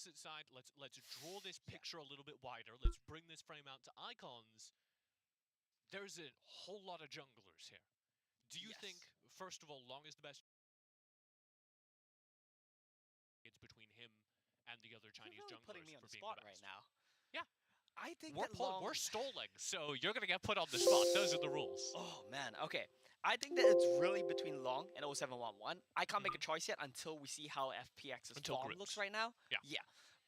opposite side. Let's draw this picture a little bit wider. Let's bring this frame out to icons. There's a whole lot of junglers here. Do you think, first of all, Long is the best? It's between him and the other Chinese junglers putting me on for the being spot the best. right now. Yeah. I think we're stalling, so you're gonna get put on the spot. Those are the rules. Oh man, okay. I think that it's really between Long and 0711. I can't make a choice yet until we see how FPX's form looks right now. Yeah.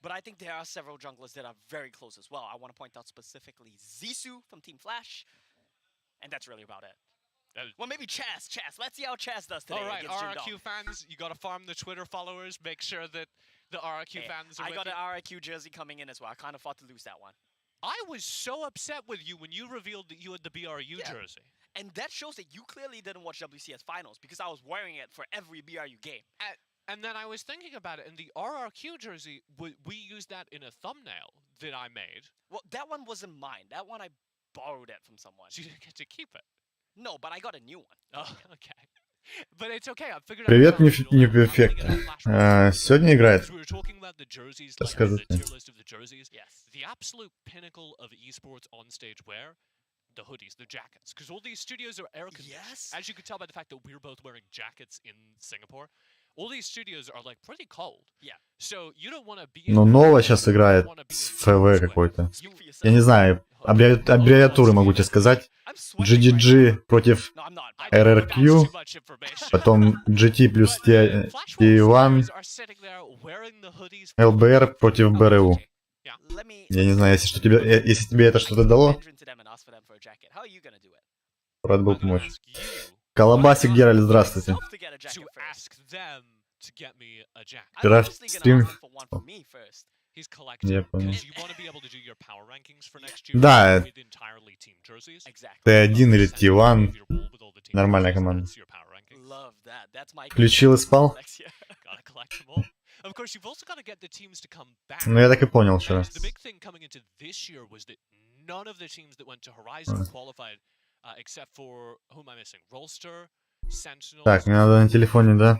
But I think there are several junglers that are very close as well. I want to point out specifically Zissou from Team Flash, and that's really about it. Well, maybe Chaz. Let's see how Chaz does today. All right, RRQ fans, you gotta farm the Twitter followers. Make sure that the RRQ fans are I got an RRQ jersey coming in as well. I can't afford to lose that one. I was so upset with you when you revealed that you had the BRU jersey. And that shows that you clearly didn't watch WCS finals because I was wearing it for every BRU game. And then I was thinking about it, and the RRQ jersey, we used that in a thumbnail that I made. Well, that one wasn't mine. That one I borrowed it from someone. So you didn't get to keep it? No, but I got a new one. Oh, okay. But it's okay. I figured Привет, не перфект. Сегодня играет. Расскажи. The absolute pinnacle of esports on stage wear, the hoodies, the jackets, because all these studios are air conditioned. Yes. As you can tell by the fact that we're both wearing jackets in Singapore, all these studios are like pretty cold. Yeah. So you don't want to be. Но Нова сейчас играет с ФВ какой-то. Я не знаю, аббревиатуры могу тебе сказать. GDG против RRQ, потом GT плюс T1, LBR против БРУ. Я не знаю, если тебе это что-то дало, рад был помочь. Колобасик Геральт, здравствуйте. Вчера стрим... Я понял. Да, T1 или T1. Нормальная команда. Включил и спал. Ну, я так и понял вчера. Так, мне надо на телефоне, да?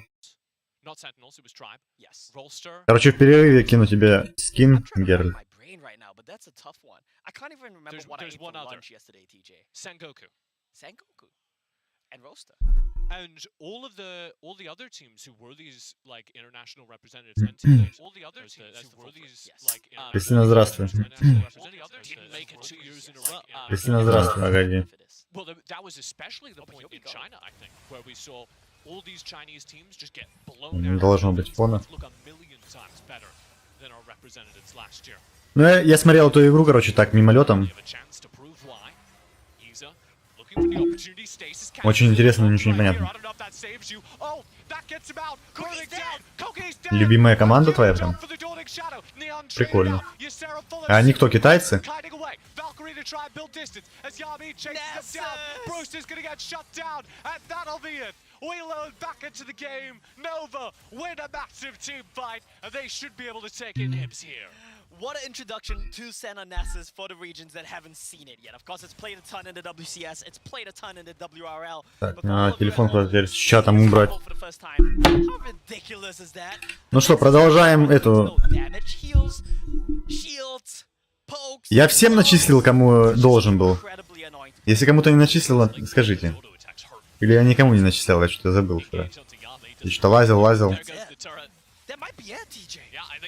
Короче, в перерыве кину тебе скин, Геральт. And all the other teams who were these like international representatives and teammates, all the other teams who were these like Кристина, здравствуй. Кристина, здравствуй, погоди. Well, that was especially the point in China, I think, where we saw all these Chinese teams just get blown out. Должно быть фона. Look a million times better than our representatives last year. Ну, я смотрел эту игру, короче, так, мимолетом. Очень интересно, но ничего не понятно. Любимая команда твоя прям? Прикольно. А они кто, китайцы? What an introduction to Senna Nessus for the regions that haven't seen it yet. Of course, it's played a ton in the WCS, it's played a ton in the WRL. Так, надо телефон куда-то с чатом убрать. Ну что, продолжаем эту... Я всем начислил, кому должен был. Если кому-то не начислил, скажите. Или я никому не начислял, я что-то забыл вчера. Я что-то лазил.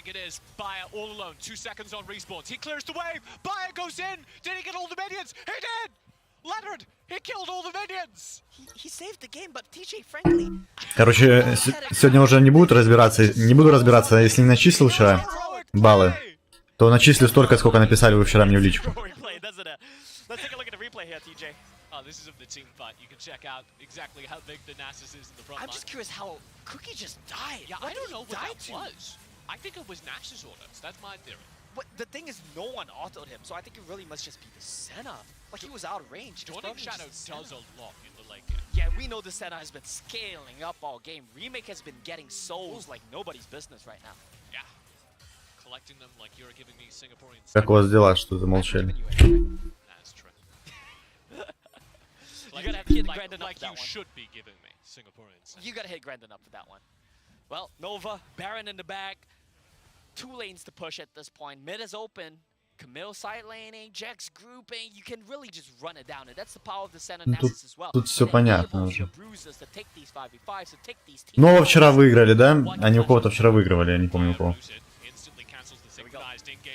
It is Bayer all alone. 2 seconds on respawns. He clears the wave. Bayer goes in. Did he get all the minions? He did. Leonard, he killed all the minions. He saved the game, but TJ friendly. Короче, сегодня уже не буду разбираться, если не начислил вчера баллы, то начислю столько, сколько написали вы вчера мне в личку. This is of the team fight. You can check out exactly how big the Nasus is in the front line. I'm just curious how Cookie just died. Yeah, I don't know what that was. I think it was Nasus autos. That's my theory. But the thing is, no one autoed him, so I think it really must just be the Senna. Like, he was out of range. Dawning's Shadow does a lot in the late game. Yeah, we know the Senna has been scaling up all game. Remake has been getting souls like nobody's business right now. Yeah. Collecting them like you're giving me Singaporean... Как у вас дела, что замолчали? That's true. You gotta hit Grandin up like you should be giving me Singaporeans. You gotta hit Grandin up for that one. Well, Nova, Baron in the back. two lanes to push at this point. Mid is open. Camille side laning, Jax grouping. You can really just run it down, and that's the power of the center Nessus as well. Тут все понятно уже. Bruisers to take these 5v5s, to take these teams. Нова вчера выиграли, да? Они у кого-то вчера выигрывали, я не помню у кого.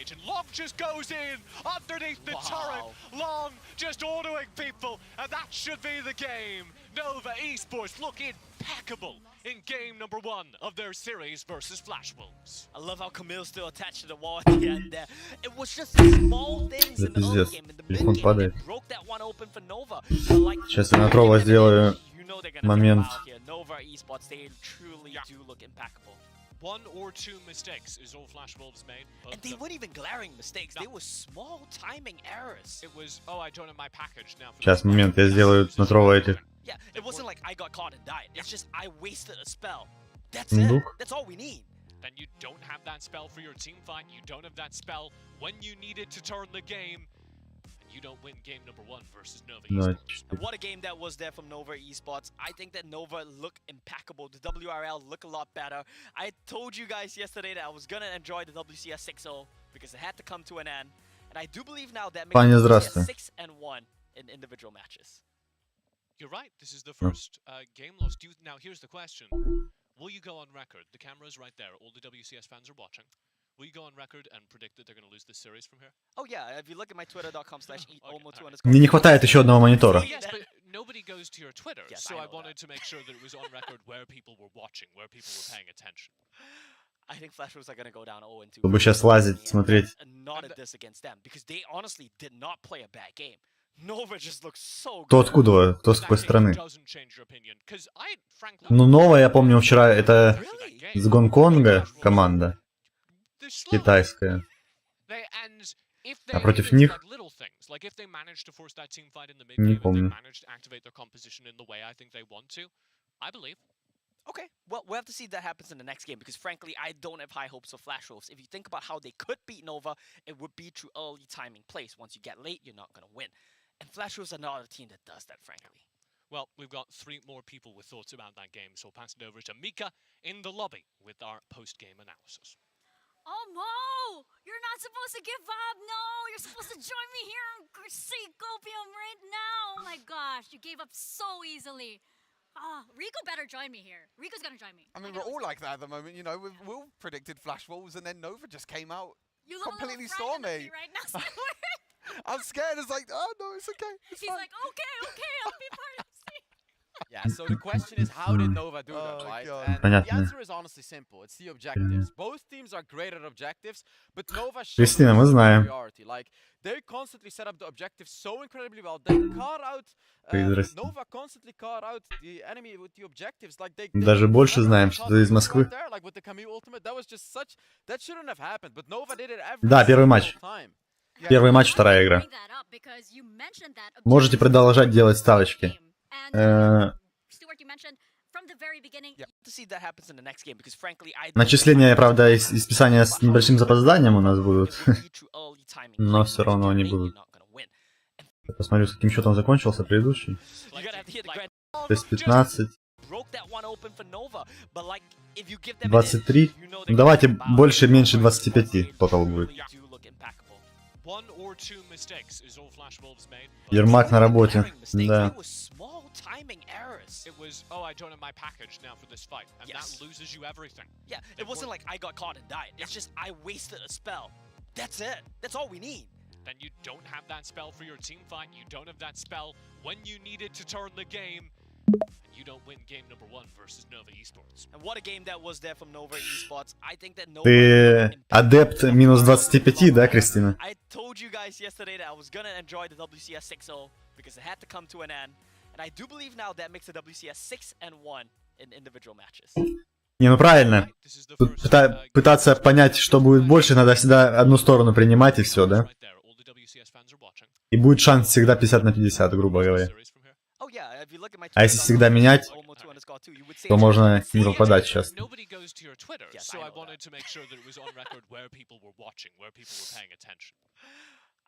And Long just goes in underneath the turret. Long just autoing people, and that should be the game. Nova Esports look impeccable in game number 1 of their series versus Flash Wolves. I love how Camille's still attached to the wall at the end there. It was just small things in the early game. In the mid game, they broke that one open for Nova. Сейчас я на Трова сделаю момент. Nova Esports, they truly do look impeccable. 1 or 2 mistakes is all Flash Wolves made. And they weren't even glaring mistakes. They were small timing errors. It was, oh, I don't have my package now. Сейчас, момент, я сделаю на Трова этих. Yeah, it wasn't like I got caught and died. It's just I wasted a spell. That's it. That's all we need. Then you don't have that spell for your team fight. You don't have that spell when you needed to turn the game. You don't win game number 1 versus Nova Esports. And what a game that was there from Nova Esports. I think that Nova looked impeccable. The WRL look a lot better. I told you guys yesterday that I was going to enjoy the WCS 6-0 because it had to come to an end. And I do believe now that makes WCS 6-1 in individual matches. You're right. This is the first game loss. Now, here's the question. Will you go on record? The camera's right there. All the WCS fans are watching. Will you go on record and predict that they're going to lose this series from here? Oh yeah, if you look at my twitter.com/eatolmo2_. Мне не хватает еще одного монитора. Yes, but nobody goes to your Twitter, so I wanted to make sure that it was on record where people were watching, where people were paying attention. I think Flash Wolves are going to go down 0-2. Чтобы сейчас лазить, смотреть. Not at this against them, because they honestly did not play a bad game. Nova just looks so good. Кто откуда? Кто с какой страны? Ну, Нова, я помню, вчера это из Гонконга команда. Китайская. А против них? Не помню. Okay, well, we'll have to see if that happens in the next game, because frankly, I don't have high hopes of Flash Wolves. If you think about how they could beat Nova, it would be through early timing plays. Once you get late, you're not going to win. And Flash Wolves are not a team that does that, frankly. Well, we've got 3 more people with thoughts about that game, so I'll pass it over to Mika in the lobby with our post-game analysis. Oh, Mo! You're not supposed to give up! No! You're supposed to join me here and see Copium right now! Oh my gosh, you gave up so easily. Rico better join me here. Rico's gonna join me. I mean, we're all like that at the moment, you know. We've all predicted Flash Wolves, and then Nova just came out completely stormy. Right now, I'm scared. It's like, oh no, it's okay. He's like, okay, I'll be part of this team. Yeah, so the question is, how did Nova do that, right? And the answer is honestly simple. It's the objectives. Both teams are great at objectives, but Nova shows superiority. Like, they constantly set up the objectives so incredibly well. They caught out Nova constantly caught out the enemy with the objectives. Like they Даже больше знаем, что ты из Москвы. Like with the Camille ultimate, that was just such that shouldn't have happened. But Nova did it every Да, первый матч. Первый матч, вторая игра. Можете продолжать делать ставочки. Начисления, правда, из списания с небольшим запозданием у нас будут. Но все равно они будут. Я посмотрю, с каким счетом закончился предыдущий. То есть 15. 23. Ну, давайте больше-меньше 25 тотал будет. Ермак на работе. Да. It was, oh, I don't have my package now for this fight, and that loses you everything. Yeah, it wasn't like I got caught and died. It's just I wasted a spell. That's it. That's all we need. Then you don't have that spell for your team fight. You don't have that spell when you needed to turn the game. You don't win game number 1 versus Nova Esports. And what a game that was there from Nova Esports. I think that Nova. Ты адепт минус 25, да, Кристина? I told you guys yesterday that I was gonna enjoy the WCS 6-0 because it had to come to an end. And I do believe now that makes the WCS 6-1 in individual matches. Не, ну правильно. Тут пытаться понять, что будет больше, надо всегда одну сторону принимать и все, да? И будет шанс всегда 50 на 50, грубо говоря. А если всегда менять, то можно не попадать сейчас.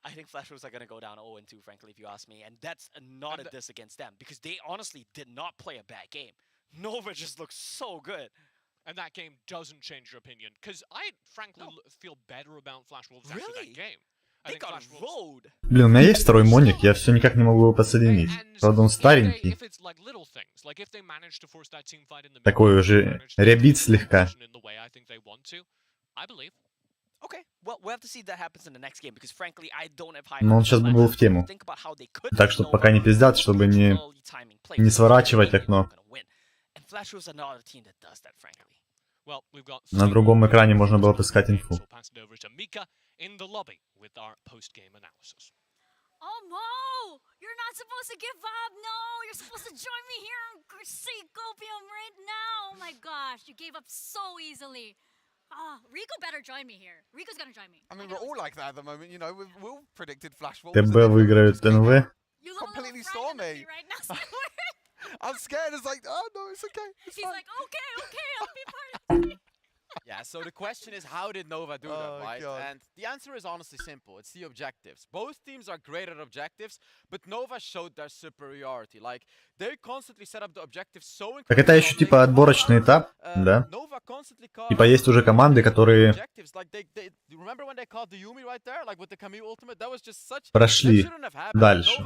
I think Flash Wolves are going to go down 0-2, frankly, if you ask me. And that's not a diss against them, because they honestly did not play a bad game. Nova just looks so good. and that game doesn't change your opinion. Because I, frankly, feel better about Flash Wolves after that game. They got rolled. Блин, у меня есть второй моник, я все никак не могу его подсоединить. Правда, он старенький. Такой уже рябит слегка. Но он сейчас бы был в тему. Так что пока не пиздят, чтобы не сворачивать окно. На другом экране можно было поискать инфу. Oh no! You're not supposed to give up. No, you're supposed to join me here and see Copium right now. Oh my gosh, you gave up so easily. Rico better join me here. Rico's gonna join me. I mean, we're all like that at the moment, you know. We've all predicted Flash Wolves. ТБ выиграют НВ. You completely saw me right now, Stuart. I'm scared. It's like, oh no, it's okay. It's He's fine. like, okay, I'll be part of it. Yeah, so the question is, how did Nova do that, right? God. And the answer is honestly simple. It's the objectives. Both teams are great at objectives, but Nova showed their superiority. Like, they constantly set up the objectives so Так это еще типа отборочный этап, да? Типа есть уже команды, которые прошли дальше,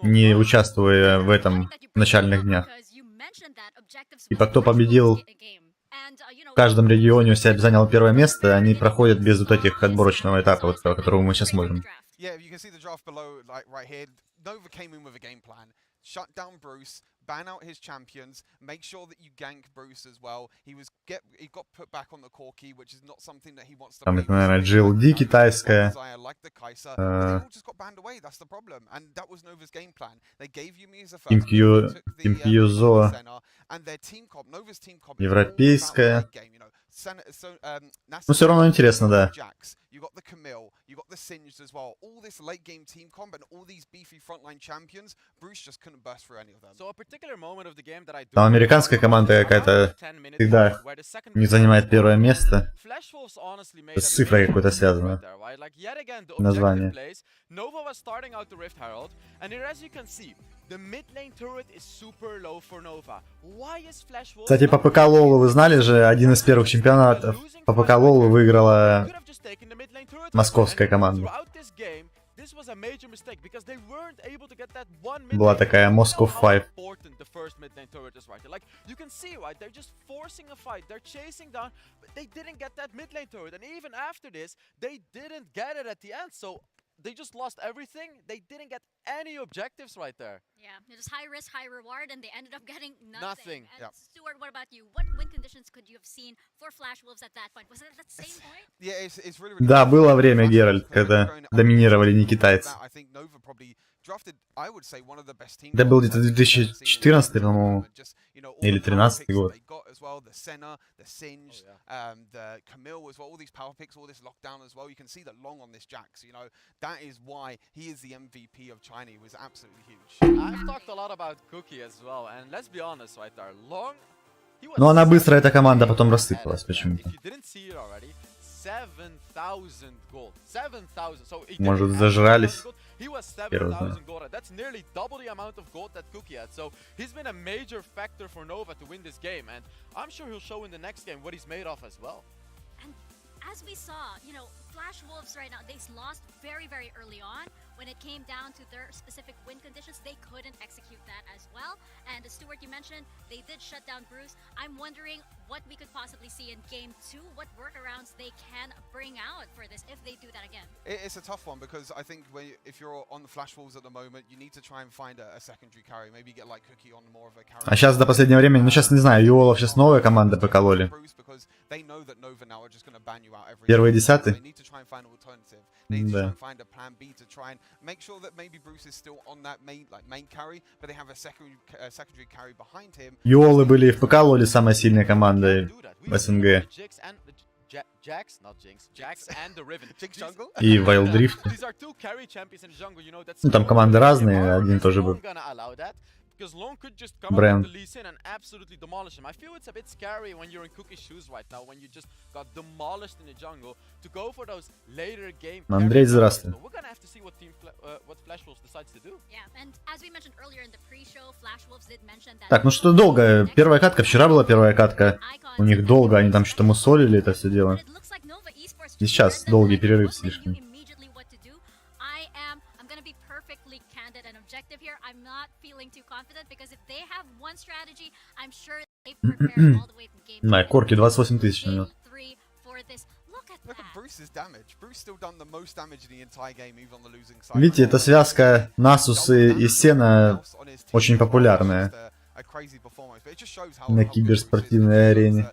не участвуя в этом начальных днях. Типа кто победил в каждом регионе у себя занял первое место, они проходят без вот этих отборочного этапа, вот, которого мы сейчас смотрим. Shut down Bruce, ban out his champions, make sure that you gank Bruce as well. He got put back on the core key, which is not something that he wants to play. Там, наверное, GLD китайская. Team Q европейская. Но все равно интересно, да. You got the Camille, you got the Singed as well. All this late game team comp and all these beefy frontline champions, Bruce just couldn't burst through any of them. So a particular moment of the game that I do. Там американская команда какая-то всегда не занимает первое место. С цифрой какой-то связано. Название. Nova was starting out the Rift Herald, and here as you can see, the mid lane turret is super low for Nova. Why is Flash Wolves? Кстати, по ПК Лолу вы знали же, один из первых чемпионатов по ПК Лолу выиграла московская команда. Была такая Moscow 5. They just lost everything. They didn't get any objectives right there. Yeah, it was high risk, high reward, and they ended up getting nothing. And yeah. Stuart, what about you? What win conditions could you have seen for Flash Wolves at that point? Was it at that same point? Yeah, it's really Да, было время, Геральт, когда доминировали не китайцы. Это был где-то 2014, по-моему, или 2013 год. Но она быстро, эта команда, потом рассыпалась почему-то. Может, зажрались? Первый знаю. That's nearly double the amount of gold that Cookie had. So he's been a major factor for Nova to win this game, and I'm sure he'll show in the next game what he's made of as well. And as we saw, you know, Flash Wolves right now, they lost very, very early on. When it came down to their specific win conditions, they couldn't execute that as well. And as Stuart, you mentioned, they did shut down Bruce. I'm wondering what we could possibly see in Game 2, what workarounds they can bring out for this if they do that again. It's a tough one because I think if you're on the Flash Wolves at the moment, you need to try and find a secondary carry. Maybe get like Cookie on more of a carry. А сейчас до последнего времени, ну сейчас не знаю, Юолов сейчас новая команда покололи. Первые десятые? Да. Юолы были в ПК Лоле самой сильной командой в СНГ. И Вайлдрифт. Ну там команды разные, один тоже был. Because Long could just come Brand. up with the Lee Sin and absolutely demolish him. I feel it's a bit scary when you're in Cookie's shoes right now, when you just got demolished in the jungle, to go for those later game. Андрей, здравствуй. But we're gonna have to see what what Flash Wolves decides to do. Yeah, and as we mentioned earlier in the pre-show, Flash Wolves did mention that. Так, ну что долго? Первая катка, вчера была первая катка. У них долго, они там что-то мусолили это все дело. И сейчас долгий перерыв слишком. Да, корки 28 тысяч на него. Видите, эта связка Nasus и Сена очень популярная на киберспортивной арене.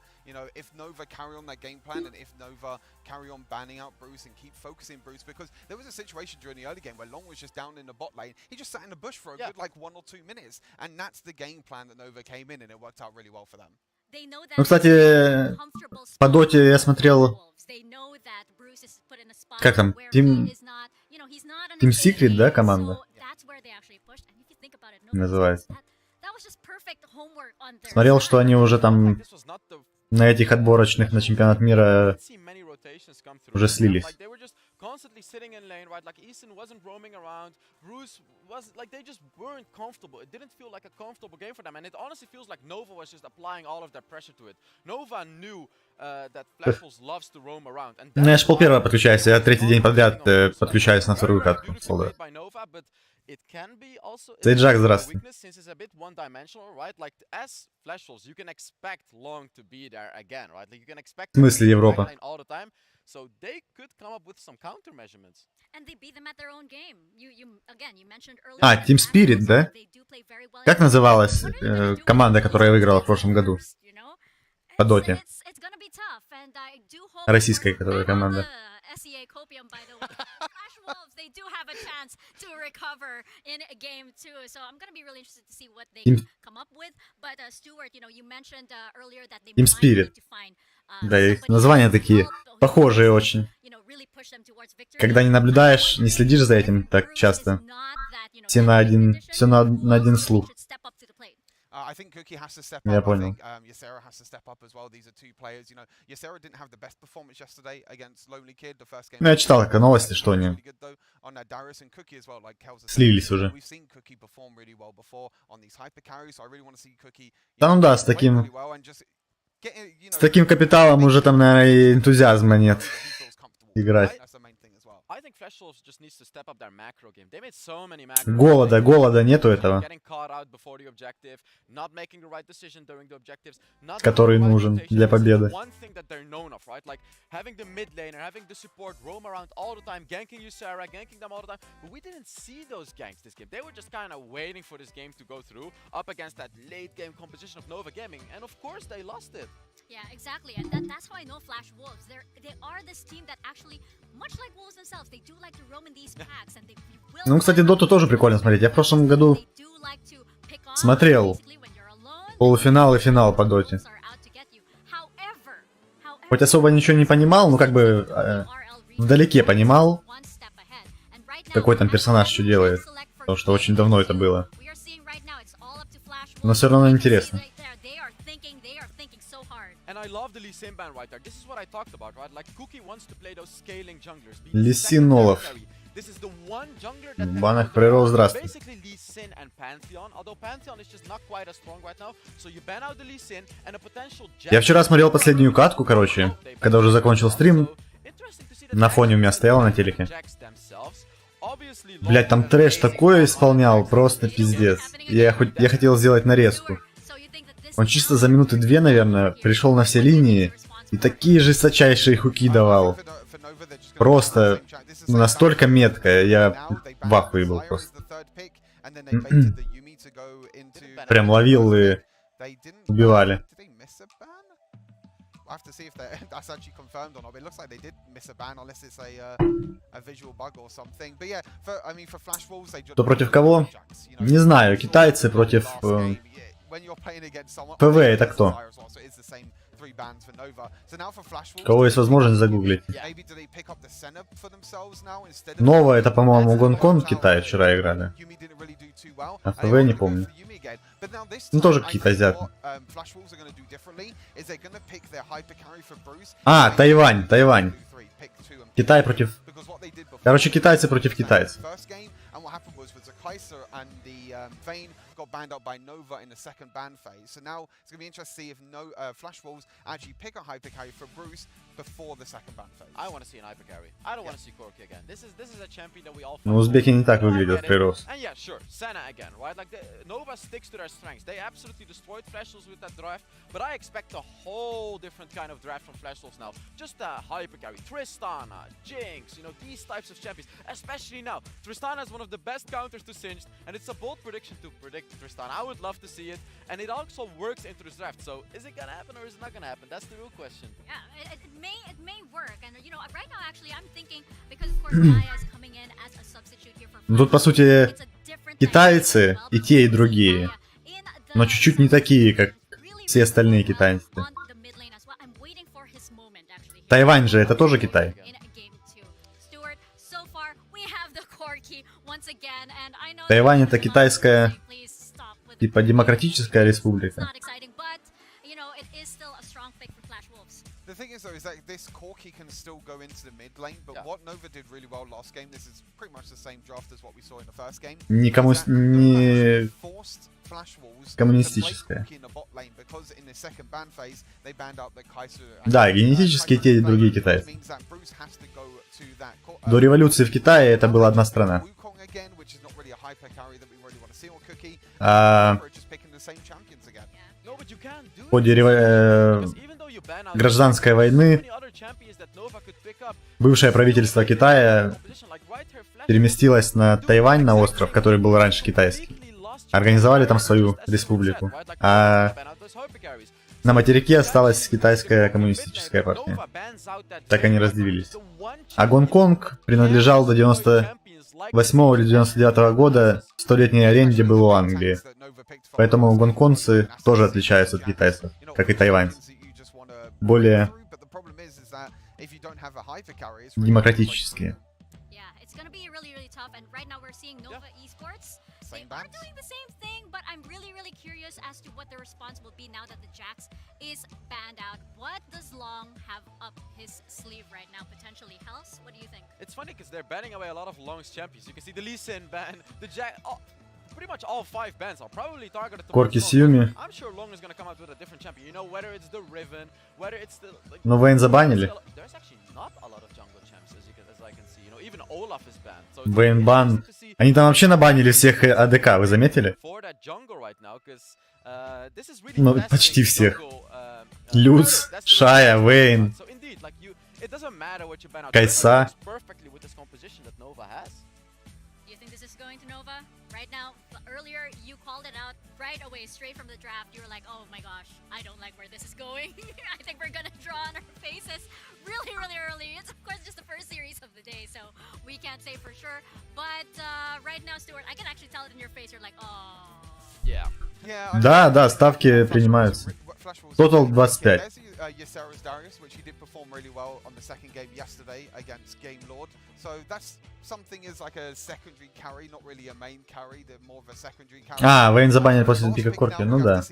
If Nova carry on their game plan and if Nova carry on banning out Bruce and keep focusing Bruce, because there was a situation during the early game where Long was just down in the bot lane, he just sat in the bush for a good like 1 or 2 minutes, and that's the game plan that Nova came in and it worked out really well for them. Ну, кстати, по доте я смотрел, как там, Team Secret, да, команда называется. Смотрел, что они уже там на этих отборочных на чемпионат мира уже слились. Constantly sitting in lane, right? Like Eason wasn't roaming around. Bruce was like they just weren't comfortable. It didn't feel like a comfortable game for them, and it honestly feels like Nova was just applying all of their pressure to it. Nova knew that Flash Wolves loves to roam around. And ну, я ж полпервого подключаюсь, я третий день подряд подключаюсь на вторую катку. It can be also Джак, здравствуй. since it's a bit one-dimensional, right? Like as Flash Wolves, you can expect Long to be there again, right? Like you can expect В смысле Европа? all the time. So they could come up with some counter measurements. And they beat them at their own game. You again, you mentioned earlier. А, Team Spirit, да? Как называлась команда, которая выиграла в прошлом году по доте? Российская, которая команда. SEA Copium, by the way. Flash Wolves, they do have a chance to recover in a game too. So I'm going to be really interested to see what they come up with. But Stuart, you know, you mentioned earlier that they Team Spirit. Да, их названия такие похожие очень. Когда не наблюдаешь, не следишь за этим так часто. Все на один слух. I think Cookie has to step Я up. понял. I think Ysera has to step up as well. These are two players. You know, Ysera didn't have the best performance yesterday against Lonely Kid. The first game. Ну, я читал как новости, что они слились уже. Да, ну да, с таким капиталом уже там, наверное, и энтузиазма нет играть. Голода нету этого, который нужен для победы. Yeah, exactly, and that's why I know Flash Wolves. They are this team that actually, much like Wolves themselves, they do like to roam in these packs, and they will. Ну, кстати, доту тоже прикольно смотреть. Я в прошлом году смотрел полуфинал и финал по доте. Хоть особо ничего не понимал, ну как бы вдалеке понимал, какой там персонаж что делает, потому что очень давно это было. Но все равно интересно. Лисинолов. В банах прорыл, здравствуй. Я вчера смотрел последнюю катку, короче, когда уже закончил стрим. На фоне у меня стояла на телеке. Блять, там трэш такое исполнял, просто пиздец. Я хотел сделать нарезку. Он чисто за минуты 2, наверное, пришел на все линии и такие жесточайшие хуки давал. Просто настолько метко, я в ахуе был просто. Прям ловил и убивали. Кто против кого? Не знаю, китайцы против... ПВ это кто? У кого есть возможность загуглить? Нова это, по-моему, Гонконг, Китай вчера играли. А ПВ не помню. Ну, тоже какие-то азиаты. А, Тайвань, Тайвань. Китай против... Короче, китайцы против китайцев. Got banned out by Nova in the second ban phase. So now it's going to be interesting to see if Flash Wolves actually pick a hyper carry for Bruce before the second ban phase. I want to see an hyper carry. I don't want to see Corki again. This is a champion that we all. Ну, узбеки не так выглядят, Фрейрос. And yeah, sure, Senna again, right? Like Nova sticks to their strengths. They absolutely destroyed Flash Wolves with that draft, but I expect a whole different kind of draft from Flash Wolves now. Just a hyper carry, Tristana, Jinx, you know, these types of champions. Especially now, Tristana is one of the best counters to Singed, and it's a bold prediction to predict Tristana. I would love to see it, and it also works into this draft. So is it gonna happen or is it not gonna happen? That's the real question. Yeah, it may work, and you know, right now actually I'm thinking because of course Maya is coming in as a substitute here for. Ну, тут по сути китайцы и те, и другие, но чуть-чуть не такие, как все остальные китайцы. Тайвань же это тоже Китай. Тайвань это китайская, типа демократическая республика. The thing is, though, is that this Corki can still go into the mid lane, but what Nova did really well last game, this is pretty much the same draft as what we saw in the first game. Не коммунистическая. Да, генетически те и другие китайцы. До революции в Китае это была одна страна. В ходе гражданской войны бывшее правительство Китая переместилось на Тайвань, на остров, который был раньше китайский. Организовали там свою республику. А на материке осталась китайская коммунистическая партия. Так они разделились. А Гонконг принадлежал до 98 или 99 года столетней аренде был у Англии. Поэтому гонконгцы тоже отличаются от китайцев, как и тайваньцы. Более демократические. They are doing the same thing, but I'm really curious as to what the response will be now that the Jax is banned out. What does Long have up his sleeve right now, potentially? House, what do you think? It's funny because they're banning away a lot of Long's champions. You can see the Lee Sin ban, the Jax, pretty much all 5 bans are probably targeted to Корки Сьюми. I'm sure Long is going to come out with a different champion. You know, whether it's the Riven, whether it's the... Like, но Вейн забанили. There's actually not a lot of jungle champs, as I can see. You know, even Olaf is banned. So Вейн бан. Они там вообще набанили всех АДК, вы заметили? Ну, почти всех. Люц, Шая, Вейн, Кайса. Right now, earlier you called it out right away, straight from the draft. You were like, oh my gosh, I don't like where this is going. I think we're gonna draw on our faces really early. It's of course just the first series of the day, so we can't say for sure. But right now, Stuart, I can actually tell it in your face. You're like, oh. Yeah. Да, ставки принимаются. Total 25. А, Вейн забанили после пика Корки, ну да.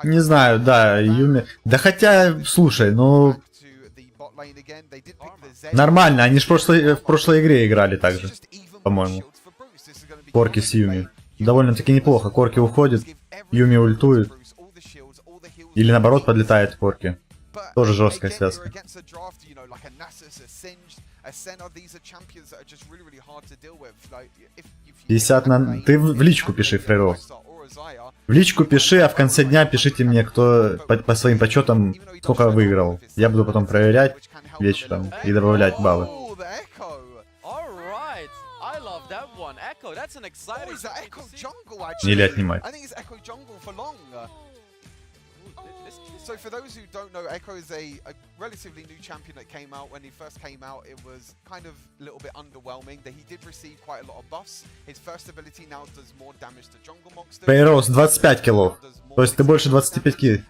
Не знаю, да, Юми... Да хотя, слушай, ну... Нормально, они ж в прошлой игре играли так же, по-моему. Корки с Юми. Довольно-таки неплохо. Корки уходит, Юми ультует. Или наоборот подлетает Корки. Тоже жесткая связка. 50 на... Ты в личку пиши, Фрейрос. В личку пиши, а в конце дня пишите мне, кто по своим подсчетам сколько выиграл. Я буду потом проверять вечером и добавлять баллы. Или отнимать. So for those who don't know, Echo is a relatively new champion that came out. When he first came out, it was kind of a little bit underwhelming. That he did receive quite a lot of buffs. His first ability now does more damage to jungle monsters. Фрейрос 25 киллов. То есть ты больше 25 килл.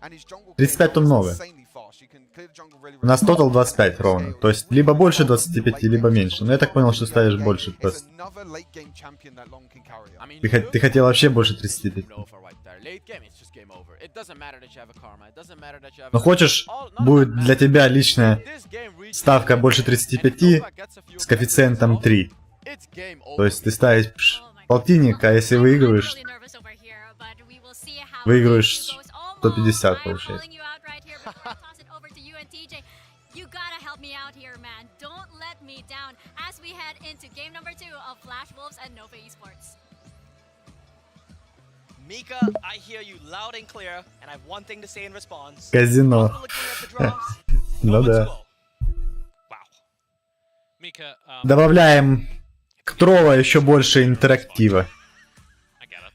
35 то много. У нас тотал 25 ровно. То есть либо больше 25, либо меньше. Но я так понял, что ставишь больше просто. Ты хотел вообще больше 35. Но хочешь, будет для тебя личная ставка больше 35 с коэффициентом 3. То есть ты ставишь полтинник, а если выигрываешь 150, получается. You gotta help me out here, man. Don't let me down as we head into game number 2 of Flash Wolves and Nova Esports. Mika, I hear you loud and clear, and I have one thing to say in response. Казино. After looking at the drafts, Ну let's да. go. Wow. Mika, Добавляем к Трова еще больше интерактива. I get it.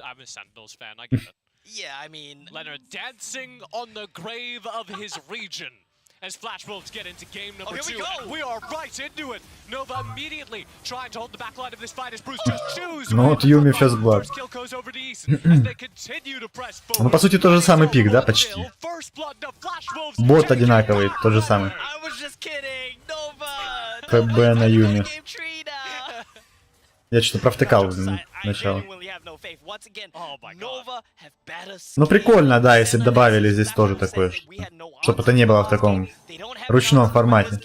I'm a Sentinels fan, I get it. Yeah, I mean, Leonard dancing on the grave of his region. As Flash Wolves get into game number here we 2, go. and we are right into it. Nova immediately trying to hold the backline of this fight as Bruce just chews. Ну вот Юми First Blood. First kill goes over to East as they continue to press forward. Ну по сути тот же самый пик, да, почти. First blood to Flash Wolves. Бот одинаковый, тот же самый. I was just kidding. Nova. ФБ на Юми. Game tree now. Я что-то провтыкал начало. Ну прикольно, да, если бы добавили здесь тоже такое, чтобы это не было в таком ручном формате.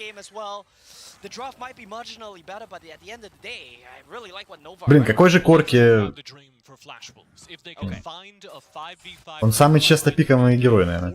Блин, какой же Корки... Он самый часто пикаемый герой, наверное.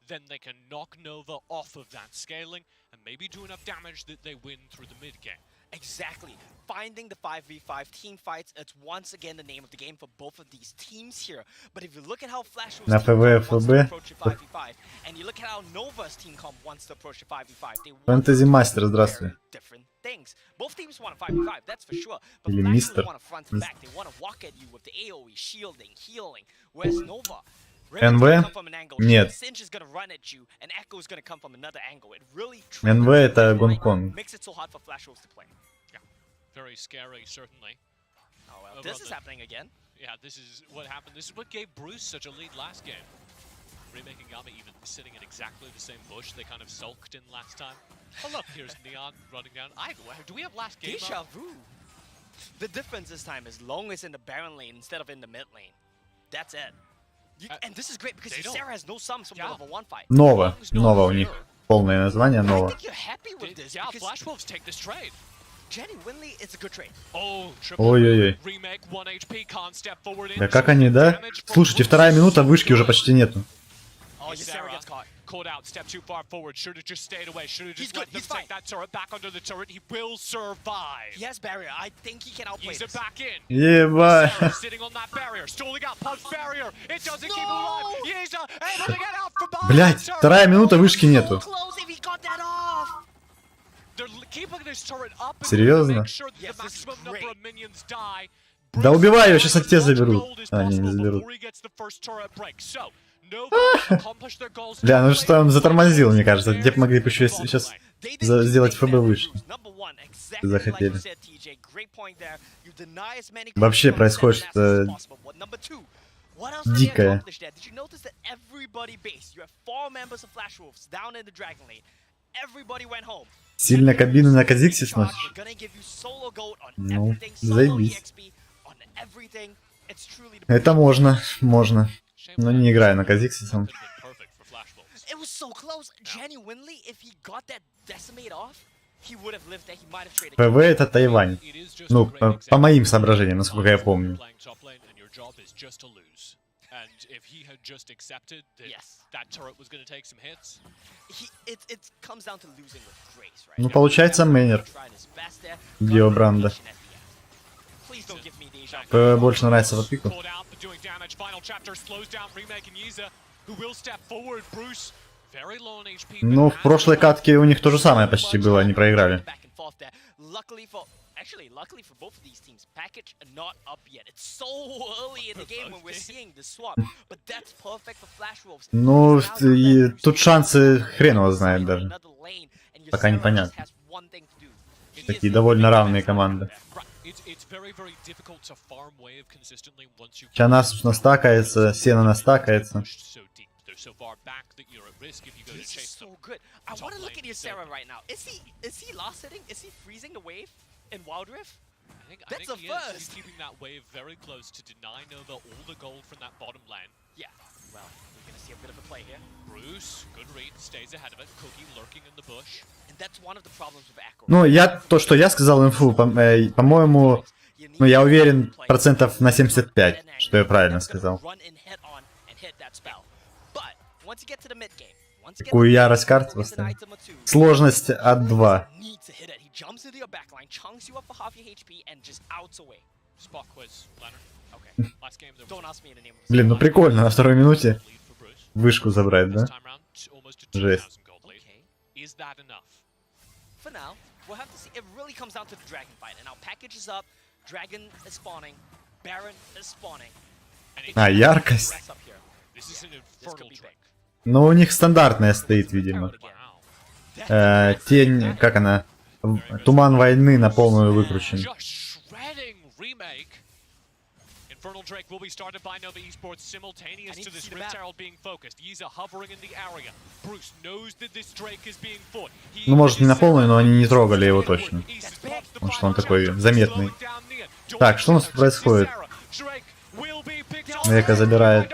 Then they can knock Nova off of that scaling and maybe do enough damage that they win through the mid game. Exactly. Finding the 5v5 team fights, it's once again the name of the game for both of these teams here. But if you look at how Flash На wants to ФВ, approach a 5v5, and you look at how Nova's team comp wants to approach a 5v5, they want Фэнтези Мастер, здравствуй. different things. Both teams want a 5v5, that's for sure. But Или Flash Мистер. really want to front and back. They want to walk at you with the AoE, shielding, healing. Whereas Nova... НВ? Нет. НВ это Гонконг. Very scary, certainly. Oh well, this is happening again. Yeah, this is what happened. This is what gave Bruce such a lead last game. Remake and Gama even sitting in exactly the same bush they kind of sulked in last time. Oh look, here's Neon running down. Do we have last game? Deja vu. The difference this time is Long is in the Baron lane instead of in the mid lane. That's it. And this is great because Sarah has no sums from the level 1 fight. Нова. Нова у них. Полное название Нова. I think you're happy with this. Yeah, Flash Wolves take this trade. Genuinely, it's a good trade. Ой-ой-ой. Да как они, да? Слушайте, 2-я минута, вышки уже почти нету. Caught out, step too far forward. Should have just stayed away. Should have just let them take that turret back under the turret. He will survive. He has barrier. I think he can outplay He's this. back in. Ебать. Sitting on that barrier, stalling out, punch barrier. It doesn't keep him alive. He's able to get out from behind. Блять, 2-я минута, вышки нету. So close if he got that off. They're keeping this turret up. Серьезно? Make sure that the maximum number of minions die. Да убивай его, сейчас от тебя заберут. А, не заберут. Бля, ну что, он затормозил, мне кажется. Где бы могли бы еще сейчас сделать ФБ выше. Захотели. Вообще происходит что-то дикое. Сильно кабины на Казиксе сносишь? Ну, заебись. Это можно, можно. Но не играю на Казиксе сам. ПВ это Тайвань. Ну, по моим соображениям, насколько я помню. Ну, получается мейнер. Геобранда. ПВ больше нравится по пику. Ну, в прошлой катке у них то же самое почти было, они проиграли. Ну, и тут шансы хрен его знает даже. Пока непонятно. Такие довольно равные команды. Сейчас нас настакается, сено настакается. so far back that you're at risk if you go to This is chase so them. good. I Top want to look lane at Ysera open. right now. Is he last hitting? Is he freezing the wave in Wild Rift? I That's think a he is. He's first. keeping that wave very close to deny Nova all the gold from that bottom lane. Yeah. Well, we're gonna see a bit of a play here, Bruce, good read, stays ahead of it. Cookie lurking in the bush. and that's one of the problems with Echo. Ну, то, что я сказал инфу, по-моему, ну, я уверен процентов на 75, что я правильно сказал. Какую ярость карт поставил. Сложность от 2. Spot quiz, Leonard. Okay. Last game there Don't ask me the name. Блин, ну прикольно, на второй минуте lead for Bruce. вышку забрать, This да? time round, almost a Жесть. 2,000 gold lead. Okay. Is that enough? For now, we'll have to see. It really comes down to the dragon fight. And now package is up, dragon is spawning, baron is spawning. And it, А, яркость. Rest up here. this is an This could infernal be trick. big. Ну, у них стандартная стоит, видимо. Wow. Тень, как она? Туман войны на полную выкручен. Just shredding remake. Infernal Drake will be started by Nova Esports simultaneous I need to to this see the Rift map. Herald being focused. Yiza hovering in the area. Bruce knows that this Drake is being fought. Ну, может, не на полную, но они не трогали его точно. Потому что он такой заметный. Так, что у нас тут происходит? Века забирает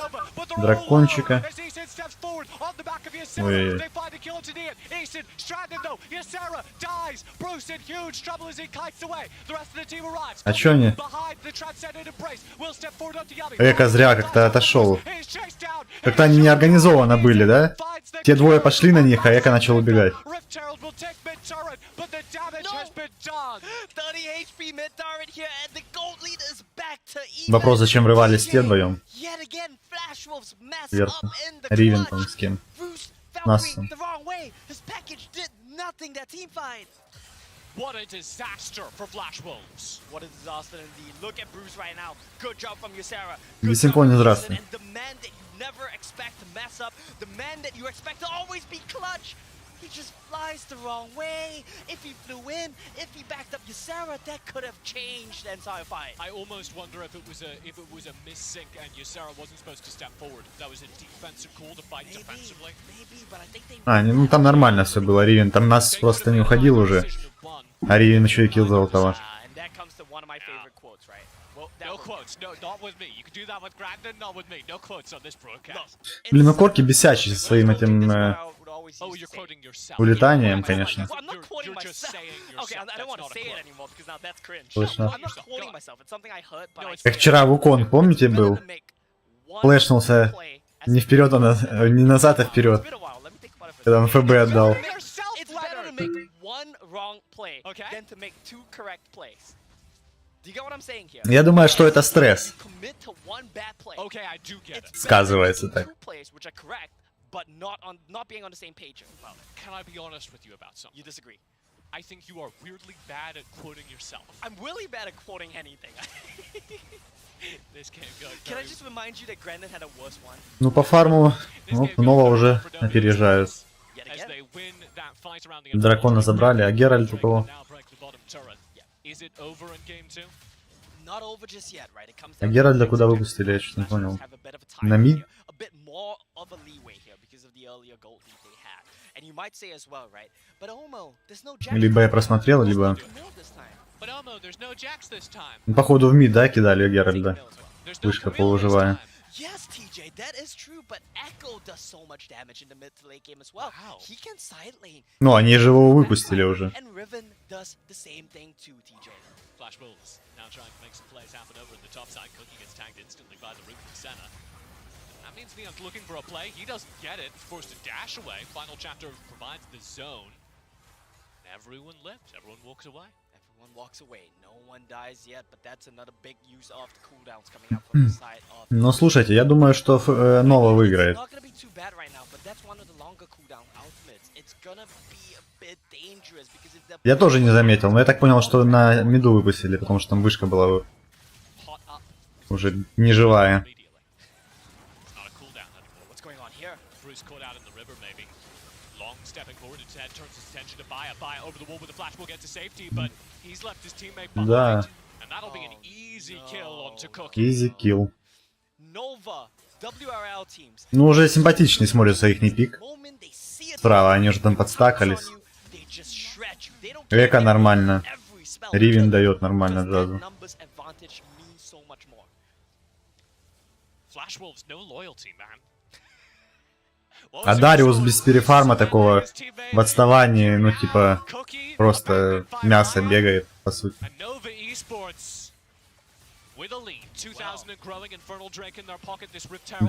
дракончика. Ой. А чё они? Эка зря как-то отошел. Как-то они неорганизованно были, да? Те двое пошли на них, а Эка начал убегать. Вопрос, зачем врывались те вдвоем? Сверху. Ривен там с кем? Насом. What a disaster for Flash Wolves. What a disaster indeed. Look at Bruce right now. Good job from Ysera. Бессимпонный, здравствуй. And the man that you never expect to mess up, the man that you expect to always be clutch, he just flies the wrong way. If he flew in, if he backed up Ysera, that could have changed the entire fight. I almost wonder if it was a miss-sync and Ysera wasn't supposed to step forward. That was a defensive call to fight defensively. Maybe, but I think they... А, ну там нормально все было, Ривен. Там нас просто не уходил уже. А Ривен еще и килл золотого. And that comes to one of my favorite quotes, right? Well, that No was- quotes, no, not with me. You can do that with Grandin, not with me. No quotes on this broadcast. Блин, ну Корки бесячий со своим этим Oh, you're quoting yourself. улетанием, конечно. Well, I'm not quoting You're just myself. saying Okay, yourself. I don't want to That's say not it a anymore because now that's cringe. Слышно. I'm not quoting myself. It's something I heard, but I Как вчера Вукон, помните, был? Флешнулся не вперед, а не назад, а вперед. Когда он ФБ отдал. It's better to make one wrong play than to make two correct plays. Do you get what I'm saying here? Я думаю, что это стресс. Commit to one bad play. Okay, I do get it. It's Сказывается better to так. make two plays which are correct, but not being on the same page about it. Can I be honest with you about something? You disagree? I think you are weirdly bad at quoting yourself. I'm really bad at quoting anything. This game going Can I very just remind you that Grandin had a worse one? Ну, по фарму, ну, Нова уже опережают. Yet as again? they win that fight around the Дракона забрали, а Геральт у кого? now break the bottom turret. Is it over in game 2? Not over just yet, right? It comes А down to Геральда the куда next выпустили, я что-то не понял. have a bit of a time На мид? here, a bit more of a leeway here because of the earlier gold lead they had. And you might say as well, right? But Omo, there's no Jack. Либо я просмотрел, либо... This time. But Elmo, there's no Jax this time. Ну, походу в мид, да, кидали Геральда. There's no Вышка Camille this полуживая. time. Yes, TJ, that is true, but Echo does so much damage in the mid to late game as well. Wow. He can side lane. Ну, они же его выпустили уже. And Riven does the same thing too, TJ. Flash Wolves now trying to make some plays happen over in the top side. Cookie gets tagged instantly by the root in the center. That means Neon's looking for a play. He doesn't get it. Forced to dash away. Final chapter provides the zone. Everyone lives. Everyone walks away. Everyone walks away. No one dies yet, but that's another big use of the cooldowns coming up from the side of... Но слушайте, я думаю, что Нова выиграет. It's not gonna be too bad right now, but that's one of the longer cooldown ultimates. It's gonna be a bit dangerous because if the... Я тоже не заметил, но я так понял, что на миду выпустили, потому что там вышка была Hot up уже неживая. immediately. It's not a cooldown anymore. What's going on here? Bruce caught out in the river, maybe. Long stepping forward, instead turns his attention to Baya. Baya over the wall with the flash will get to safety, but he's left his teammate behind. Да. And that'll be an easy kill onto Cookie. Easy kill. Nova WRL teams. Ну, уже симпатичнее смотрится их пик. Moment they see it Справа они уже там подстакались. on you, they just shred you. They don't care Века нормально. every spell. Ривен дает нормально Because that сразу. numbers advantage means so much more. Flash Wolves, no loyalty, man. А Дариус без перефарма такого в отставании, ну типа, просто мясо бегает, по сути.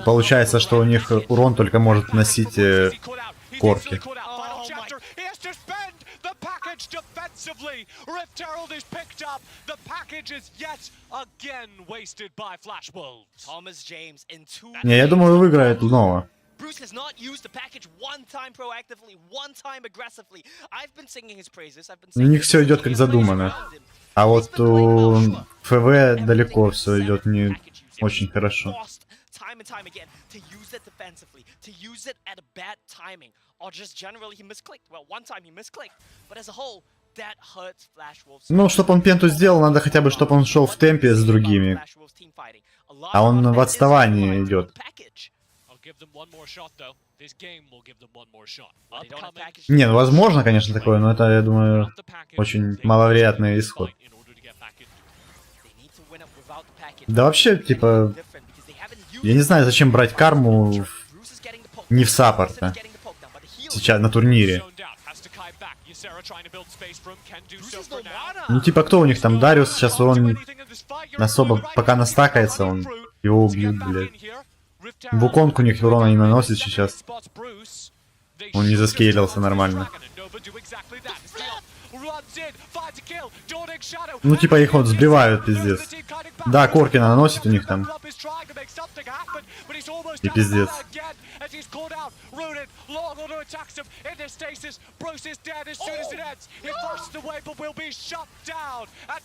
Получается, что у них урон только может носить корки. Не, я думаю, выиграет Нова. Bruce has not used the package one time proactively, one time aggressively. I've been singing his praises. I've been У них все идет как задумано. А вот у ФВ далеко все идет не очень хорошо. Time and time again to use it defensively, to use it at a bad timing, or just generally he misclicked. Well, one time he misclicked, but as a whole, that hurts Flash Wolves. Ну, чтобы он пенту сделал, надо хотя бы, чтобы он шел в темпе с другими. А он в отставании идет. Не, ну возможно, конечно, такое, но это, я думаю, очень маловероятный исход. Да вообще, типа, я не знаю, зачем брать карму не в саппорта сейчас на турнире. Ну типа, кто у них там? Дариус сейчас урон особо, пока настакается, он его убьют, блядь. Вуконг у них урона не наносит сейчас. Он не заскейлился нормально. Ну типа их вот сбривают, пиздец. Да, корки наносит у них там. И пиздец.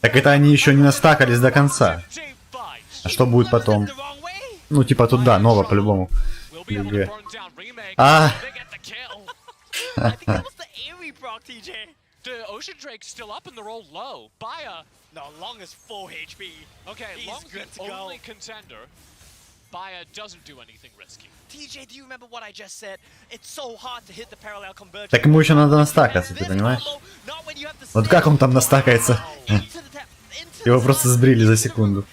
Так это они еще не настакались до конца. А что будет потом? Ну типа тут да, Нова по-любому. А. The Ocean Drake's still up and they're all low. Baya. No, Long is full HP. Okay, He's Long's good the to go. only contender. Baya doesn't do anything risky. TJ, do you remember what I just said? It's so hard to hit the parallel convergence. Так ему еще надо настакаться, ты понимаешь? Вот как он там настакается? Его просто сбрили за секунду.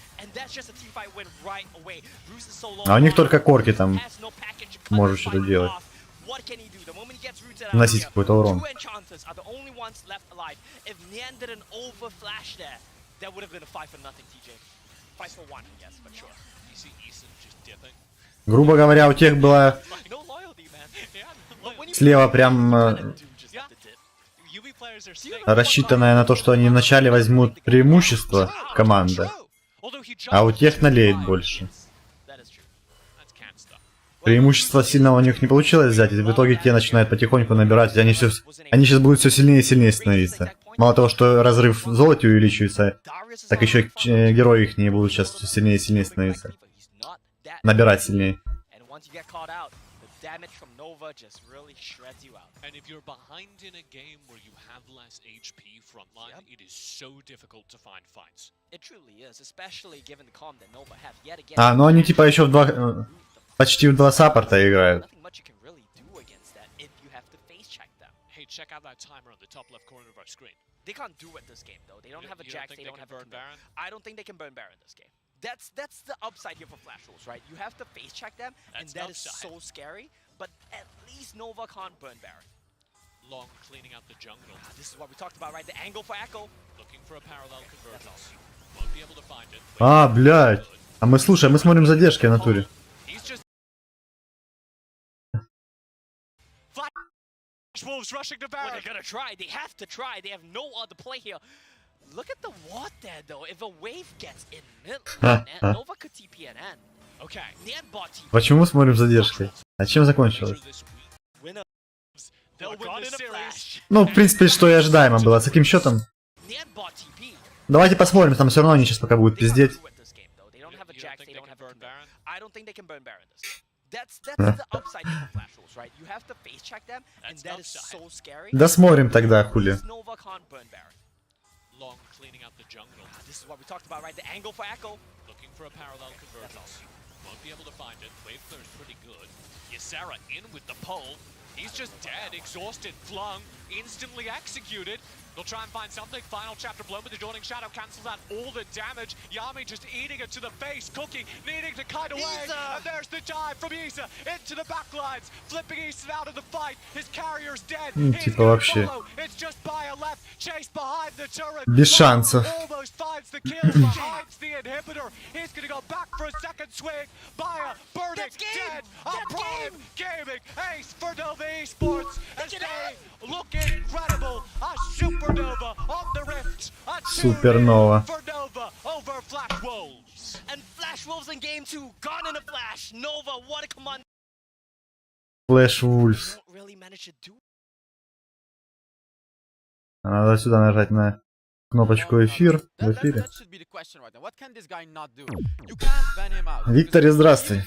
А у них только корки там может что-то делать. Наносить какой-то урон. Грубо говоря, у тех была слева прям рассчитанная на то, что они вначале возьмут преимущество команда, а у тех налеет больше. Преимущество сильного у них не получилось взять, и в итоге те начинают потихоньку набирать, и они сейчас будут все сильнее и сильнее становиться. Мало того, что разрыв в золоте увеличивается, так еще герои их не будут сейчас все сильнее и сильнее становиться. Набирать сильнее. А, ну они типа еще в два... Почти в два саппорта играют. They can't do it this game though. They don't have a Jax, they don't have a Baron. I don't think they can burn Baron this game. That's the upside here for Flash Wolves, right? You have to face check them, and that is so scary. But at least Nova can't burn Baron. Long cleaning out the jungle. This is what we talked about, right? The angle for Echo. Looking for a parallel convergence. Won't be able to find it. А, блядь. А мы, слушай, мы смотрим задержки в натуре. Wolves rushing to Baron. Well, they're gonna try. They have to try. They have no other play here. Look at the ward there, though. If a wave gets in mid lane, Nova could TP and end. Okay. Near bot TP. Почему смотрим задержкой? А чем закончилось? Ну, в принципе, что и ожидаемо было. С каким счетом? Давайте посмотрим, там все равно они сейчас пока будут пиздеть. Досмотрим тогда, хули. Won't be able to find it. Wave clear is pretty good. Ysera in with the pole. He's just dead, exhausted, flung, instantly executed. They'll try and find something. Final chapter blown, but the Dawning Shadow cancels out all the damage. Yami just eating it to the face. Cookie needing to kite away. And there's the dive from Isa into the backlines. Flipping Isa out of the fight. His carrier's dead. He's gonna follow. It's just Baya left. Chase behind the turret. Без шансов. Almost finds the kill. Behind the inhibitor. He's gonna go back for a second swing. Baya burning, dead. A prime gaming ace for Nova Esports. As they look incredible. A supernova on the rift. A 2-0 Supernova. for Nova over Flash Wolves. And Flash Wolves in game 2, gone in a flash. Nova, what a command. Flash Wolves. Don't really manage to do. Надо сюда нажать на кнопочку эфир в эфире. That should be the question right now. What can this guy not do? You can't ban him out. Викторе, здравствуй.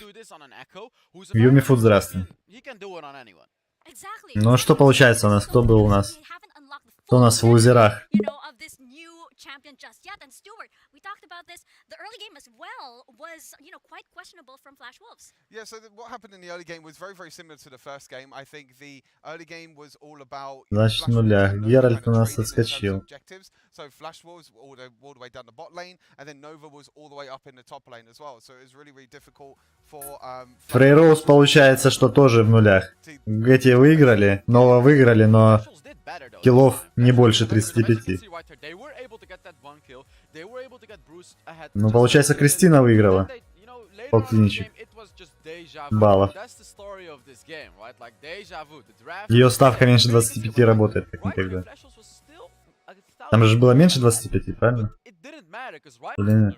Юми Фуд, здравствуй. He can do it on anyone. Exactly. Ну что получается у нас? Кто был у нас? They haven't unlocked the Кто у нас в full лузерах? you know, of this new champion just yet. And Stuart, we talked about this. The early game as well was, you know, quite questionable from Flash Wolves. Yeah, so what happened in the early game was very, very similar to the first game. I think the early game was all about... Значит, в нулях. Геральт у нас отскочил. So Flash Wolves all the way down the bot lane, and then Nova was all the way up in the top lane as well. So it was really, really difficult for... Фрейроуз получается, что тоже в нулях. Эти выиграли, Нова выиграли, но киллов не больше 35. Ну, получается, Кристина выиграла. Полтинничек баллов. Ее ставка меньше 25 работает, как никогда. Там же было меньше 25, правильно? Или нет?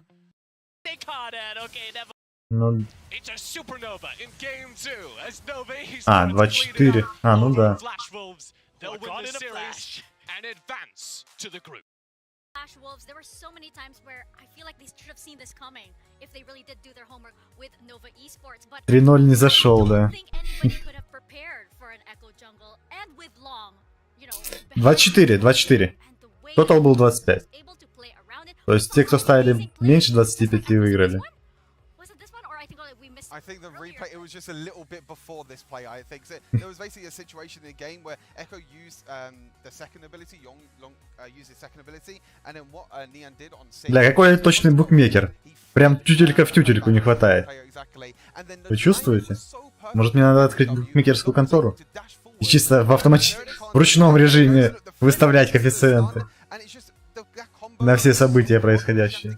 Ну... It's a supernova in game 2 as Nova Esports 24. Ну да. Flash Wolves. They'll win the series and advance to the group. Flash Wolves, there were so many times where I feel like they should have seen this coming if they really did do their homework with Nova Esports. But 3-0 не зашел, да. I don't think anybody could have prepared for an Echo Jungle and with Long, you know, 24. and the way Тотал был 25. able to play around it. То есть те, кто ставили меньше 25, выиграли. Was it this one or I think we missed I think the earlier? replay, it was just a little bit before this play, I think. So there was basically a situation in the game where Echo used the second ability, Long used his second ability, and then what Neon did on... Бля, какой точный букмекер. Прям тютелька в тютельку не хватает. Вы чувствуете? Может, мне надо открыть букмекерскую контору? И чисто в в ручном режиме выставлять коэффициенты на все события происходящие.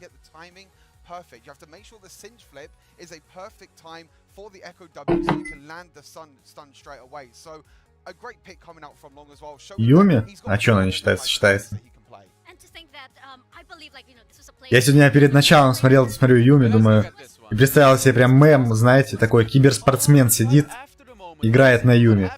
Perfect. You have to make sure the cinch flip is a perfect time for the Echo W so you can land the stun straight away. So a great pick coming out from Long as well. Юми? А чё она не считается? Считается. And to think that, I believe, like, you know, this was a play. Я сегодня перед началом смотрю Юми, думаю, и представил себе прям мем, знаете, такой киберспортсмен сидит, играет на Юми.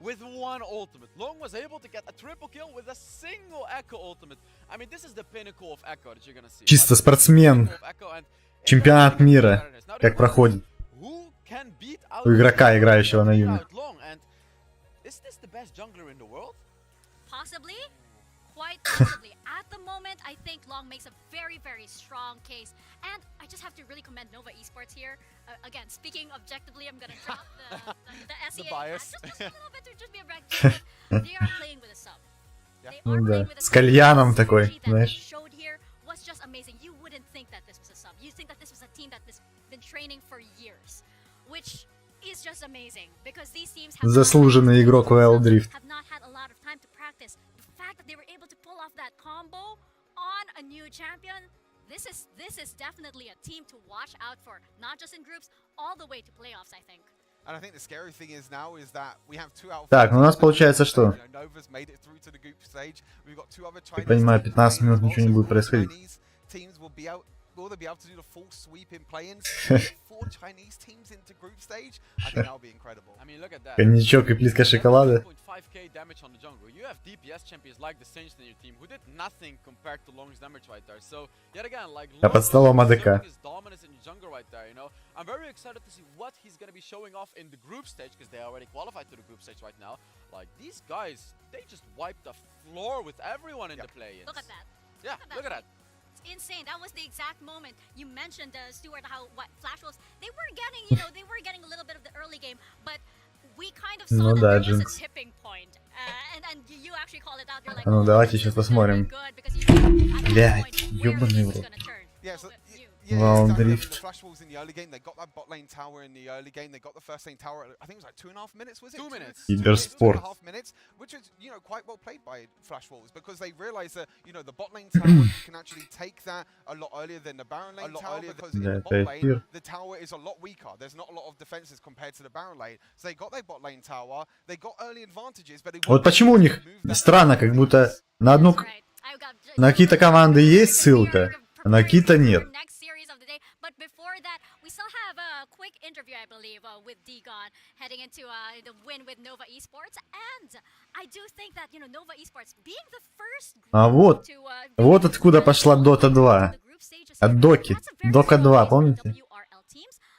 With one ultimate. Long was able to get a triple kill with a single Echo ultimate. I mean, this is the pinnacle of Echo that you're gonna see. Чисто спортсмен. Чемпионат мира. Как проходит у игрока, играющего на Юми. Is this the best jungler in the world? Possibly. Quite possibly. At the moment, I think Long makes a very, very strong case. And I just have to really commend Nova Esports here. Again, speaking objectively, I'm going to drop the SEA. bias. Just a little bit to just be objective. They are playing with a sub. They Ну are да. playing with a С sub. кальяном The такой, synergy that знаешь. they showed here was just amazing. You wouldn't think that this was a sub. You think that this was a team that's been training for years. Which is just amazing. Because these teams have Заслуженный игрок Wild Rift. have not had a lot of time to practice. The fact that they were able to pull off that combo on a new champion, this is definitely a team to watch out for, not just in groups, all the way to playoffs, I think. And I think the scary thing is now is that we have 2 out of Так, ну у нас получается что? Nova's made it through to the group stage. We've got 2 other Я понимаю, 15 минут ничего не будет происходить. Teams will be out. Will they be able to do the full sweep in play-ins? 4 Chinese teams into group stage? I think that would be incredible. I mean, look at that. Коньячок и плитка шоколада. 1.5k damage on the jungle. You have DPS champions like the Singe in your team who did nothing compared to Long's damage right there. So yet again, like А под столом АДК. his dominance in your jungle right there. You know, I'm very excited to see what he's gonna be showing off in the group stage because they already qualified to the group stage right now. Like these guys, they just wiped the floor with everyone in the play-ins. Look at that. Yeah, look at that. It's insane. That was the exact moment you mentioned, Stuart, how Flash Wolves, they were getting, they were getting a little bit of the early game, but we kind of saw that there was a tipping point. And you actually called it out. You're like, ну давайте сейчас посмотрим. Блять, ёбаный в рот. The Flash Wolves in the early game, they got that bot lane tower in the early game. They got the first lane tower. I think it was like 2.5 minutes. Was it? 2 minutes. Киберспорт. 2.5 minutes, which is quite well played by Flash Wolves because they realized that the bot lane tower you can actually take that a lot earlier than the Baron lane tower because in the bot lane the tower is a lot weaker. There's not a lot of defenses compared to the Baron lane. So they got their bot lane tower. They got early advantages, but Вот почему у них странно, как будто на одну на какие-то команды есть ссылка, а на какие-то нет. But before that, we still have a quick interview, I believe, with Digon heading into the win with Nova Esports. And I do think that, Nova Esports being the first А вот, вот откуда пошла Dota 2. От Доки. Дока 2, помните?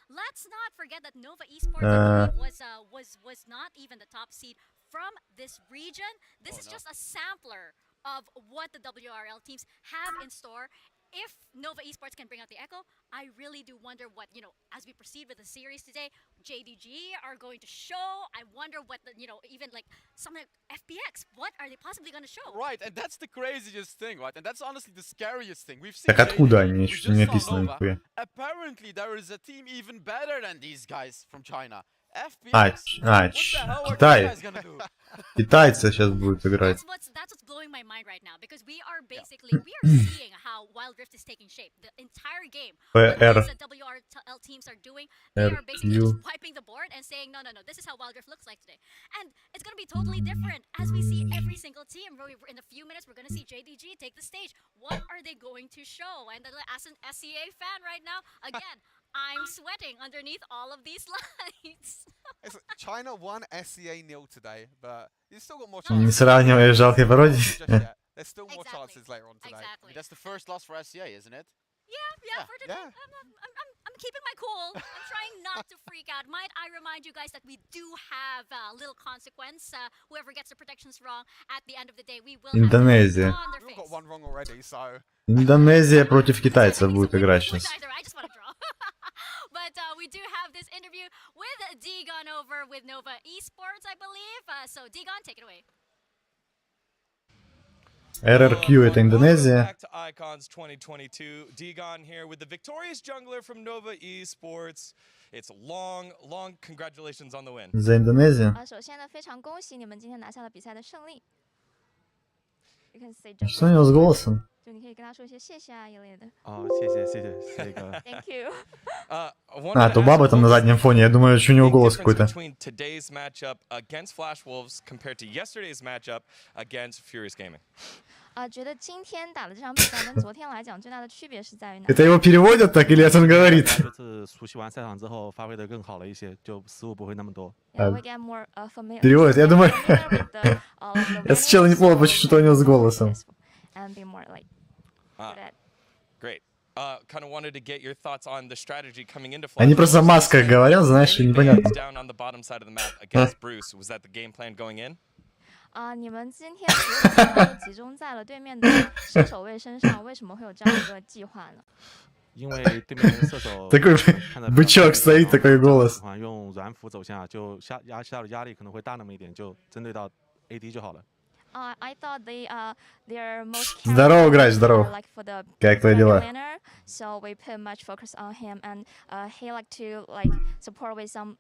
Let's not forget that Nova Esports was not even the top seed from this region. This is just a sampler of what the WRL teams have in store. If Nova Esports can bring out the Echo, I really do wonder what, as we proceed with the series today, JDG are going to show. I wonder what the, even like some like FPX, what are they possibly going to show? Right, and that's the craziest thing, right? And that's honestly the scariest thing. We've seen Так откуда они? Еще не написано нихуя. Apparently there is a team even better than these guys from China. Китай. Китайцы сейчас будут играть. That's what's blowing my mind right now because we are seeing how Wild Rift is taking shape. The entire game, what the WRL teams are doing, they are basically just wiping the board and saying, no, this is how Wild Rift looks like today. And it's going to be totally different as we see every single team. In a few minutes, we're going to see JDG take the stage. What are they going to show? And as an SEA fan right now, again, I'm sweating underneath all of these lights. China won SEA 0 today, but you still got more Не chances. сравнивай жалкой пародии. There's still more chances later on today. Exactly. That's the first loss for SCA, isn't it? Yeah, for today. I'm keeping my cool. I'm trying not to freak out. Might I remind you guys that we do have a little consequence. Whoever gets the predictions wrong at the end of the day, we will Индонезия. have on their We've face. got one wrong already, so. Индонезия против китайцев будет играть сейчас. I just want to draw. But we do have this interview with Digon over with Nova Esports, I believe. So Digon, take it away. RRQ это Индонезия. Back to Icons 2022. Digon here with the victorious jungler from Nova Esports. It's long congratulations on the win. За Индонезию. 首先呢，非常恭喜你们今天拿下了比赛的胜利。You can say Что у него с голосом? 就你可以跟他说一些谢谢啊一类的。哦，谢谢哥。Thank you. А, то баба там на заднем фоне. Я думаю, что у него голос какой-то. Between today's matchup against Flash Wolves compared to yesterday's matchup against Furious Gaming. 觉得今天打的这场比赛跟昨天来讲最大的区别是在于哪？ Это его переводят так или это он говорит? 就是熟悉完赛场之后，发挥的更好了一些，就失误不会那么多。We get more familiar. Переводит, я думаю. Я Я сначала не понял, что у него с голосом. And be more like. Great. Kind of wanted to get your thoughts on the strategy coming into Flash. Они просто в масках говорят, знаешь, и непонятно. Down on the bottom side of the map against Bruce. Was that the game plan going in? 你们今天所有的都集中在了对面的射手位身上，为什么会有这样一个计划呢？因为对面的射手 Такой бычок стоит, такой голос. 喜欢用软辅走下，就下的压力可能会大那么一点，就针对到 AD 就好了。I thought they're most Здорово, Грач, здорово. like for the Как твои дела? So we put much focus on him, and he like to like support with some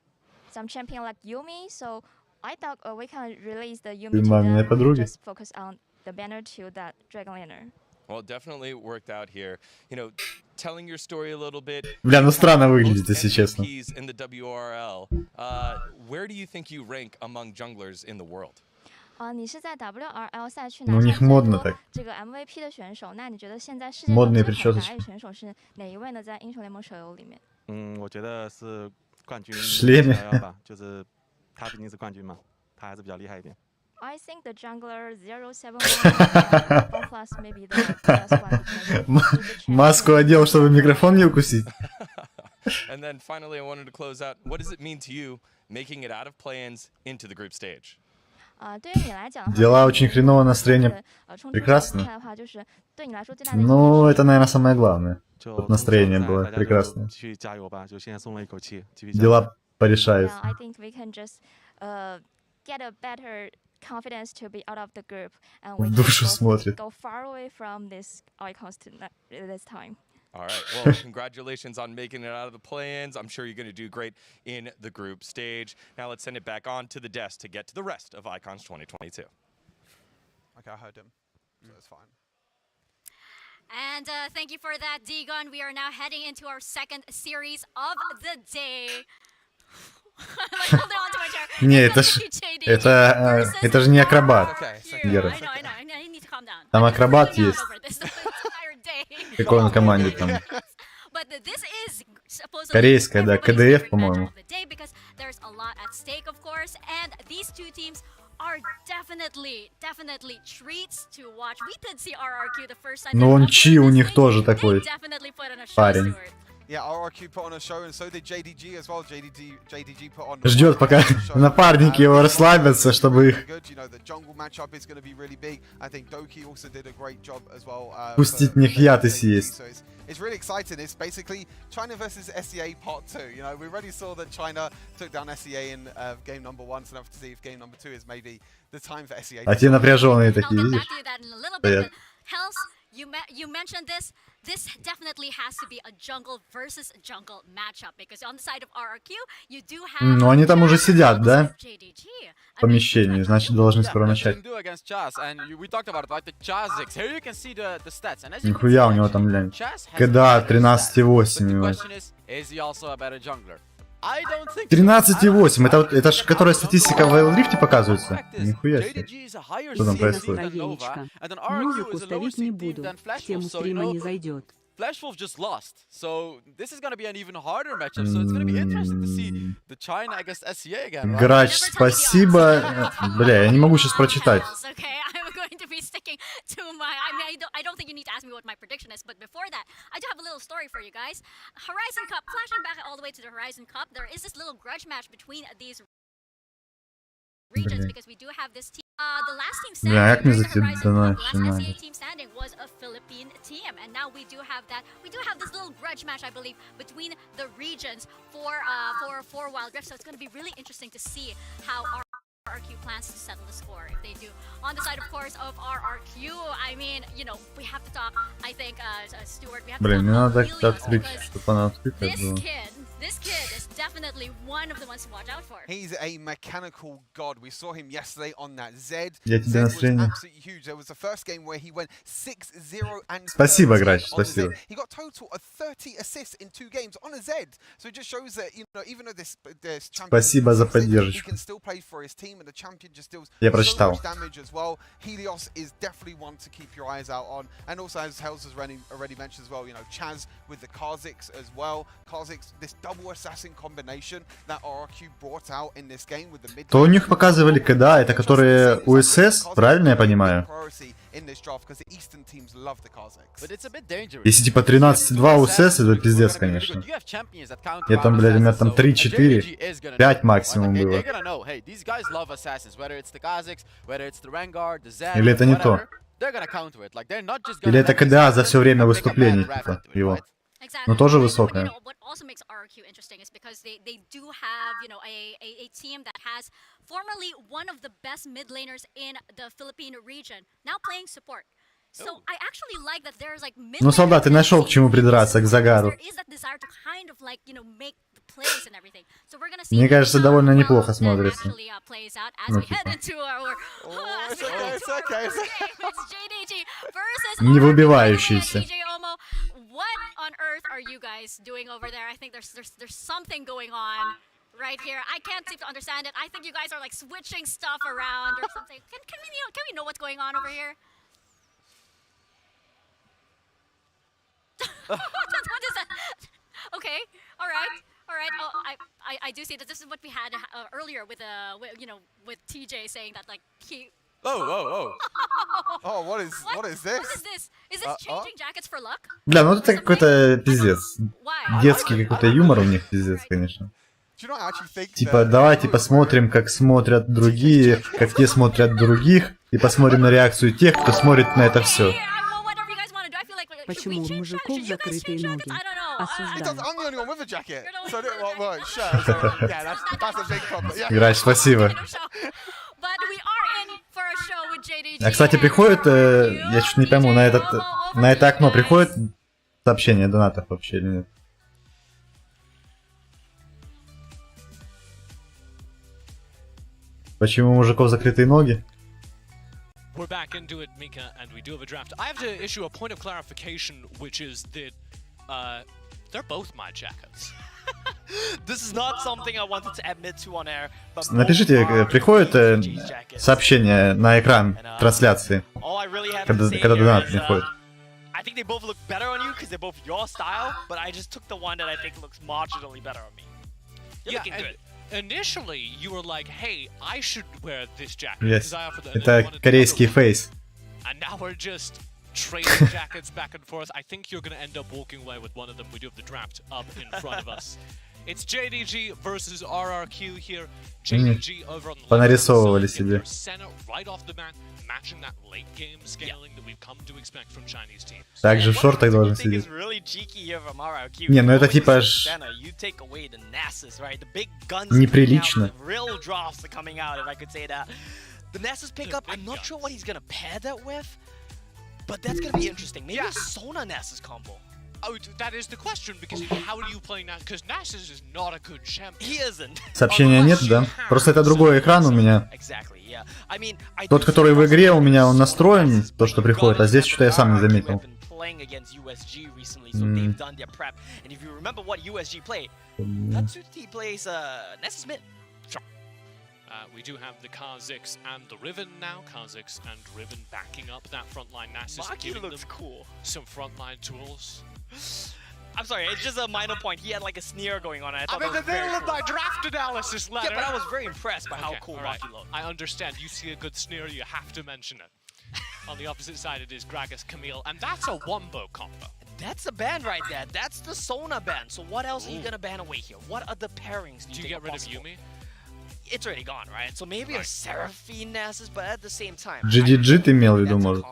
champion like Yumi. So I thought we can release the Yumi to маминой подруги. just focus on the banner to that Dragon Laner. Well, definitely worked out here. Telling your story a little bit. Бля, ну странно выглядит, если честно. In the WRL, where do you think you rank among junglers in the world? 你是在 WRL 赛区 Ну, у 拿 них 下最 модно 多 так. 这个 MVP 的选手，那你觉得现在世界上 Модные 最好的 причесочки. 打野选手是哪一位呢？在英雄联盟手游里面？我觉得是冠军шлеме. 瑶瑶吧，就是他毕竟是冠军嘛，他还是比较厉害一点。 I think the jungler 071 plus maybe the best one. Маску одел, чтобы микрофон не укусить. And then finally, I wanted to close out. What does it mean to you making it out of play-ins into the group stage? Дела очень хреново, настроение прекрасно. Ну, это, наверное, самое главное. Вот настроение было прекрасное. Дела порешаются. В душу смотрит. All right, well, congratulations on making it out of the play-ins. I'm sure you're going to do great in the group stage. Now let's send it back on to the desk to get to the rest of Icons 2022. Okay, I heard him, so it's fine. And thank you for that, Digon. We are now heading into our second series of the day. Не, это же не акробат, Гера. Там акробат есть. Какой он команде там? Корейская, да, КДФ, по-моему. Но он Чи у них тоже такой парень. Yeah, RRQ put on a show, and so did JDG as well. JDG put on. Ждет, пока напарники его расслабятся, чтобы их пустить в них яд и съесть. It's really exciting. It's basically China versus SEA part 2. You know, we already saw that China took down SEA in game number 1, so now have to see if game number 2 is maybe the time for SEA. А те напряженные такие, видишь? You mentioned this. This definitely has to be a jungle versus jungle matchup because on the side of RRQ you do have. Ну они там уже сидят, да? В помещении, значит должны скоро начать. Нихуя у него там, глянь. Когда 13,8. 13,8, это ж которая статистика в Wild Rift показывается? Нихуя себе. Что там происходит? Музыку ставить не буду, тему стрима не зайдет. Flashwolf just lost, so this is going to be an even harder matchup. So it's going to be interesting to see the China against SEA again. Грач, спасибо. Бля, я не могу сейчас прочитать. I don't think you need to ask me what my prediction is, but before that, I do have a little story for you guys. Horizon Cup, flashing back all the way to the Horizon Cup, there is this little grudge match between these regions because we do have this team. The last team standing during the Horizon Cup, last SEA team standing was a Philippine team, and now we do have that. We do have this little grudge match, I believe, between the regions for Wild Rift. So it's going to be really interesting to see how RRQ plans to settle the score if they do. On the side, of course, of RRQ, I mean, you know, we have to talk. I think, Stuart, we have to talk about Helios because this kid is definitely one of the ones to watch out for. He's a mechanical god. We saw him yesterday on that Zed. Zed was absolutely huge. There was the first game where he went 6-0 and Спасибо, Грач, спасибо. He got total of 30 assists in 2 games on a Zed. So it just shows that, you know, even though this champion, спасибо за поддержку. he can still play for his team, and the champion just deals Я so прочитал. much damage as well. Helios is definitely one to keep your eyes out on, and also as Hells has already mentioned as well, you know, Chaz with the Kha'Zix as well. Kha'Zix, this double assassin combination that RRQ brought out in this game with the mid. То у них показывали КДА, это которые УСС, правильно я понимаю? Если типа 13,2 УСС, это пиздец, конечно. Я там, блядь, у меня там 3-4, 5 максимум было. Или это не то? Или это КДА за все время выступлений, типа, его? Но тоже высокая. What also makes RRQ interesting is because they do have, you know, a team that has formerly one of the best mid laners in the Philippine region, now playing support. So I actually like that there's like mid. Ну, солдат, ты нашел к чему придраться, к Загару. Мне кажется, довольно неплохо смотрится. Ну, типа. Не выбивающийся. What on earth are you guys doing over there? I think there's something going on right here. I can't seem to understand it. I think you guys are like switching stuff around or something. Can we know what's going on over here? What is that? Okay, all right. Oh, I do see that this is what we had earlier with with TJ saying that like he. Oh, what is this? What is this? Is this changing jackets for luck? Бля, ну это какой-то пиздец. Детский какой-то юмор у них пиздец, конечно. Типа, давайте посмотрим, как смотрят другие, как те смотрят других, и посмотрим на реакцию тех, кто смотрит на это все. Почему у мужиков закрытые ноги? Осуждаю. Грач, спасибо. А, кстати, приходит, я чуть не пойму, на это окно приходит сообщение донатов вообще или нет? Почему у мужиков закрытые ноги? We're back into it, Mika, and we do have a draft. I have to issue a point of clarification, which is that they're both my jackets. This is not something I wanted to admit to on air, but Напишите, приходит сообщение на экран трансляции, когда донат приходит. I think they both look better on you because they're both your style, but I just took the one that I think looks marginally better on me. You're looking good. Initially, you were like, "Hey, I should wear this jacket." Yes. Это корейский фейс. And now we're just trading jackets back and forth. I think you're gonna end up walking away with one of them. We do have the draft up in front of us. It's JDG versus RRQ here. JDG over on the Понарисовывали себе. center right off the bat, matching that late game scaling that we've come to expect from Chinese teams. Также в шортах должен сидеть. Не, ну это типа аж неприлично. The Nessus pickup, I'm not sure what he's gonna pair that with, but that's gonna be interesting. Maybe a Sona Nessus combo. Oh, that is the question, because how do you play Nasus? Because Nasus is not a good champion. He isn't. Сообщения нет, да? Просто это другой экран у меня. Тот, который в игре у меня, он настроен, то, что приходит, а здесь что-то я сам не заметил. We do have the Kha'Zix and the Riven now. Kha'Zix and Riven backing up that frontline Nasus, giving them some frontline tools. I'm sorry, it's just a minor point. He had like a sneer going on. I'm in the middle of my draft analysis letter. Yeah, but I was very impressed by how cool Rocky looked. I understand. You see a good sneer, you have to mention it. On the opposite side, it is Gragas Camille, and that's a wombo combo. That's a ban right there. That's the Sona ban. So what else are you gonna ban away here? What other pairings do you get rid of Yumi? It's already gone, right? So maybe a Seraphine Nasus, but at the same time, GGG ты имел в виду, может?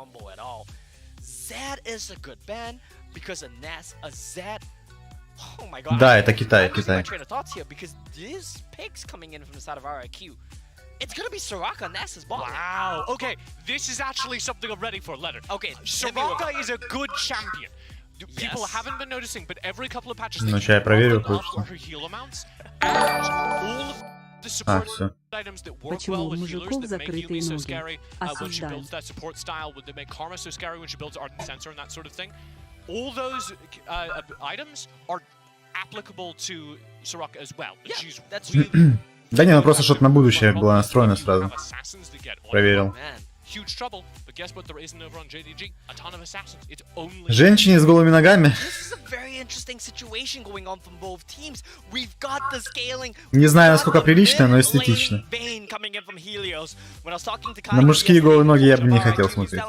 Zed is a good ban because a Zed. Oh my god. Да, это Китай, Китай. Because these picks coming in from the side of RIQ, it's gonna be Soraka Nasus bot. Wow. Okay, this is actually something I'm ready for. Letter. Okay, Soraka is a good champion. People haven't been noticing, but every couple of patches they я проверю her heal amounts and all of the support items that work well with healers that make Yumi so scary when she builds that support style, that make Karma so scary when she builds Ardent Sensor and that sort of thing. All those items are applicable to Soraka as well. She's really Да не, ну просто что-то на будущее было настроено сразу. Проверил. huge trouble, but guess what there isn't over on JDG? A ton of assassins. It's only Женщине с голыми ногами. Не знаю, насколько прилично, но эстетично. На мужские голые ноги я бы не хотел смотреть.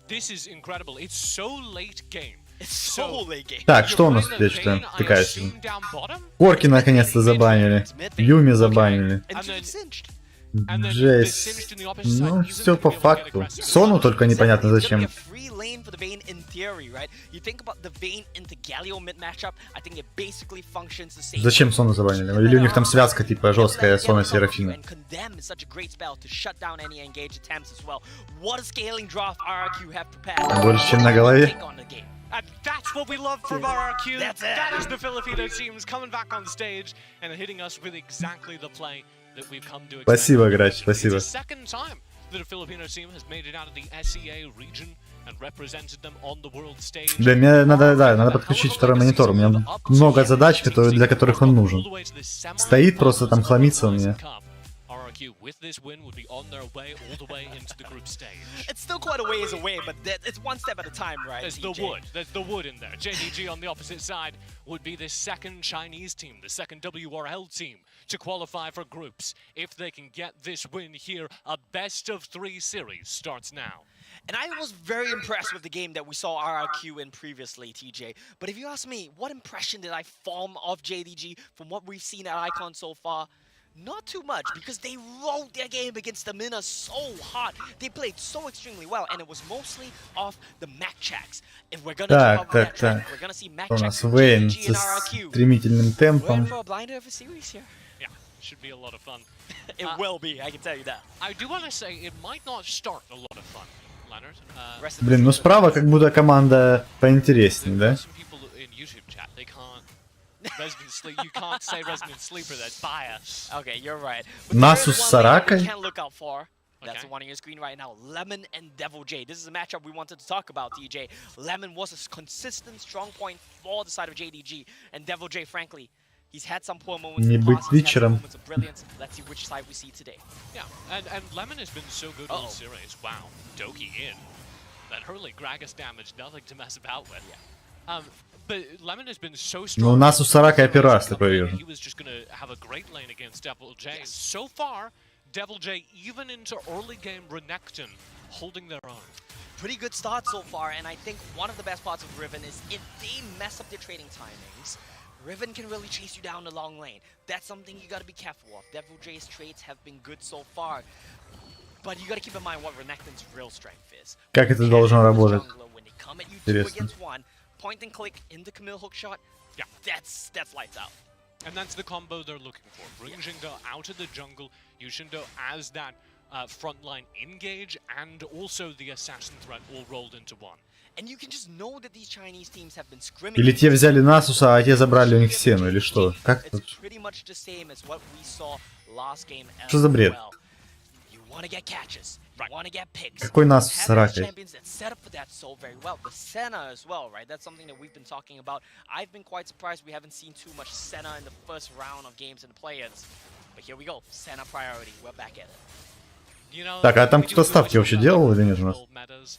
This is incredible. It's so late game. Так, что у нас тут, я что-то втыкаюсь. Корки наконец-то забанили. Юми забанили. Жесть. Ну, все по факту. Сону только непонятно зачем. Зачем Сону забанили? Или у них там связка типа жесткая Сона Серафина? Больше, чем на голове? And that's what we love from RRQ. That is the Filipino teams coming back on stage and hitting us with exactly the play that we've come to expect. Спасибо, Грач, спасибо. It's the second time that a Filipino team has made it out of the SEA region and represented them on the world stage. Да, мне надо подключить второй монитор. У меня много задач, для которых он нужен. Стоит просто там, хламится у меня. RRQ with this win would be on their way all the way into the group stage. It's still quite a ways away, but it's one step at a time, right? There's TJ? there's the wood in there. JDG on the opposite side would be the second Chinese team, the second WRL team to qualify for groups. If they can get this win here, a best-of-3 series starts now. And I was very impressed with the game that we saw RRQ in previously, TJ. But if you ask me, what impression did I form of JDG from what we've seen at Icon so far? Not too much, because they rode their game against the Mina so hard. They played so extremely well, and it was mostly off the Mac checks. If we're gonna jump over that track, we're gonna see Mac У checks нас from Вейн JDG со and RRQ. стремительным We're in темпом. for a blinder of a series here. Yeah, should be a lot of fun. It will be, I can tell you that. I do want to say it might not start a lot of fun, Leonard. Блин, ну справа как будто команда поинтереснее, да? Some people in YouTube chat, they can't Resident Sleep. You can't say Resident Sleeper. That's bias. Okay, you're right. But Nasus there is one name Sarakai? we can look out for. That's Okay. the one on your screen right now. Lemon and Devil J. This is a matchup we wanted to talk about, DJ. Lemon was a consistent strong point for the side of JDG. And Devil J, frankly, he's had some poor moments Не in the быть past. He's had some вечером. moments of brilliance. Let's see which side we see today. Yeah, and Lemon has been so good all series. Wow, Doki in. That Hurley Gragas damage, nothing to mess about with. But Lemon has been so strong. Ну, у нас у Сарака операция, такое вижу. He was just gonna have a great lane against Devil J. So far, Devil J even into early game Renekton holding their own. Pretty good start so far, and I think one of the best parts of Riven is if they mess up their trading timings, Riven can really chase you down the long lane. That's something you gotta be careful of. Devil J's trades have been good so far, but you gotta keep in mind what Renekton's real strength is. Как это должно работать? When they come at you 2 Интересно. against 1, point and click in the Camille hook shot, Yeah. that's lights out. And that's the combo they're looking for. Bring Jingdo out of the jungle, use Jingdo as that frontline engage, and also the assassin threat all rolled into one. And you can just know that these Chinese teams have been scrimming. Или те взяли Насуса, а те забрали у них Сену, или что? Как It's тут? pretty much the same as what we saw last game as Что за бред? well. You want to get catches, you want to get picks. Какой Насус с Have these Саракой? champions that set up for that so very well. The Senna as well, right? That's something that we've been talking about. I've been quite surprised we haven't seen too much Senna in the first round of games in the play-ins. But here we go, Senna priority. We're back at it. You know, Так, а там we do кто ставки вообще делал или нет у нас? metas.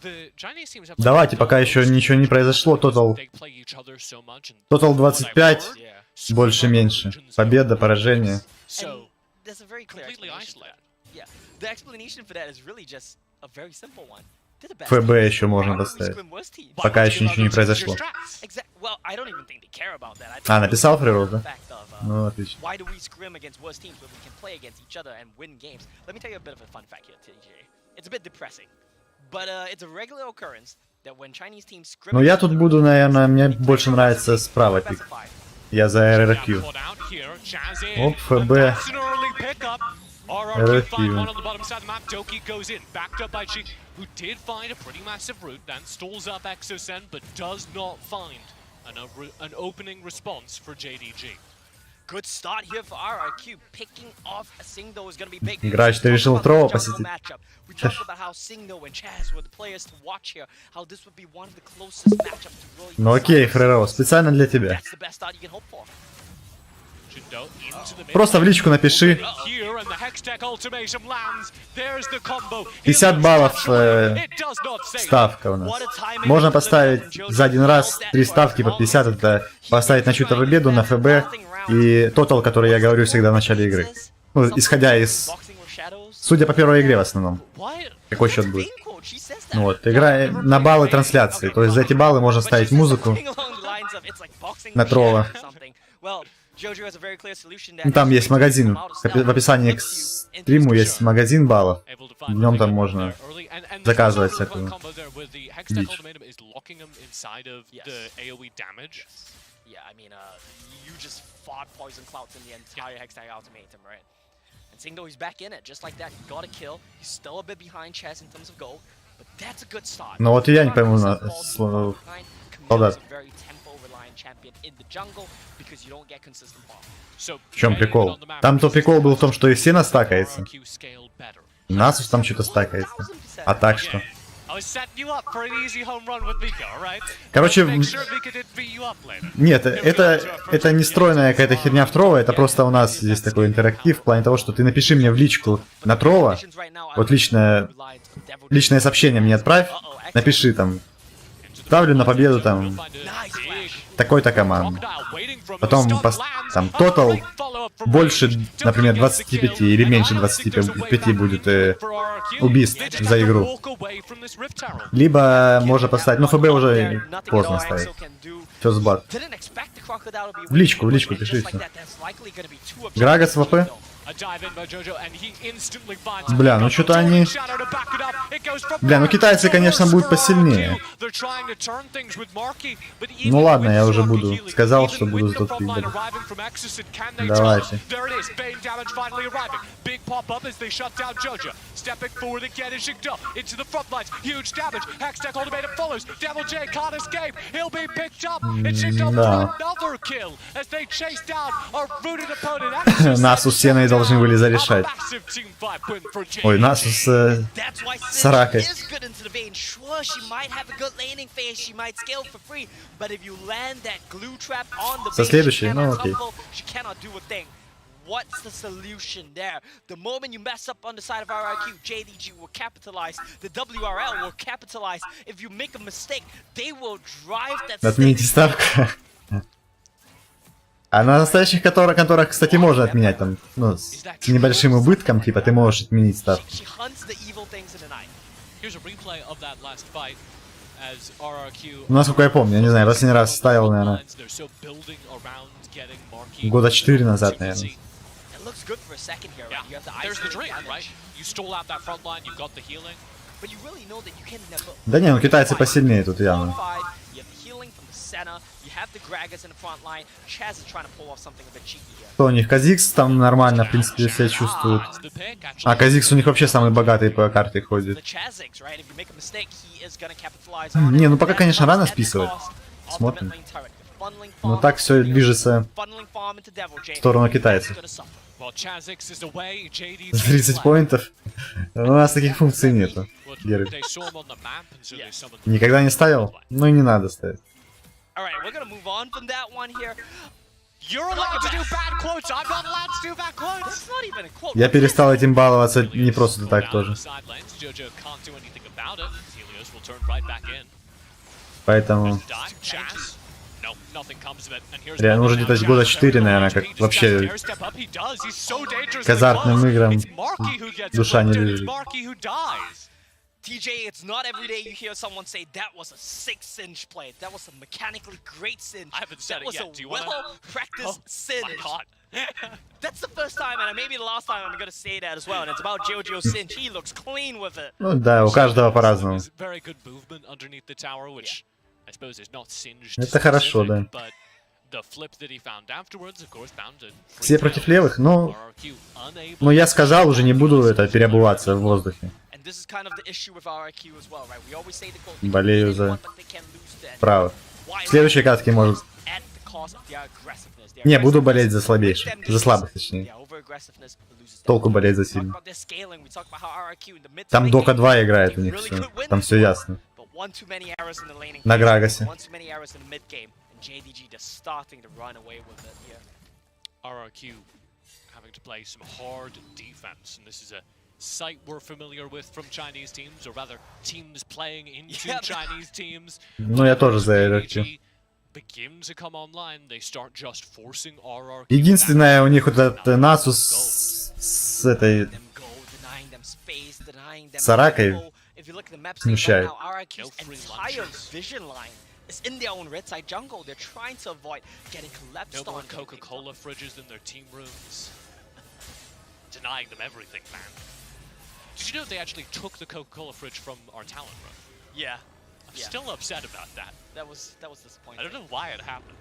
The Chinese teams have Давайте, пока еще ничего не произошло, тотал they play each other so much, and 25, Yeah. больше-меньше. Победа, поражение. So And there's a very clear completely explanation for that. isolated. Yeah, the explanation for that is really just a very simple one. They're the best ФБ team. еще можно Why would we поставить. scrim worse teams? Пока еще ничего не произошло. Well, I don't even think they care about that. I think А, написал it's Фрирол, the да? fact of, Ну, отлично. why do we scrim against worse teams when we can play against each other and win games? Let me tell you a bit of a fun fact here, TJ. It's a bit depressing, but it's a regular occurrence that when Chinese teams scrim. Ну, я тут буду, наверное, мне больше нравится справа пик. Я за RRQ. Оп, ФБ. RRQ find one on the bottom side of the map. Doki goes in, backed up by Chi, who did find a pretty massive route, then stalls up Exosen, but does not find an opening response for JDG. Good start here for RRQ. Picking off a Singdo is going to be big. Грач, ты решил Трова посетить? We talked about how Singdo and Chaz were the players to watch here. How this would be one of the closest matchups to really. Ну окей, Фрирол, специально для тебя. That's the best start you can hope for. Просто в личку напиши. 50 баллов ставка у нас. Можно поставить за один раз 3 ставки по 50, это поставить на чью-то победу, на ФБ и тотал, который я говорю всегда в начале игры. Ну, исходя из... Судя по первой игре в основном. Какой счет будет? Ну вот, игра на баллы трансляции. То есть за эти баллы можно ставить музыку на Трова. Ну, там есть магазин. В описании к стриму есть магазин баллов. В нем там можно заказывать всякую дичь. Yeah, I mean, you just fought Poison Clouds in the entire Hextag Ultimatum, right? And Singdo, he's back in it, just like that. He got a kill. He's still a bit behind Chaz in terms of gold, but that's a good start. Ну вот и я не пойму солдат. В чем прикол? Там-то прикол был в том, что и все настакается. Насус там что-то стакается. А так что? Короче, нет, это не стройная какая-то херня в Трова, это просто у нас здесь такой интерактив в плане того, что ты напиши мне в личку на Трова, вот личное сообщение мне отправь, напиши там, ставлю на победу там такой-то команды. Потом там тотал больше, например, 25 или меньше 25 будет убийств за игру. Либо можно поставить, но ФБ уже поздно ставить. Все с бат. В личку пишите. Грагас в АП. Бля, ну что-то они... Бля, ну китайцы, конечно, будут посильнее. Ну ладно, я уже буду. Сказал, что буду за тот пик. Давайте. Да. Нас у стены должны были зарешать. Ой, нас с Саракой. Со следующей, ну окей. What's the solution there? The moment you mess up on the side of RRQ, JDG will capitalize. The WRL will capitalize. If you make a mistake, they will drive that. Отмените ставку. А на настоящих которых, кстати, можно отменять там, ну, с небольшим убытком, типа, ты можешь отменить ставку. Ну, насколько я помню, я не знаю, последний раз ставил, наверное, года 4 назад, наверное. Да не, ну китайцы посильнее тут явно. Что у них, Казикс там нормально, в принципе, себя чувствует. А, Казикс у них вообще самый богатый по карте ходит. Не, ну пока, конечно, рано списывать. Смотрим. Но так все движется в сторону китайцев. 30 поинтов? У нас таких функций нету. Никогда не ставил? Ну и не надо ставить. Я перестал этим баловаться не просто так тоже. Поэтому... Реально уже где-то года 4, наверное, как вообще к азартным играм душа не лежит. TJ, it's not every day you hear someone say that was a 6-inch play. That was a mechanically great cinch. I haven't said it yet. Do you want to? Well-practiced cinch. My God. That's the first time, and maybe the last time I'm gonna say that as well. And it's about Jojo's cinch. He looks clean with it. Ну да, у каждого по-разному. Это хорошо, да. Все против левых, но я сказал, уже не буду это переобуваться в воздухе. Болею за правых. В следующей катке может... Не, буду болеть за слабейших. За слабых, точнее. Толку болеть за сильных. Там Дока 2 играет у них все. Там все ясно. На Грагасе. Sight we're familiar with from Chinese teams, or rather teams playing into Chinese teams. Ну я тоже за RRQ. Единственное, у них вот этот Насус с этой Саракой смущает. It's in their own red side jungle. They're trying to avoid getting collapsed on. Coca-Cola fridges in their team rooms. Denying them everything, man. Did you know they actually took the Coca-Cola fridge from our talent room? Yeah. I'm still upset about that. That was disappointing. I don't know why it happened.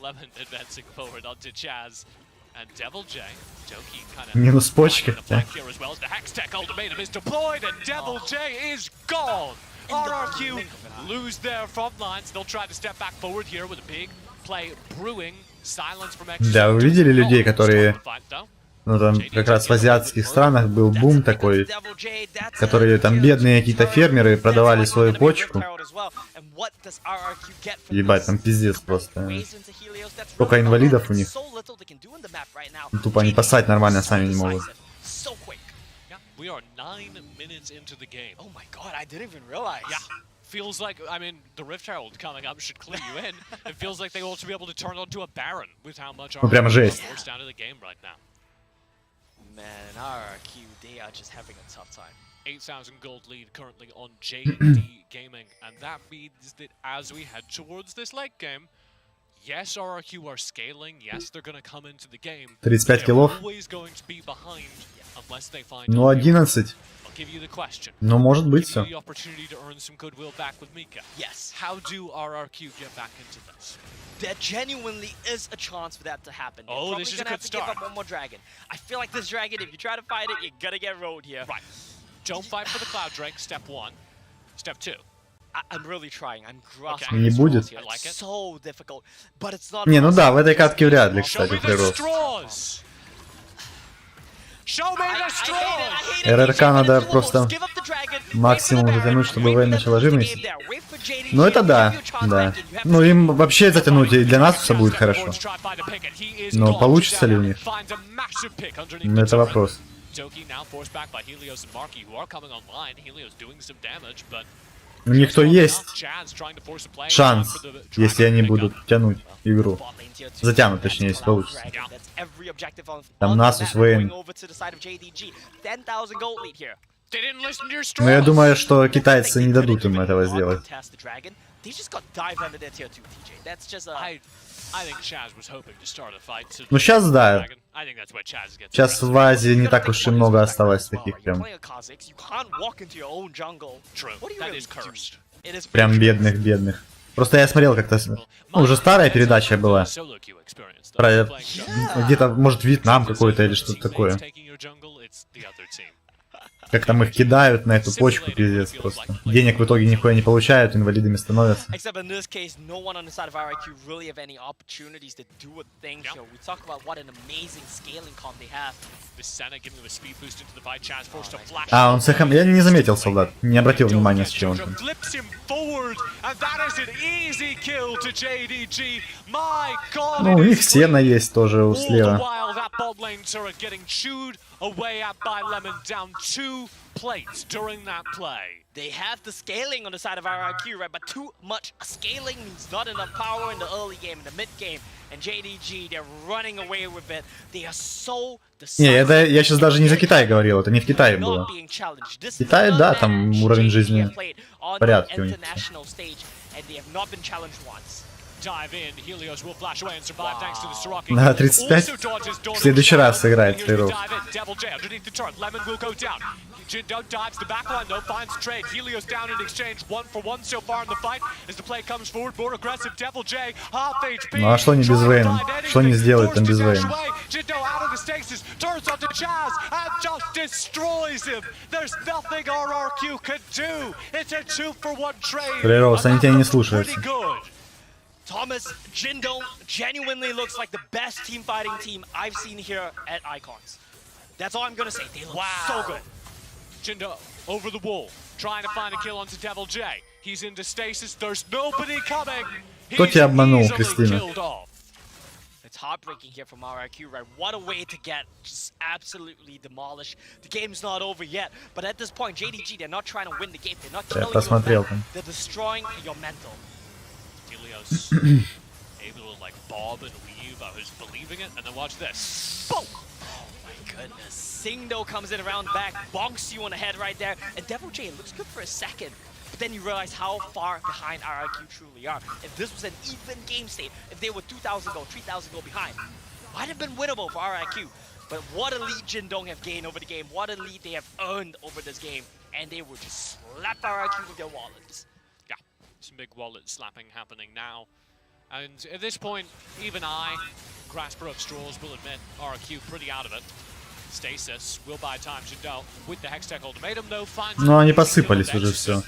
Lemon advancing forward onto Chaz and Devil J. Doki kind of минус почка. here as well as the Hextech ultimatum is deployed and Devil J is gone. RRQ lose their front lines. They'll try to step back forward here with a big play brewing. Silence from X. Да, вы видели людей, которые Ну там как раз в азиатских странах был бум такой, которые там бедные какие-то фермеры продавали свою почку. Ебать, там пиздец просто. Сколько инвалидов у них. Тупо они пасать нормально сами не могут. We are 9 minutes into the game. Oh my god, I didn't even realize. Yeah. Feels like, I mean, the Rift Herald coming up should clue you in. It feels like they ought to be able to turn onto a Baron with how much Ну прям жесть. forced out of the game right now. Man, RRQ, they are just having a tough time. 8,000 gold lead currently on JD Gaming, and that means that as we head towards this late game, yes, RRQ are scaling, yes, they're going to come into the game. 35 киллов. Always going to be behind unless they find Ну 11. give you the question. Ну может быть Give you все. the opportunity to earn some goodwill back with Mika. Yes. How do RRQ get back into this? There genuinely is a chance for that to happen. They're Oh, probably this is a gonna good have to give start. up one more dragon. I feel like this dragon, if you try to fight it, you're gonna get rolled here. Right. Don't fight for the Cloud Drake, step 1. Step 2. I'm really trying. I'm grasping. Okay. Не this будет. here. I like It's it. so difficult, but it's not. Не, ну да, в этой катке вряд ли, Show кстати, me the прирост. straws! Show me the straws! РРК надо просто максимум затянуть, чтобы Вейн начала жирничать. Ну это да, да. Ну им вообще затянуть и для нас все будет хорошо. Но получится ли у них? Ну, это вопрос. У них то есть шанс, если они будут тянуть игру. Затянут, точнее, если получится. Там Насус, Вейн. Но я думаю, что китайцы не дадут им этого сделать. Ну сейчас да. Сейчас в Азии не так уж и много осталось таких прям бедных. Просто я смотрел как-то, ну, уже старая передача была. Про где-то, может, Вьетнам какой-то или что-то такое. Как там их кидают на эту почку, пиздец просто. Денег в итоге нихуя не получают, инвалидами становятся. А, он с эхом... Я не заметил, солдат. Не обратил внимания, с чем он там. Ну, у них сено есть тоже слева. Away at by Lemon down 2 plates during that play. They have the scaling on the side of RRQ, right? But too much scaling means not enough power in the early game, in the mid game. And JDG, they're running away with it. They are so Не, я сейчас даже не за Китай говорил, это не в Китае было. В Китае, да, там уровень жизни в порядке у них. На 35 в следующий раз сыграет Фриров. Ну а что не без Вейна? Что не сделает там без Вейна? Фриров, они тебя не слушаются. Thomas, Jindo genuinely looks like the best team fighting team I've seen here at Icons. That's all I'm gonna say. They look so good. Jindo over the wall, trying to find a kill onto Devil J. He's into stasis. There's nobody coming. Кто тебя обманул, Кристина? It's heartbreaking here from RRQ, right? What a way to get just absolutely demolished. The game's not over yet, but at this point, JDG, they're not trying to win the game. They're not killing your mental. They're destroying your mental. Able to like bob and weave. I was believing it, and then watch this. Boom! Oh my goodness. Singdo comes in around the back, bonks you on the head right there, and Devil J looks good for a second. But then you realize how far behind RRQ truly are. If this was an even game state, if they were 2,000 gold, 3,000 gold behind, might have been winnable for RRQ. But what a lead Jindong have gained over the game, what a lead they have earned over this game, and they will just slap RRQ with their wallets. Some big wallet slapping happening now. And at this point, even I, grasper of straws, will admit RRQ pretty out of it. Stasis will buy time to Jindo with the Hextech ultimatum though finds. Ну они посыпались уже все.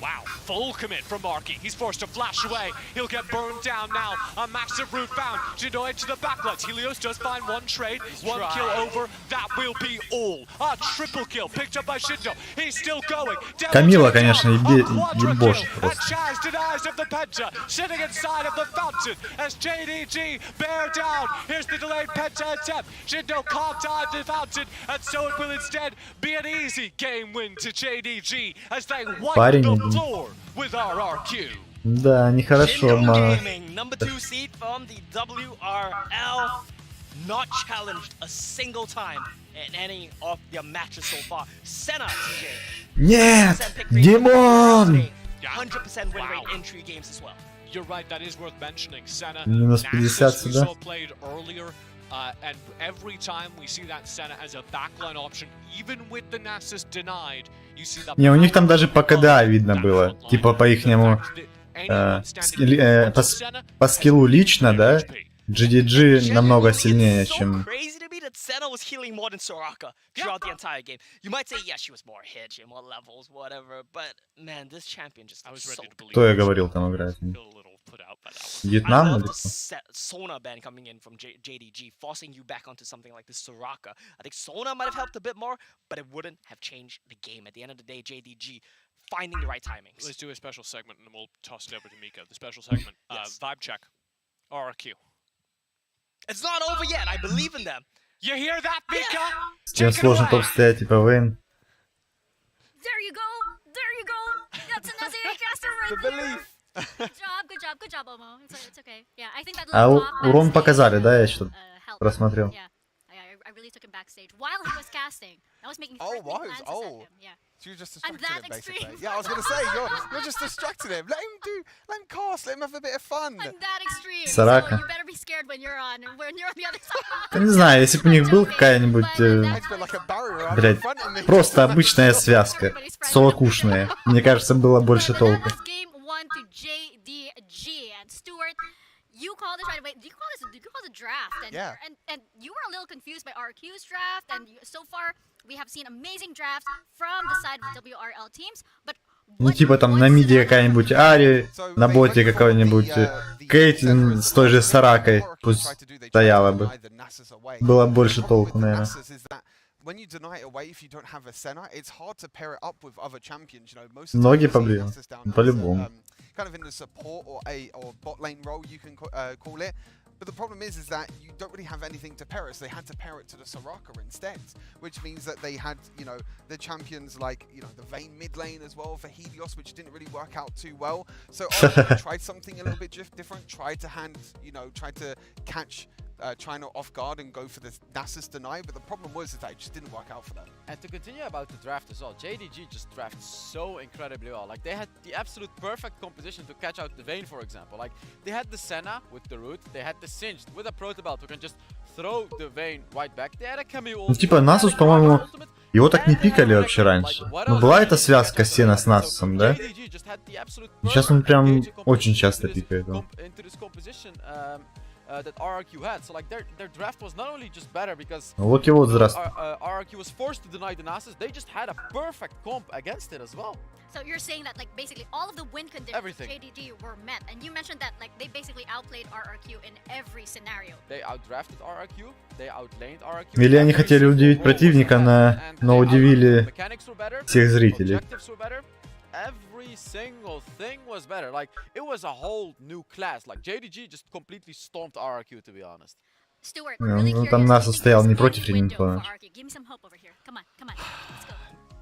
Wow. full commit from Marky. He's forced to flash away. He'll get burned down now. A massive route found. Jindo into the backlines. Helios does find one trade. One kill over. That will be all. A triple kill picked up by Shindo. He's still going. Камила, конечно, ебошь And просто. Chaz denies of the Penta. Sitting inside of the fountain as JDG bear down. Here's the delayed Penta attempt. Shindo can't dive the fountain. And so it will instead be an easy game win to JDG as they wipe the floor with RRQ. Да, нехорошо, мало. Number 2 seed from the WRL, not challenged a single time in any of their matches so far. Senna, TJ. Нет! Димон! 100% win rate in 3 games as well. You're right, that is worth mentioning. Senna, Минус 50 Nasus, we сюда. saw played earlier, and every time we see that Senna as a backline option, even with the Nasus denied, you see that. Не, у них там даже по КДА видно было. Типа по ихнему... по скиллу лично, да? GDG намного сильнее, чем... Senna was healing more than Soraka throughout the entire game. You might say, yeah, she was more hit, she had more levels, whatever, but man, this champion just looks so good. Кто я говорил там играет? Вьетнам или кто? Sona ban coming in from JDG, forcing you back onto something like this Soraka. I think Sona might have helped a bit more, but it wouldn't have changed the game. At the end of the day, JDG finding the right timings. Let's do a special segment and then we'll toss it over to Mika. The special segment, vibe check, RRQ. It's not over yet, I believe in them. You hear that, Mika? С чем сложно топ стоять, типа Вейн. There you go. There you go. That's an caster right there. Good job, Omo. It's okay. Yeah, I think that урон показали, да, я что-то просмотрел. Yeah, I really took him backstage while he was casting. I was making plans at him. Yeah. So you're just distracting him, basically. Yeah, I was gonna say you're just distracting him. Let him cast, let him have a bit of fun. I'm that extreme. Сарака. So you better be scared when you're on the other side. Я не знаю, если бы у них был какая-нибудь, блядь, просто обычная связка, солокушная, мне кажется, было больше толку. You called this right away. You call this a draft, and you were a little confused by RQ's draft. And so far, we have seen amazing drafts from the side of the WRL teams. But ну типа там на миде какая-нибудь Ари, на боте какой-нибудь Кейтлин с той же Саракой, пусть стояла бы. Было больше толку, наверное. Ноги побрил, по-любому. Kind of in the support or bot lane role, you can call it. But the problem is that you don't really have anything to pair it. So they had to pair it to the Soraka instead, which means that they had, the champions like, the Vayne mid lane as well for Helios, which didn't really work out too well. So tried something a little bit different, tried to catch China off guard and go for the Nasus deny, but the problem was that it just didn't work out for them. And to continue about the draft as well, JDG just drafted so incredibly well. Like, they had the absolute perfect composition to catch out the Vayne, for example. Like, they had the Senna with the root, they had the Singed with a Protobelt who can just throw the Vayne right back. They had a Camille. Ну типа Nasus, по-моему, его так не пикали вообще раньше. Ну была эта связка Сена с Насусом, да? Сейчас он прям очень часто пикает. That RRQ had. So like their draft was not only just better because вот его здравствуй. RRQ was forced to deny the Nasus, they just had a perfect comp against it as well. So you're saying that like basically all of the win conditions of JDG were met, and you mentioned that like they basically outplayed RRQ in every scenario. They outdrafted RRQ, they outlaned RRQ. Или они хотели удивить противника, но удивили всех зрителей. Every single thing was better. Like, it was a whole new class. Like, JDG just completely stomped RRQ, to be honest. Stuart, ну там Nasus стоял не против Ренинтона.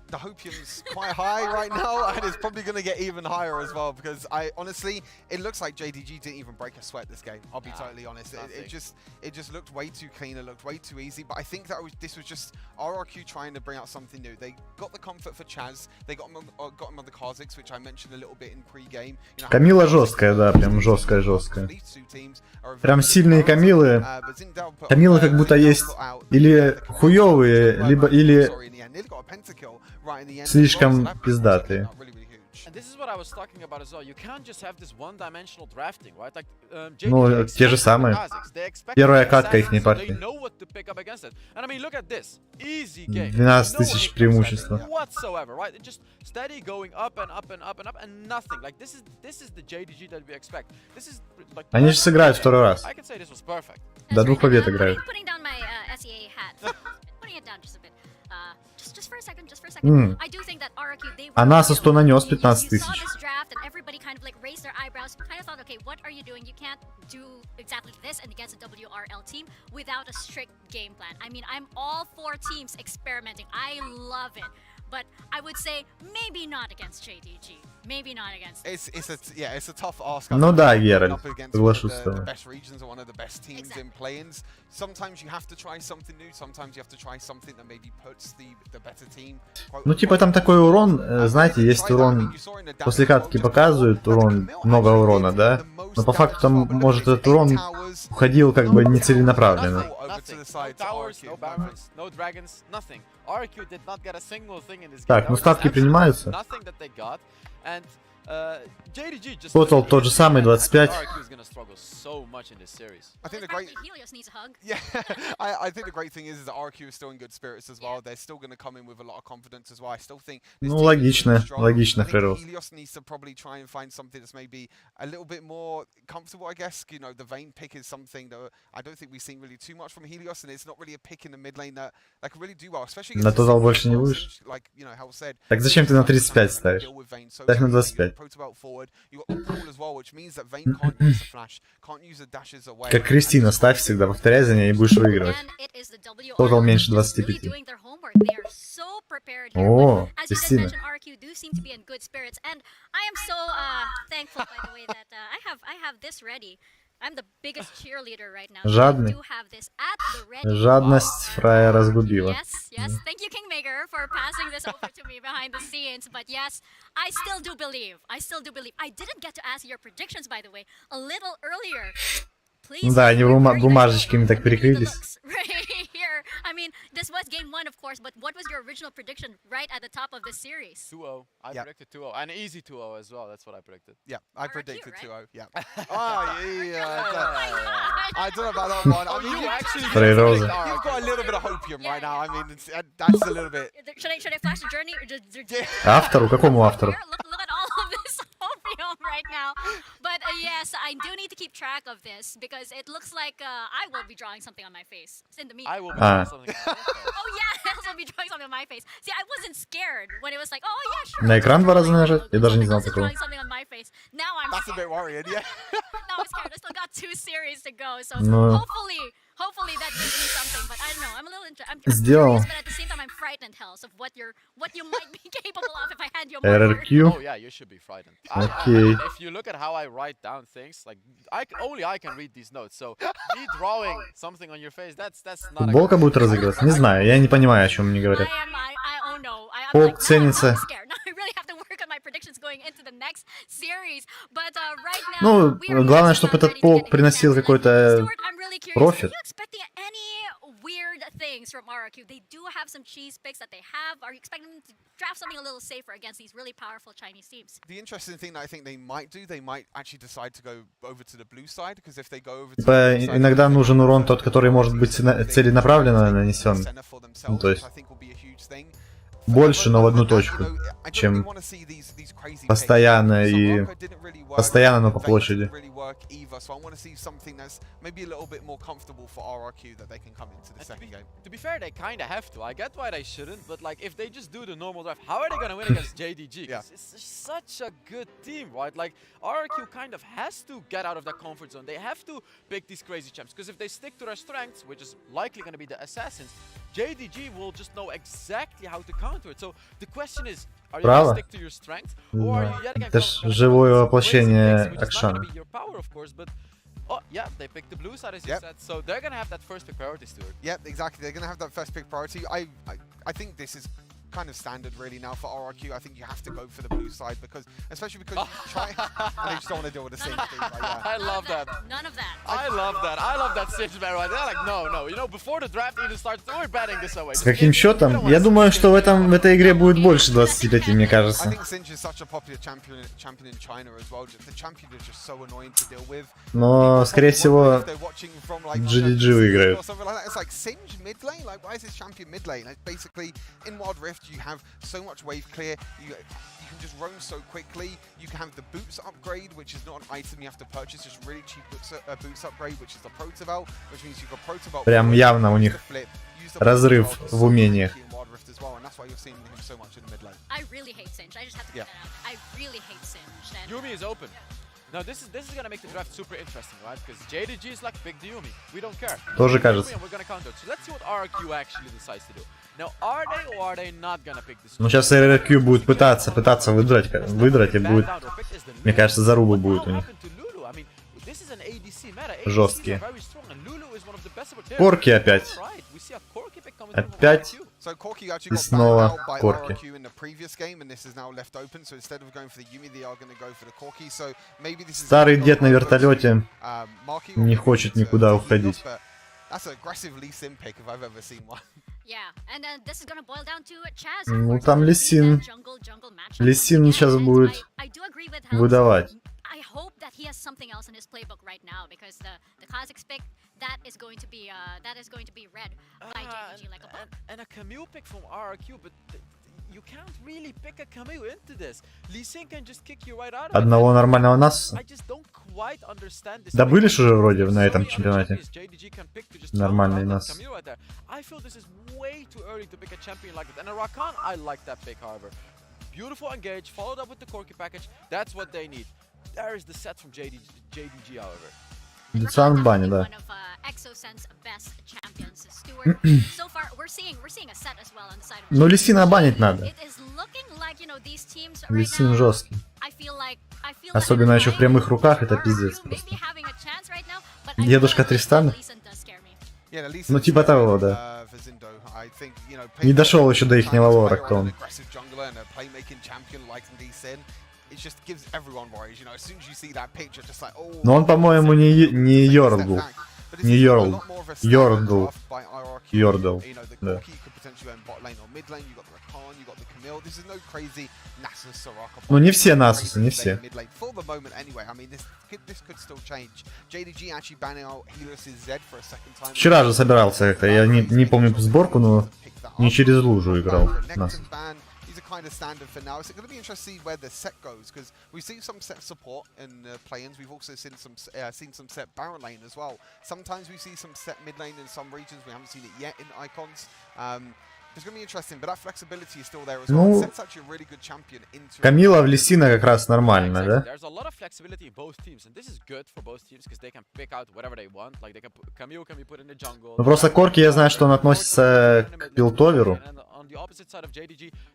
The hopium's quite high right now, and it's probably going to get even higher as well, because honestly, it looks like JDG didn't even break a sweat this game. I'll be totally honest. It just looked way too clean. It looked way too easy. But I think that this was just RRQ trying to bring out something new. They got the comfort for Chaz. They got him on the Kha'Zix, which I mentioned a little bit in pre-game. Камила жесткая, да, прям жесткая. Прям сильные Камилы. Камилы как будто есть или хуёвые, или слишком пиздатые. much. And this is what I was talking about as well. You can't just have this one-dimensional drafting, right? Like Ну, те же самые. Первая катка их не партии. 12 тысяч преимущества. Они же сыграют второй раз. До 2 побед играют. Она со 100 нанес 15 тысяч. But I would say maybe not against JDG. Maybe not against. It's a tough ask. Ну да, Геральт, соглашусь с тобой. The best regions are one of the best teams in play-ins. Sometimes you have to try something new. Sometimes you have to try something that maybe puts the better team. Ну типа там такой урон, знаете, есть урон, после катки показывают урон, много урона, да? Но по факту там, может, этот урон уходил как бы нецеленаправленно. Так, ну ставки принимаются. Тотал тот же самый, 25. I think the great I think the great thing is that RQ is still in good spirits as well. They're still going to come in with a lot of confidence as well. I still think Ну, логично, логично, Фрерус. Helios needs to probably try and find something that's maybe a little bit more comfortable, I guess. You know, the Vayne pick is something that I don't think we've seen really too much from Helios, and it's not really a pick in the mid lane that can really do well, especially на Тотал больше не будешь? like, you know, Hell said. Так зачем ты на 35 ставишь? Ставь на 25. Как Кристина, ставь всегда, повторяй за ней и будешь выигрывать. Тотал меньше 25. О, Кристина. Жадный. Жадность фрая разгубила. Yes, thank you, Kingmaker, for passing this over to me behind the scenes. But yes, I still do believe. I didn't get to ask your predictions, by the way, a little earlier. Ну да, они бумажечками так перекрылись. I mean, this was game 1, of course, but what was your original prediction right at the top of the series? 2-0. I predicted 2-0. And easy 2-0 as well. That's what I predicted. Yeah, I predicted RQ, 2-0. Yeah. I don't know about that one. I mean, you actually you've got a little bit of hopium right now. I mean, that's a little bit. Should I flash the journey? Or just Автору? Какому автору? Look at all of this hopium right now. But yes, I do need to keep track of this because it looks like I will be drawing something on my face. It's in the media. I will be drawing something on my face. Oh yeah, I will be drawing something on my face. See, I wasn't scared when it was like, oh yeah, sure. На экран 2 раза нажать? Я даже не знал такого. Now I'm That's a bit worrying, yeah. Now I'm scared. I still got 2 series to go, so No. hopefully that gives me something. But I don't know. I'm a little I'm Сделал. curious, but at the same time I'm frightened, Hells, of what you might be capable of if I hand you more. RQ. Oh yeah, you should be frightened. Okay. If you look at how I write down things, like only I can read these notes. So me drawing something on your face, that's not. Футболка будет разыгрываться? Не знаю, я не понимаю, о чем мне говорят. Oh no. I'm Полк like, ценится. I'm scared. Now I really have to work on my predictions going into the next series. But right now, Ну, главное, чтобы этот полк приносил какой-то профит. Weird things from RQ. They do have some cheese picks that they have. Are you expecting them to draft something a little safer against these really powerful Chinese teams? The interesting thing that I think they might actually decide to go over to the blue side, because if they go over to the blue side, иногда нужен урон тот, который может быть целенаправленно нанесен. Ну, то есть больше, но в одну точку, чем постоянно и постоянно, но по площади. To be fair, they kind of have to. I get why they shouldn't, but like if they just do the normal draft, how are they going to win against JDG? Yeah. It's such a good team, right? Like RQ kind of has to get out of their comfort zone. They have to pick these crazy champs, because if they stick to their strengths, which is likely going to be the assassins, JDG will just know exactly how to counter it. So the question is, are you going to stick to your strengths, or are you yet again Это ж живое воплощение Акшана. Oh, yeah, they picked the blue side, as you said, so they're gonna have that first pick priority, Stuart. Yep, exactly. They're gonna have that first pick priority. I think this is kind of standard really now for RRQ. I think you have to go for the blue side because, especially because you try. I just don't want to deal with the same thing. But yeah. I love that. None of that. I love that. I love that Singe man right there. Like, no. You know, before the draft even starts, we're batting this away. С каким счетом? Я думаю, что в этой игре будет больше 25, мне кажется. Но, скорее всего, GDG выиграют. You can just roam so quickly. You can have the boots upgrade, which is not an item you have to purchase, just really cheap boots upgrade, which is the Protovel, which means you've got Protovel. Прям явно у них разрыв в умениях. I really hate Singe. I just have to get that out. I really hate Singe. Yumi is open. Now this is gonna make the draft super interesting, right? Because JDG is like big the Yumi. We don't care. Тоже кажется. We're gonna counter. So let's see what RRQ actually decides to do. Now, are they or are they not gonna pick this? Ну сейчас RRQ будет пытаться выдрать и будет, мне кажется, зарубы будет у них. Жесткие. Корки опять. Опять. И снова корки. Старый дед на вертолете не хочет никуда уходить. Ну там Лисин. Лисин сейчас будет выдавать. I hope that he has something else in his playbook right now because the Kazakhs pick that is going to be read by JDG like a book. And a Camille pick from RRQ, but you can't really pick a Camille into this. Lee Sin can just kick you right out of it. Одного нормального Насуса. I just don't quite understand this. Да были же уже вроде на этом чемпионате. Нормальный Нас. I feel this is way too early to pick a champion like that. And a Rakan, I like that pick, however. Beautiful engage, followed up with the Corki package. That's what they need. There is the set from JDG, however. Лицан в бане, да. Но Лисина банить надо. Лисин жесткий. Особенно еще в прямых руках, это пиздец просто. Дедушка Тристана? Ну типа того, да. Не дошел еще до ихнего лора, кто он. Но он, по-моему, не Йордл. Не Йордл. Йордл. Йордл. Да. Ну не все Насусы, не все. Вчера же собирался как-то, я не помню сборку, но не через лужу играл Насус. Kind of standard for now. It's going to be interesting to see where the set goes because we've seen some set support in play-ins. We've also seen some set Baron lane as well. Sometimes we see some set mid lane in some regions. We haven't seen it yet in icons. It's going to be interesting, but that flexibility is still there as well. Set's actually a really good champion into Камила в Лисина как раз нормально, да? There's a lot of flexibility in both teams, and this is good for both teams because they can pick out whatever they want. Like they can Camille can be put in the jungle. Ну просто Корки, я знаю, что он относится к Пилтоверу,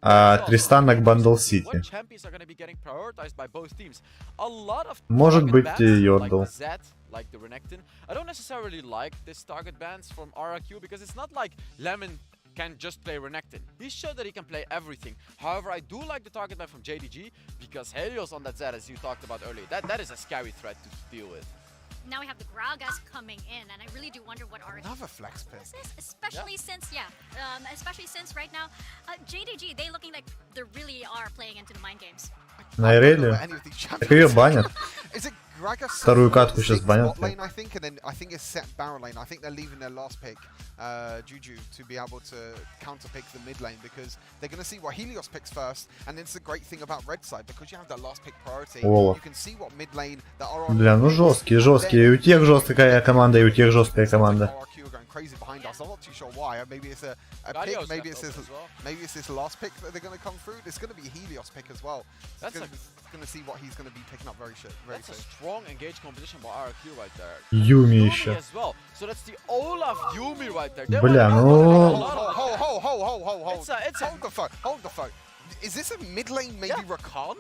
а Тристана к Бандл Сити. Может быть и Йордл. Like the Renekton. I don't necessarily like this target bans from RRQ because it's not like Lemon can just play Renekton. He showed that he can play everything. However, I do like the target ban from JDG because Helios on that Z, as you talked about earlier, that is a scary threat to deal with. Now we have the Gragas coming in, and I really do wonder what RRQ another flex pick. This is, especially since right now, JDG, they looking like they really are playing into the mind games. На Ирелию? Так ее банят. Вторую катку сейчас банят. I think, and then I think it's set Baron lane. I think they're leaving their last pick, Juju, to be able to counter pick the mid lane because they're going to see what Helios picks first, and it's the great thing about red side because you have the last pick priority. You can see what mid lane that are on. Бля, ну жесткие. И у тех жесткая команда, и у тех жесткая команда. Crazy behind us. I'm not too sure why. Maybe it's a pick. Maybe it's this last pick that they're going to come through. It's going to be a Helios pick as well. That's going to see what he's going to be picking up very soon. That's a strong engage competition by RRQ right there. Yumi еще. As well. So that's the Olaf Yumi right there. Бля, ну. Hold the phone. Is this a mid lane maybe Rakan?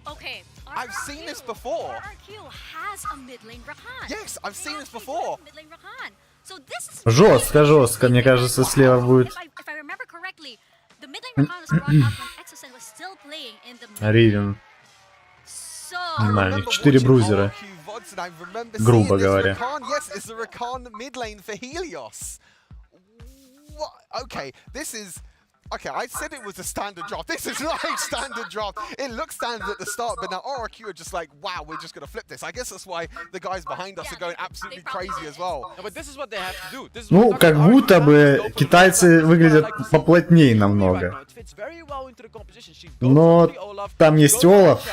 Okay. I've seen this before. RRQ has a mid lane Rakan. Yes, I've seen this before. Mid lane Rakan. So this is Жестко, мне кажется, слева будет. If I remember correctly, The mid lane Rakan was brought up when Exocen was still playing in the mid lane. Ривен. So Нормально. 4 брузера. Грубо говоря. Yes, it's the Rakan mid lane for Helios. What? Okay, this is... Okay, I said it was a standard draft. This is not a standard draft. It looks standard at the start, but now RRQ are just like, wow, we're just going to flip this. I guess that's why the guys behind us are going absolutely crazy as well. No, but this is what they have to do. This is Ну, what как будто бы китайцы выглядят поплотнее намного. Но там есть Олаф.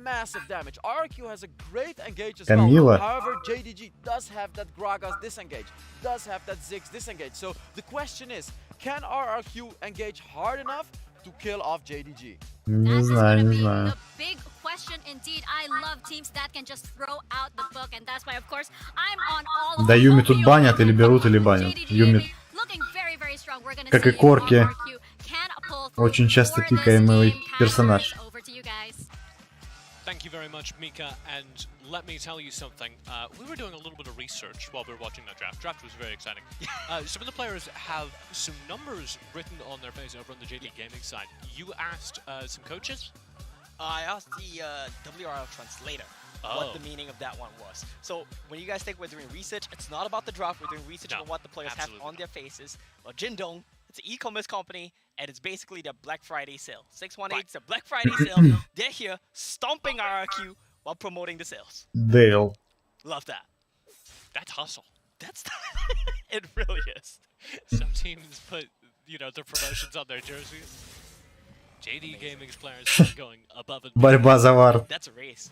Massive damage. RRQ has a great engage as Camila. well. However, JDG does have that Gragas disengage, does have that Ziggs disengage. So the question is, can RRQ engage hard enough to kill off JDG? Не знаю, не знаю. the big question indeed. I love teams that can just throw out the book, and that's why, of course, I'm on all of Да Юми тут банят или берут, или банят. Юми, как и Корки, очень часто пикаемый персонаж. Thank you very much, Mika, and let me tell you something. We were doing a little bit of research while we were watching that draft. Draft was very exciting. Some of the players have some numbers written on their face over on the JD Gaming side. You asked some coaches? I asked the WRL translator what the meaning of that one was. So when you guys think we're doing research, it's not about the draft. We're doing research on what the players have on their faces. Well, Jindong, it's an e-commerce company, and it's basically their Black Friday sale. 618 is a Black Friday sale. They're here stomping RRQ while promoting the sales. Dale. Love that. That's hustle. That's it really is. Some teams put, you know, their promotions on their jerseys. JD Gaming's players are going above and beyond. Борьба за вар. That's a race.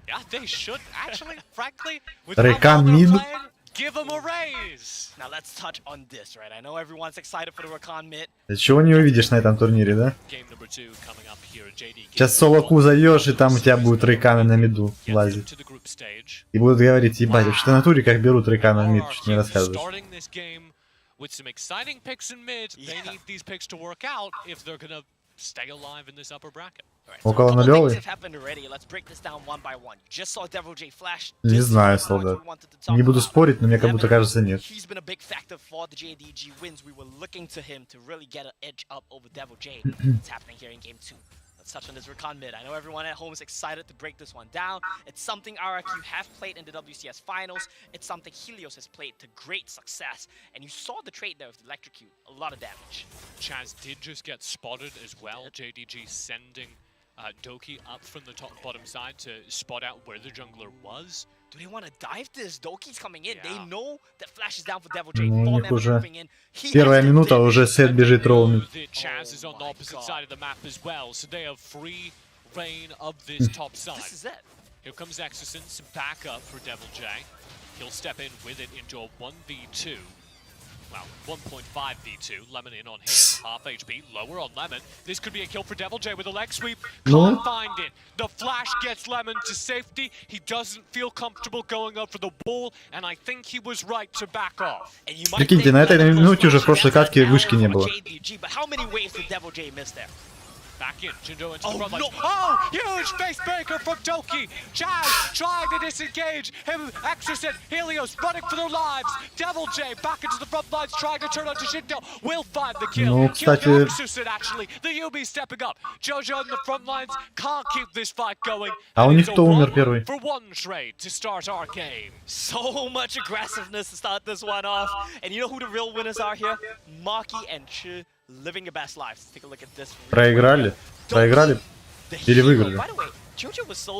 Yeah, they should actually, frankly, with Rakan how well mid. they're playing, give them a raise. Now let's touch on this, right? I know everyone's excited for the Rakan mid. Чего не увидишь на этом турнире, да? Game number 2 coming up here at JD Gaming. Сейчас соло-ку зайдешь, и там у тебя будут рейканы на миду лазить. To the group stage. И будут говорить, ебать, вообще-то на туре как берут рейканы в мид, чуть не рассказываешь. Starting this game with some exciting picks in mid. They need these picks to work out if they're gonna stay alive in this upper bracket. Около нулевой? Не знаю, солдат. Не буду спорить, но мне как будто кажется нет. Let's touch on this Rakan mid. I know everyone at home is excited to break this one down. It's something RRQ have played in the WCS finals. It's something Helios has played to great success. And you saw the trade there with the Electrocute. A lot of damage. Chaz did just get spotted as well. JDG sending Doki up from the bottom side to spot out where the jungler was. Do they want to dive this? Doki's coming in. They know that Flash is down for Devil J. Ну, у них уже первая минута, уже Сет бежит роуминг. Chaz is on the opposite side of the map as well, so they have free reign of this top side. This is it. Here comes Exocen, some backup for Devil J. He'll step in with it into a 1v2. Well, 1.5v2. Lemon in on him. Half HP, lower on Lemon. This could be a kill for Devil J with a leg sweep. Can't find it. The flash gets Lemon to safety. He doesn't feel comfortable going up for the wall, and I think he was right to back off. Прикиньте, на этой минуте уже в прошлой катке вышки не было. Back in, Jindo into the front line. Oh, huge face breaker from Doki. Chaz trying to disengage. Him, Exocen, Helios running for their lives. Devil J back into the front lines, trying to turn onto Jindo. Will find the kill. Ну, кстати... Exocen actually. The UB stepping up. Jojo in the front lines can't keep this fight going. А у них кто умер первый? For one trade to start our game. So much aggressiveness to start this one off. And you know who the real winners are here? Maki and Chi. Living your best lives. Take a look at this. Проиграли? Проиграли? Или выиграли?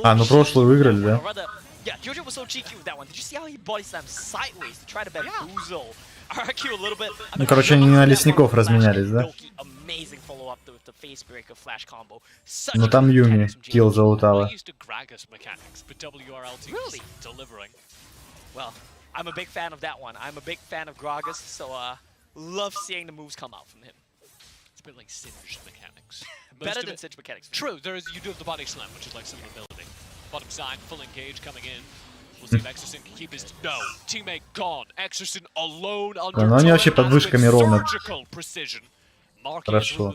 А, ну прошлую выиграли, да? Yeah, Jojo was so cheeky with that one. Did you see how he body slammed sideways to try to bamboozle RQ a little bit? Ну, короче, они на лесников разменялись, да? Amazing follow up with the face breaker flash combo. Ну там Юми килл залутала. Really? Well, I'm a big fan of that one. I'm a big fan of Gragas, so love seeing the moves come out from him. It's a bit like Singe mechanics. Better than Singe mechanics. True, you do have the body slam, which is like some ability. Bottom side, full engage coming in. We'll see if Exocen can keep his... No! Teammate gone! Exocen alone under... Но они вообще под вышками ровно. Хорошо.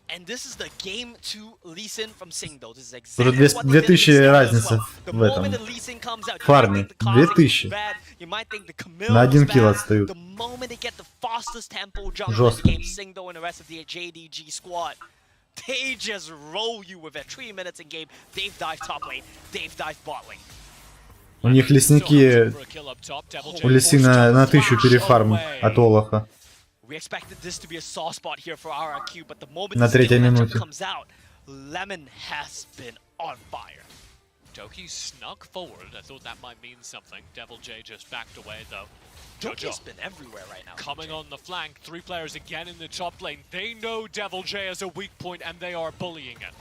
And this is the game 2 Lee Sin from Singdo. This is Уже exactly 2000 разницы в этом. В фарме. 2000. You might think the Camille На 1 is килл bad. отстают. The moment they get the fastest tempo jump in the Жестко. game, Singdo and the rest of the JDG squad, they just roll you with it. 3 minutes in game, they've dived top lane, they've dived bot lane. У них лесники улесли на 1000 перефарм от Олаха. We expected this to be a soft spot here for RRQ, but the moment На this skill 3-й matchup минуте. comes out, Lemon has been on fire. Doki snuck forward. I thought that might mean something. Devil J just backed away though. Doki's been everywhere right now. Coming on the flank, 3 players again in the top lane. They know Devil J as a weak point and they are bullying it.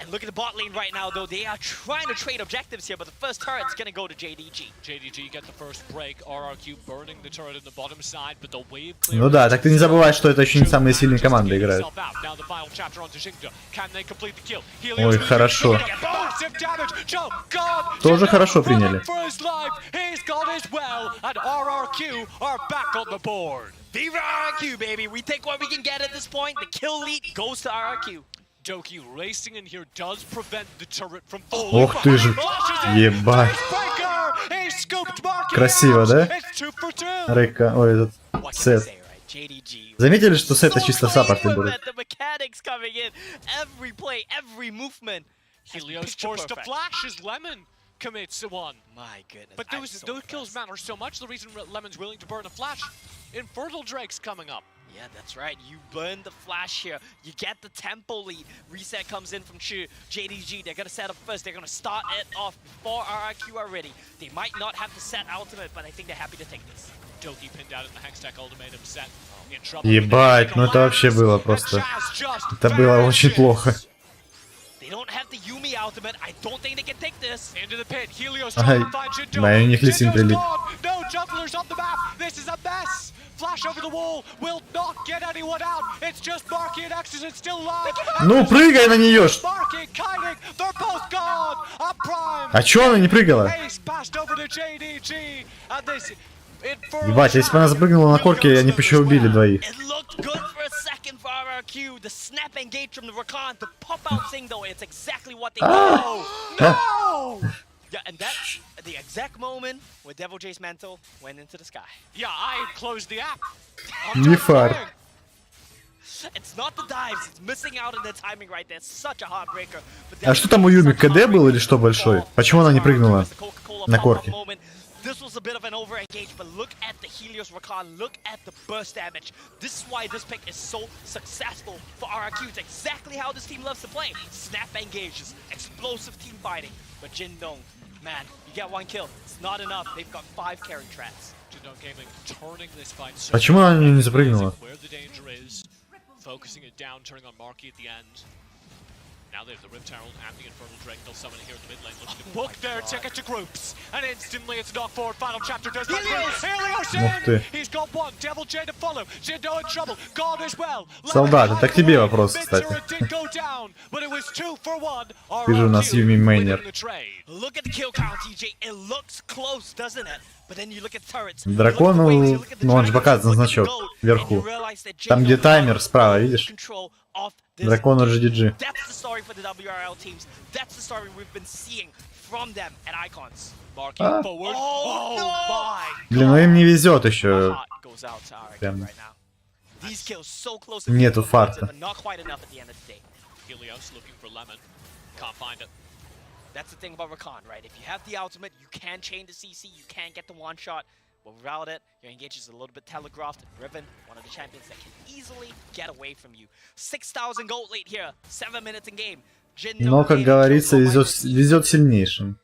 And look at the bot lane right now, though. They are trying to trade objectives here, but the first turret's gonna go to JDG. JDG get the first break. RRQ burning the turret in the bottom side, but the wave Ну да, так ты не забывай, что это еще не самые сильные команды играют. Ой, хорошо. Тоже хорошо приняли. Viva RRQ, baby! We take what we can get at this point. The kill lead goes to RRQ. Doki racing in here does prevent the turret from Ох ты же, ебать. Красиво, да? Рейка, ой, этот сет. Заметили, что сеты чисто саппорты будут? Helios forced to flash as Lemon commits one. My goodness. But those kills matter so much. The reason Lemon's willing to burn a flash, Infertile Drake's coming up. Yeah, that's right. You burn the flash here. You get the tempo lead. Reset comes in from Chu. JDG, they're going to set up first. They're going to start it off before RRQ are ready. They might not have the set ultimate, but I think they're happy to take this. Doki pinned out in the Hextech ultimatum set. Ебать, ну это вообще было просто... Это было очень плохо. They don't have the Yumi ultimate. I don't think they can take this. Into the pit. Helios Ай, trying to find Jinjo. да, у них лисин прилип. No jugglers on the map. This is a mess. Flash over the wall will not get anyone out. It's just Marky and Exodus and still alive. Ну прыгай на нее ж! Marky, Kiting, they're both gone. A prime. А чё она не прыгала? Ace passed over to JDG. And this Ебать, если бы она запрыгнула на корке, они бы еще убили двоих. It looked good for a second for RRQ. The snap engage from the Rakan, the pop out thing though, it's exactly what they No! No! Yeah, and that's the exact moment where Devil J's mantle went into the sky. Yeah, I closed the app. Не фар. It's not the dives, it's missing out on the timing right there. Such a heartbreaker. А что там у Юми, КД был или что большой? Почему она не прыгнула на корке? This was a bit of an over-engage, but look at the Helios Rakan, look at the burst damage. This is why this pick is so successful for RRQ. It's exactly how this team loves to play. Snap engages, explosive team fighting. But Jindong, man, you get 1 kill. It's not enough. They've got 5 carry traps. Jindong Gaming turning this fight so Почему она не запрыгнула? where the danger is, focusing it down, turning on Marky at the end. Now they have the Rift Herald and the Infernal Drake. They'll summon it here in the mid lane, looking to book their ticket to groups. And instantly it's a knock forward. Final chapter does that. Helios in! He's got one. Devil J to follow. Jindo in trouble. God as well. Солдат, это к тебе вопрос, кстати. Ты же у нас Юми мейнер. Look at the kill count, TJ. It looks close, doesn't it? But then you look at turrets. Дракону, ну он же показан значок вверху. Там где таймер справа, видишь? Дракону GDG. That's the story for the WRL teams. That's the story we've been seeing from them at Icons. А? Forward. Oh my! Блин, ну им не везет еще. Goes out to RRQ Прям right now. These kills so close. Нету фарта. But not quite enough at the end of the day. Helios looking for Lemon. Can't find it. That's the thing about Rakan, right? If you have the ultimate, you can chain the CC, you can get the one shot. But without it, your engage is a little bit telegraphed and driven. One of the champions that can easily get away from you. 6,000 gold late here. 7 minutes in game. Но, как говорится, везет сильнейшим.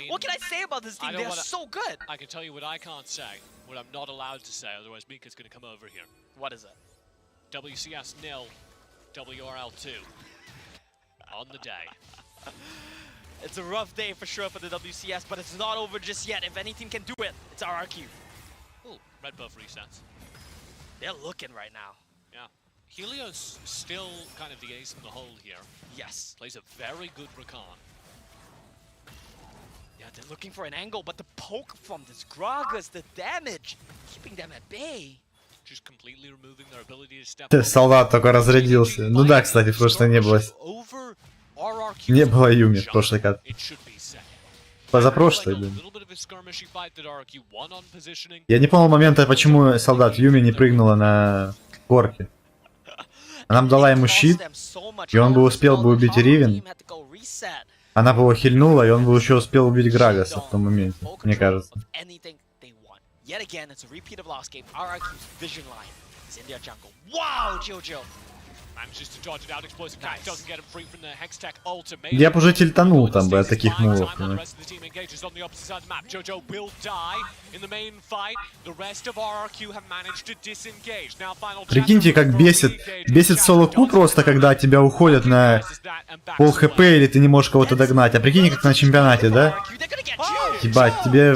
What can I say about this team? They're so good. I can tell you what I can't say, what I'm not allowed to say, otherwise Mika's going to come over here. What is it? WCS nil, WRL 2. On the day. It's a rough day for sure for the WCS, but it's not over just yet. If any team can do it, it's RRQ. Ooh, red buff resets. They're looking right now. Yeah. Helios still kind of the ace in the hole here. Yes. Plays a very good Rakan. Yeah, they're looking for an angle, but the poke from this Gragas, the damage, keeping them at bay. Just completely removing their ability to step. Солдат только разрядился. Ну да, кстати, в прошлой не было. Не было Юми в прошлой карте. позапрошлый, блин. Я не понял момента, почему солдат Юми не прыгнула на горке. Она дала ему щит, и он бы успел бы убить Ривен. Она бы его хильнула, и он бы еще успел убить Грагаса в том моменте, мне кажется. Я бы уже тильтанул там бы от таких мувов. Прикиньте, как бесит соло-ку просто, когда тебя уходят на пол хп или ты не можешь кого-то догнать. А прикиньте, как на чемпионате, да? Ебать, тебе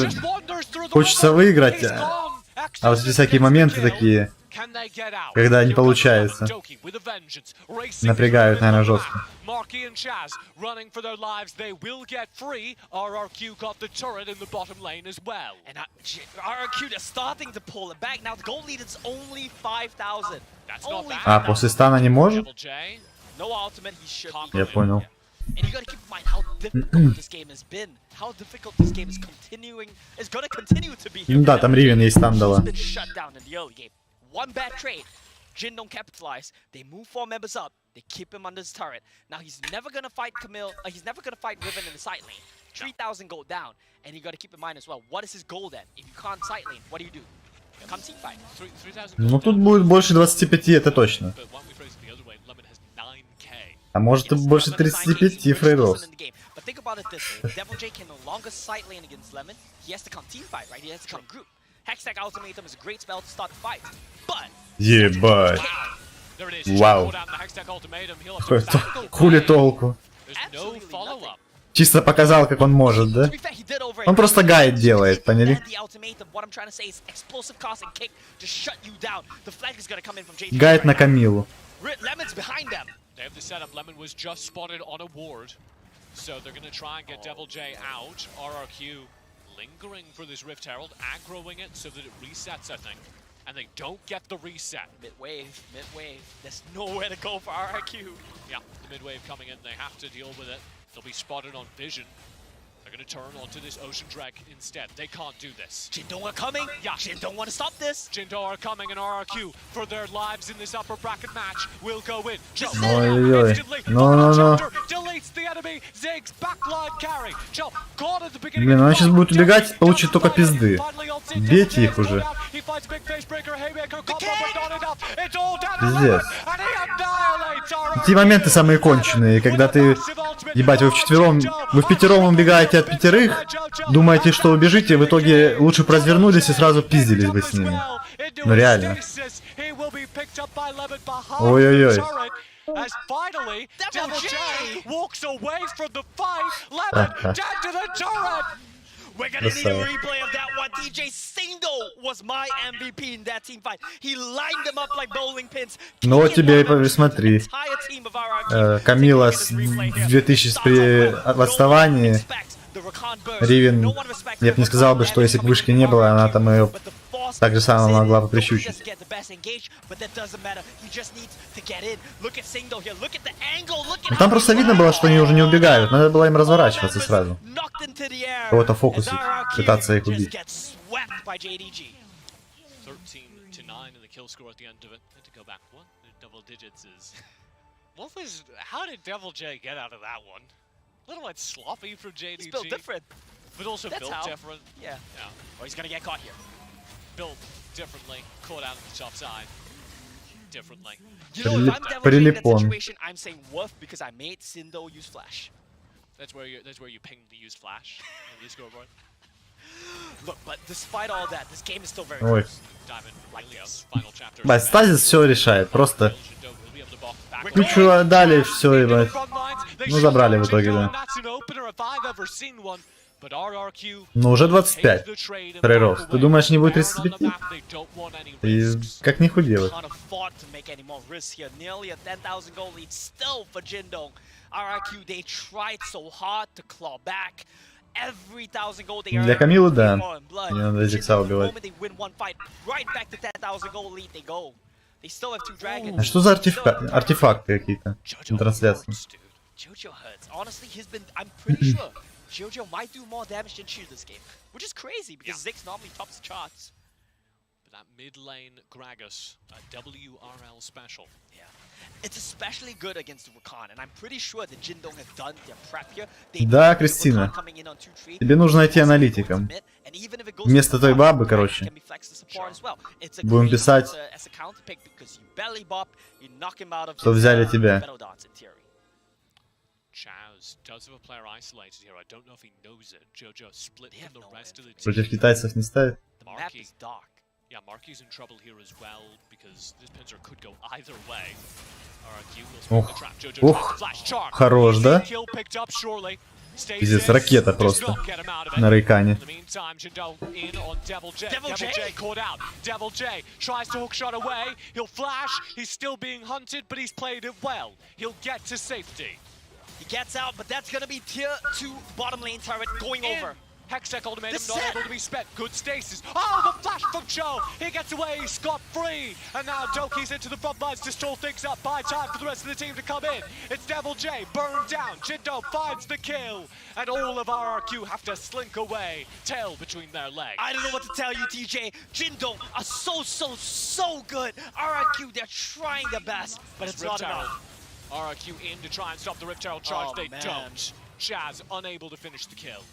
хочется выиграть, а вот эти всякие моменты такие, когда не получается. Напрягают, наверное, жестко. А, после стана не может? Я понял. And you gotta keep in mind how difficult this game has been. How difficult this game is gonna continue to be here. Да, там Ривен ей стан дала. One bad trade. Jin don't capitalize. They move 4 members up. They keep him under his turret. Now he's never gonna fight Camille. He's never gonna fight Riven in the side lane. 3,000 gold down. And you gotta keep in mind as well, what is his goal then? If you can't side lane, what do? Come team fight. Ну тут будет больше 25, это точно. А может и больше 35 фрейрос. But think about it this way. Devil J can no longer side lane against Lemon. He has to come team fight, right? He has to come group. Hextech Ultimatum is a great spell to start the fight. But Ебать. Вау. Хули толку. Чисто показал, как он может, да? Он просто гайд делает, поняли? Гайд на Камилу. They have the setup. Lemon was just spotted on a ward, so they're going to try and get Devil J out. RRQ lingering for this Rift Herald, aggroing it so that it resets, I think. And they don't get the reset. Mid-wave. There's nowhere to go for RRQ. Yeah, the mid-wave coming in, they have to deal with it. They'll be spotted on vision. They're going to turn onto this Ocean Drag instead. They can't do this. Jindong are coming. Yeah. Jindong want to stop this. Jindong are coming, and RRQ, for their lives in this upper bracket match, will go in. Ой-ой-ой. No. Deletes the enemy. Ziggs backline carry. Caught at the beginning. Блин, она сейчас будет убегать, получит только пизды. Бейте их уже. Пиздец. Эти моменты самые конченые, когда ты, ебать, вы в пятером убегаете от пятерых, думаете, что убежите, в итоге лучше бы развернулись и сразу пиздились бы с ними. Ну реально. Ой-ой-ой. As finally, Devil J walks away from the fight. Lemon down to the turret. We're gonna need a replay of that one. DJ Sindo was my MVP in that team fight. He lined them up like bowling pins. Ну тебе и смотри. Камила с 2000 при отставании. Ривен, я бы не сказал бы, что если бы вышки не было, она там ее так же самое могла бы прищучить. Ну, там просто видно было, что они уже не убегают. Надо было им разворачиваться сразу. Кого-то фокусить, пытаться их убить. A little bit sloppy from JDG. He's built different. But also built different. Yeah. Oh, he's gonna get caught here. Built differently. Caught out at the top side. Differently. You know, if I'm Devil J in that situation, I'm saying woof because I made Sindo use flash. That's where you ping the used flash on the scoreboard. Look, but despite all that, this game is still very Ой. close. Бать, стазис все решает, просто. Ну чё, дали все, ебать. Ну забрали в итоге, да. Ну уже 25. Прирост. Ты думаешь, не будет 35? И как не худеют. Для Камилы, да. Не надо Зикса убивать. А что за артефакты какие-то на трансляции? Jojo hurts. Honestly, I'm pretty sure Jojo might do more damage than Chu this game, which is crazy because Ziggs normally tops the charts. But that mid lane Gragas, a WRL special. Yeah. It's especially good against Rakan, and I'm pretty sure the Jindong have done their prep here. Да, Кристина. Тебе нужно идти аналитиком. Вместо той бабы, короче. Будем писать, что взяли тебя. Против китайцев не ставит? Yeah, Marky's in trouble here as well because this pincer could go either way. Ух, ух, хорош, да? Пиздец, ракета просто на Рейкане. Devil J tries to hook shot away. He'll flash. He's still being hunted, but he's played it well. He'll get to safety. He gets out, but that's gonna be tier 2 bottom lane turret going over. Hextech ultimatum not able to be spent. Good stasis. Oh, the flash from Cho. He gets away scot-free. And now Doki's into the front lines to stall things up. Buy time for the rest of the team to come in. It's Devil J burned down. Jindo finds the kill. And all of RRQ have to slink away. Tail between their legs. I don't know what to tell you, TJ. Jindo are so good. RRQ, they're trying their best, but it's not enough. RRQ in to try and stop the Rift Herald charge. They don't. Chaz unable to finish the kill.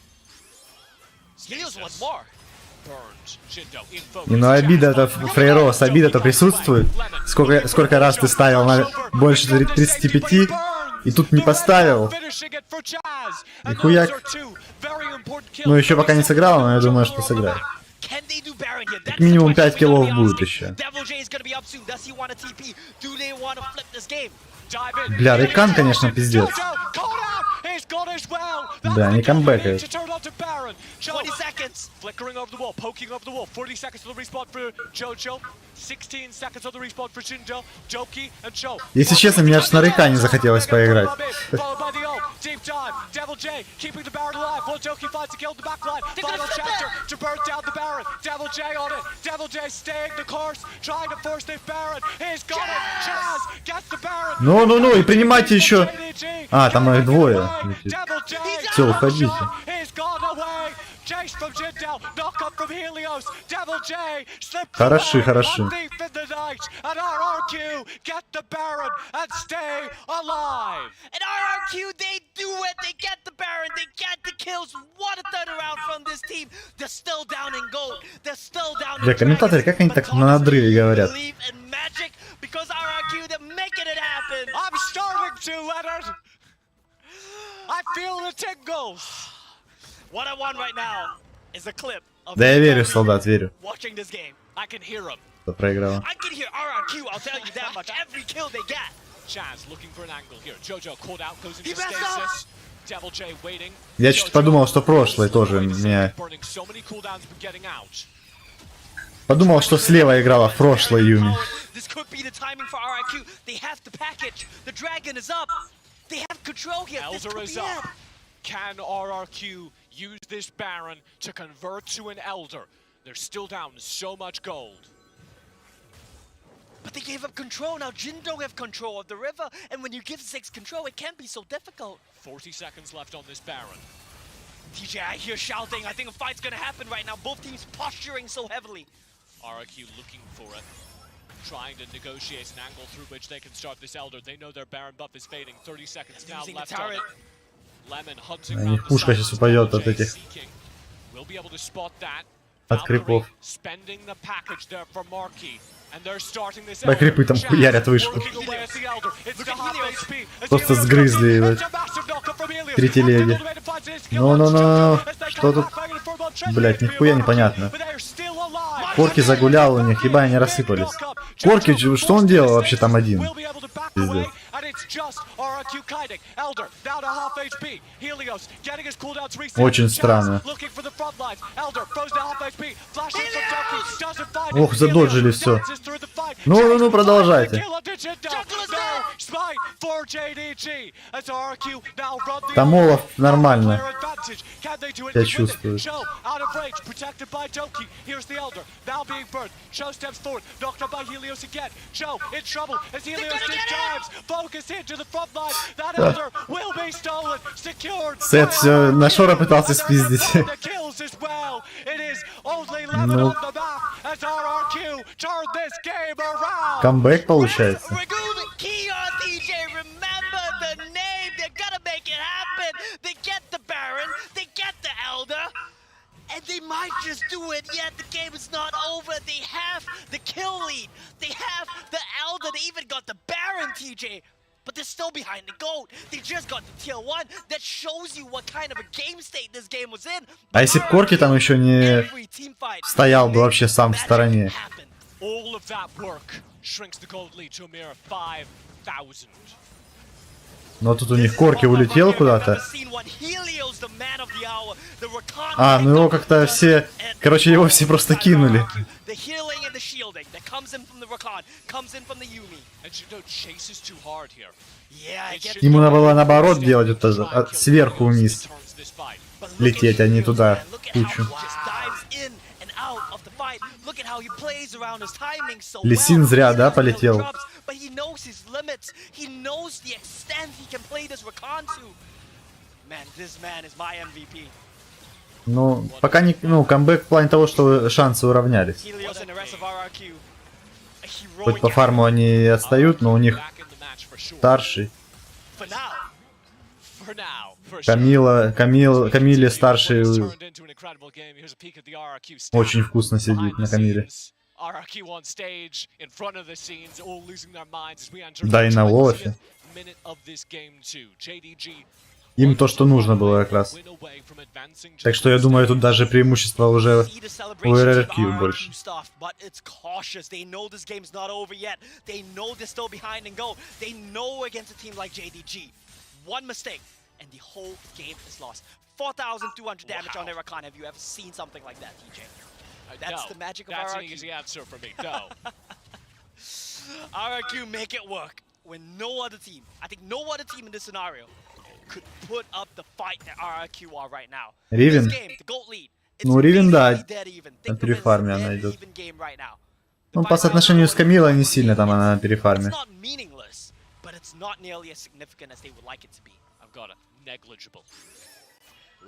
Не, ну обида-то, Фрейрос, обида-то присутствует. Сколько раз ты ставил на больше 35, и тут не поставил. И хуяк. Ну еще пока не сыграл, но я думаю, что сыграет. Как минимум 5 киллов будет еще. Бля, Рейкан, конечно, пиздец. Да, они камбэкают. Если честно, мне аж на Рейкане захотелось поиграть. Ну, и принимайте еще. А, там их двое. Все, уходите. Хороши, хороши. Бля, комментаторы, как они так на надрыве говорят? I'm starting to, Leonard. I feel the tingles. What I want right now is a clip of Да я верю, солдат, верю. watching this game. I can hear him. Кто проиграл? I can hear RRQ, I'll tell you that much. Every kill they get. Chaz looking for an angle here. Jojo called out, goes into stasis. Devil J waiting. Я чуть подумал, что прошлое тоже меня... Подумал, что слева играла в прошлое Юми. This could be the timing for RRQ. They have the package. The dragon is up. They have control here. This could be it. Can RRQ use this Baron to convert to an Elder? They're still down so much gold. But they gave up control. Now Jindo have control of the river. And when you give Ziggs control, it can be so difficult. 40 seconds left on this Baron. TJ, I hear shouting. I think a fight's gonna happen right now. Both teams posturing so heavily. RRQ looking for it. Trying to negotiate an angle through which they can start this Elder. They know their Baron buff is fading. 30 seconds now left on it. Lemon hunting around пушка сейчас упадет от этих. От крипов. Да, крипы там хуярят вышку. Просто сгрызли его. Три телеги. Ну. Что тут? Блять, нихуя непонятно. Корки загулял у них, ебать, они рассыпались. Корки, что он делал вообще там один? Пиздец. Очень странно. Ох, задоджили все. Ну, продолжайте. Там Олаф нормально. advantage. Can they do it Я with it? чувствую. Cho out of range, protected by Doki. Here's the Elder, now being burned. Cho steps forward, knocked out by Helios again. Cho in trouble as Helios dives. Focus into the front line. That Elder will be stolen, secured. Сет все на Шора пытался спиздить. The kills as well. It is only 11 on the map as RRQ turn this game around. Камбэк получается. Keon DJ, remember the name. They're gonna make it happen. They get the Baron, they get the Elder, and they might just do it. Yet the game is not over. They have the kill lead. They have the Elder. They even got the Baron, TJ. But they're still behind the GOAT. They just got the tier 1. That shows you what kind of a game state this game was in. А если б Корки там еще не стоял бы вообще сам в стороне? All of that work shrinks the gold lead to a mere 5,000. Но тут у них Корки улетел куда-то. А, ну его как-то все... Короче, его все просто кинули. Ему надо было наоборот делать, это сверху вниз лететь, а не туда, кучу. Лисин зря, да, полетел? Ну, пока не... Ну, камбэк в плане того, что шансы уравнялись. Хоть по фарму они и отстают, но у них старший. Камиле старший очень вкусно сидит на Камиле. Да и на Волофе. Им то, что нужно было как раз. Так что я думаю, тут даже преимущество уже у РРК больше. And the whole game is lost. 4,200 damage on Erakan. Have you ever seen something like that, TJ? That's the magic of RRQ. That's an easy answer for me. No. RRQ make it work when no other team, I think no other team in this scenario could put up the fight that RRQ are right now. Ривен? This game, the gold lead. Ну, Ривен, да, на перефарме она идет. Ну, по соотношению с Камилой не сильно там она на перефарме.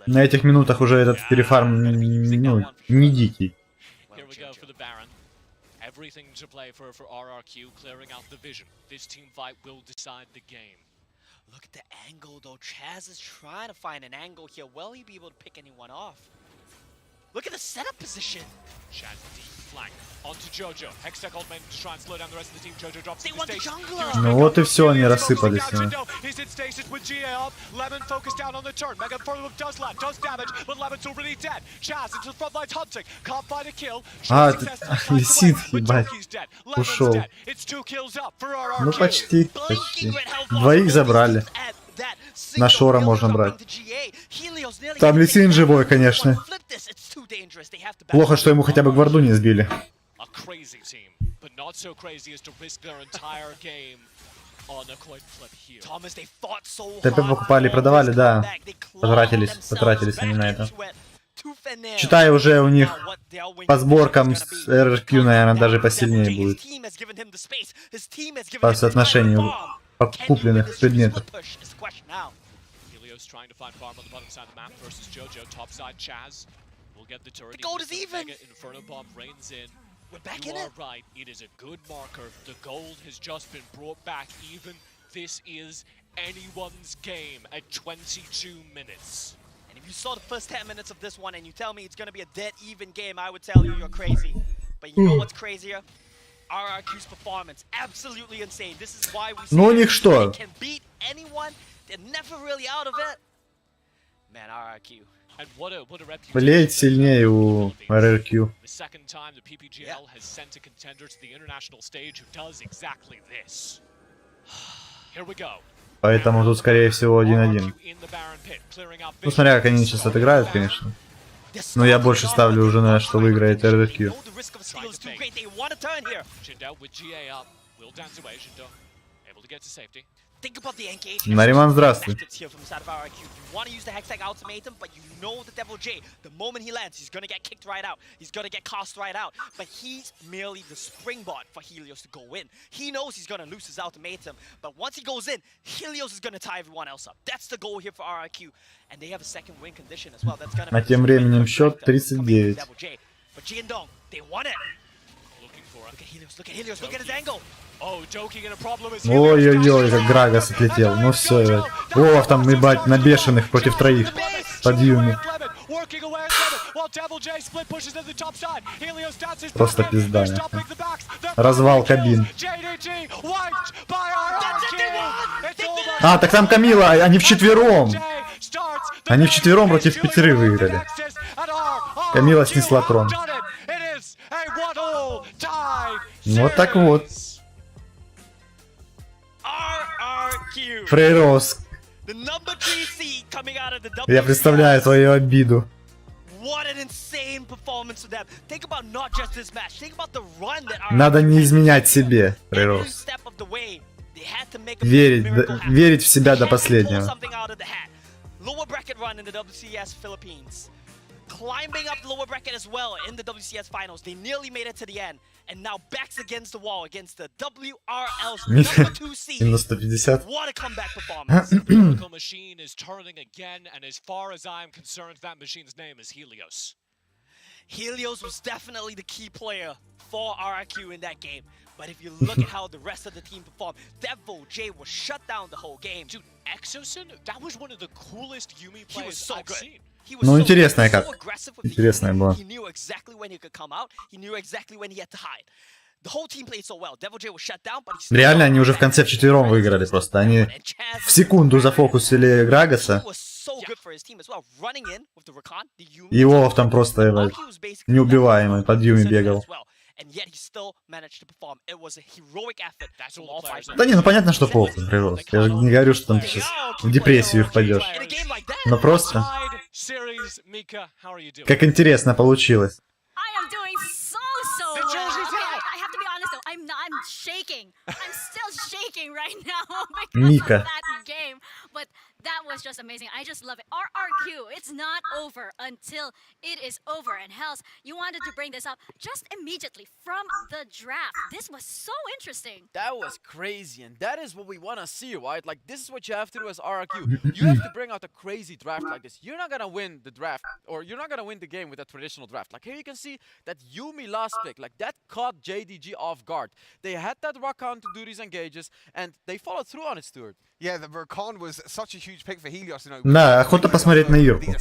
На этих минутах уже этот перефарм, ну, не дикий. Everything to play for RRQ, clearing out the vision. This team fight will decide the game. Look at the angle though. Chaz is trying to find an angle here. Will he be able to pick anyone off? Look at the setup position. Chaz deep flank onto Jojo. Hextech ult to try and slow down the rest of the team. Jojo drops they want the jungler. Ну вот и все, они рассыпались. He's in stasis with GA up. Lemon focused down on the turn. Mega follow does land, does damage, but Lemon's already dead. Chaz into the front lines hunting. Can't find a kill. А, Лисин, ебать, ушел. Ну почти, почти. Двоих забрали. На Шора можно брать. Там Лисин живой, конечно. Плохо, что ему хотя бы гварду не сбили. ТП покупали и продавали, да. Потратились они на это. Читаю уже у них по сборкам с РРК, наверное, даже посильнее будет. По соотношению купленных предметов. The gold is even! We're back in it! You are right, it is a good marker. The gold has just been brought back even. This is anyone's game at 22 minutes. And if you saw the first 10 minutes of this one and you tell me it's gonna be a dead even game, I would tell you you're crazy. But you know what's crazier? RRQ's performance, absolutely insane. This is why we they can beat anyone. They're never really out of it. Man, RRQ. Блеет сильнее у РРК. Поэтому тут, скорее всего, 1-1. Ну, смотря как они сейчас отыграют, конечно. Но я больше ставлю уже на что выиграет РРК. Think about the engagement. Нариман, здравствуй. Here from the side of RRQ. You want to use the Hextech ultimatum, but you know the Devil J. The moment he lands, he's gonna get kicked right out. He's gonna get cast right out. But he's merely the springboard for Helios to go in. He knows he's gonna lose his ultimatum, but once he goes in, Helios is gonna tie everyone else up. That's the goal here for RRQ, and they have a second win condition as well. That's gonna. А тем временем счет 39. But Jiandong, they won it. Look at Helios, look at Helios, look at his angle. Ой-ой-ой, как Грагас отлетел. Ну все, ебать. О, там, ебать, на бешеных против троих. Под Юми. Просто пизда. Развал кабин. А, так там Камила, они вчетвером. Они вчетвером против 5 выиграли. Камила снесла трон. Вот так вот. Фрейрос. Я представляю твою обиду. Надо не изменять себе, Фрейрос. Верить в себя до последнего. Climbing up the lower bracket as well in the WCS finals. They nearly made it to the end. And now backs against the wall against the WRL's number 2 seed. What a comeback performance. The machine is turning again, and as far as I'm concerned, that machine's name is Helios. Helios was definitely the key player for RRQ in that game. But if you look at how the rest of the team performed, Devil J was shut down the whole game. Dude, Exosun, that was one of the coolest Yumi players I've seen. Ну, интересная как. Интересная была. He knew exactly when he could come out. He knew exactly when he had to hide. The whole team played so well. Devil J was shut down, but реально, они уже в конце вчетвером выиграли просто. Они в секунду зафокусили Грагаса. И Волов там просто неубиваемый под Юми бегал. Да не, ну понятно, что похуй, Фрейрос. Я же не говорю, что там ты сейчас в депрессию впадешь. Но просто... Как интересно получилось. I'm shaking. I'm still shaking right now because Mika. of that game. But that was just amazing. I just love it. RRQ, it's not over until it is over. And Hells, you wanted to bring this up just immediately from the draft. This was so interesting. That was crazy, and that is what we want to see, right? Like, this is what you have to do as RRQ. You have to bring out a crazy draft like this. You're not going to win the draft, or you're not going to win the game with a traditional draft. Like, here you can see that Yumi last pick, like, that caught JDG off guard. They had that Rakan to do these engages, and they followed through on it, Stuart. Yeah, the Rakan was such a huge pick for Helios. You know, да, охота посмотреть на Юрку.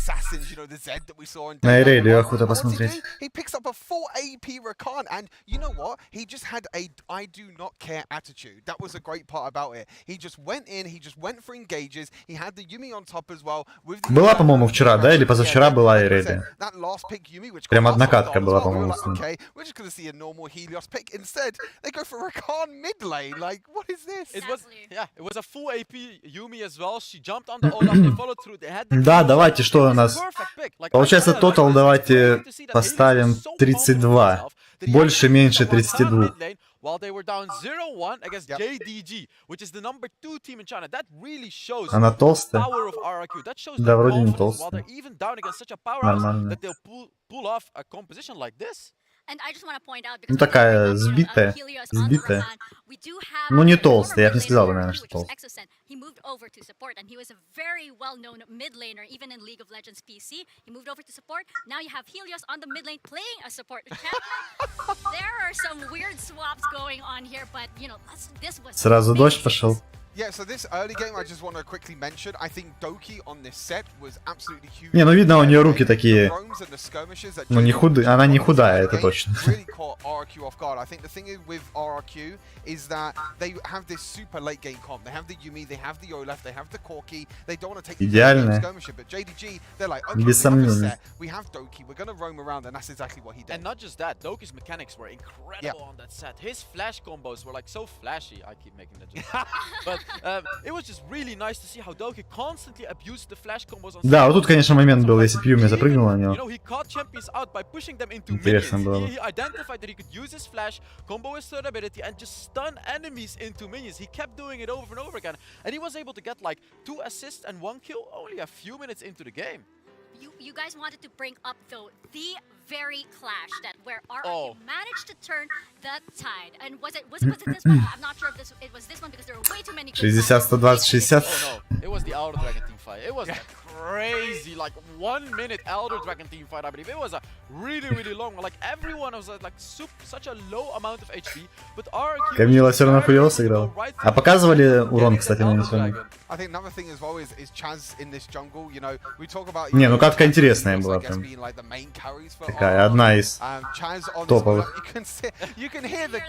На Ирелию охота посмотреть. He picks up a full AP Rakan, and you know what? He just had a I do not care attitude. That was a great part about it. He just went in, he just went for engages. He had the Yumi on top as well. Была, по-моему, вчера, да? Или позавчера была Ирелия. Прям однокатка была, по-моему, с ним. We're just gonna see a normal Helios pick. Instead, they go for Rakan mid lane. Like, what is this? It was a full AP Yumi as well. She jumped on the Olaf, they followed through. They had the да, давайте, что у нас? Получается, тотал давайте поставим 32. Больше, меньше 32. While they were down 0-1 against JDG, which is the number 2 team in China. That really shows the power of RRQ. That shows да, вроде не confidence while толстая. they're even down against such a powerhouse that they'll pull off a composition like this. And I just want to point out, Ну такая сбитая, сбитая. Ну не толстая, я бы не сказал, наверное, что толстая. He moved over to support, and he was a very well-known mid laner, even in League of Legends PC. He moved over to support. Now you have Helios on the mid lane playing a support champion. There are some weird swaps going on here, but you know, this was. Сразу дождь пошел. Yeah, so this early game, I just want to quickly mention, I think Doki on this set was absolutely huge. Не, ну видно, у нее руки такие, ну не худые, она не худая, это точно. Really caught RRQ off guard. I think the thing is with RRQ is that they have this super late game comp. They have the Yumi, they have the Olaf, they have the Corki. They don't want to take the skirmisher, but JDG, they're like, okay, we have Doki, we're going to roam around, and that's exactly what he did. And not just that, Doki's mechanics were incredible on that set. His flash combos were like so flashy. I keep making that joke. But it was just really nice to see how Doki constantly abused the flash combos on. Да, вот тут, конечно, момент был, если Юми запрыгнул на него. You know, he caught champions out by pushing them into Интересно minions. было. He identified that he could use his flash, combo his third ability, and just stun enemies into minions. He kept doing it over and over again, and he was able to get like 2 assists and 1 kill only a few minutes into the game. You guys wanted to bring up though the very clash that where RRQ managed to turn the tide. And was it this one? I'm not sure if it was this one because there were way too many. 60, 120, 60. Oh no, it was the Elder Dragon team fight. It was crazy, like 1 minute Elder Dragon team fight, I believe. It was a really long one. Like everyone was like such a low amount of HP, but RRQ. Камила все равно хуёво сыграл. А показывали урон, кстати, нанесенный? I think another thing as well is Chaz in this jungle. You know, we talk about. Не, ну катка интересная была прям. Такая одна из топовых. You can hear the.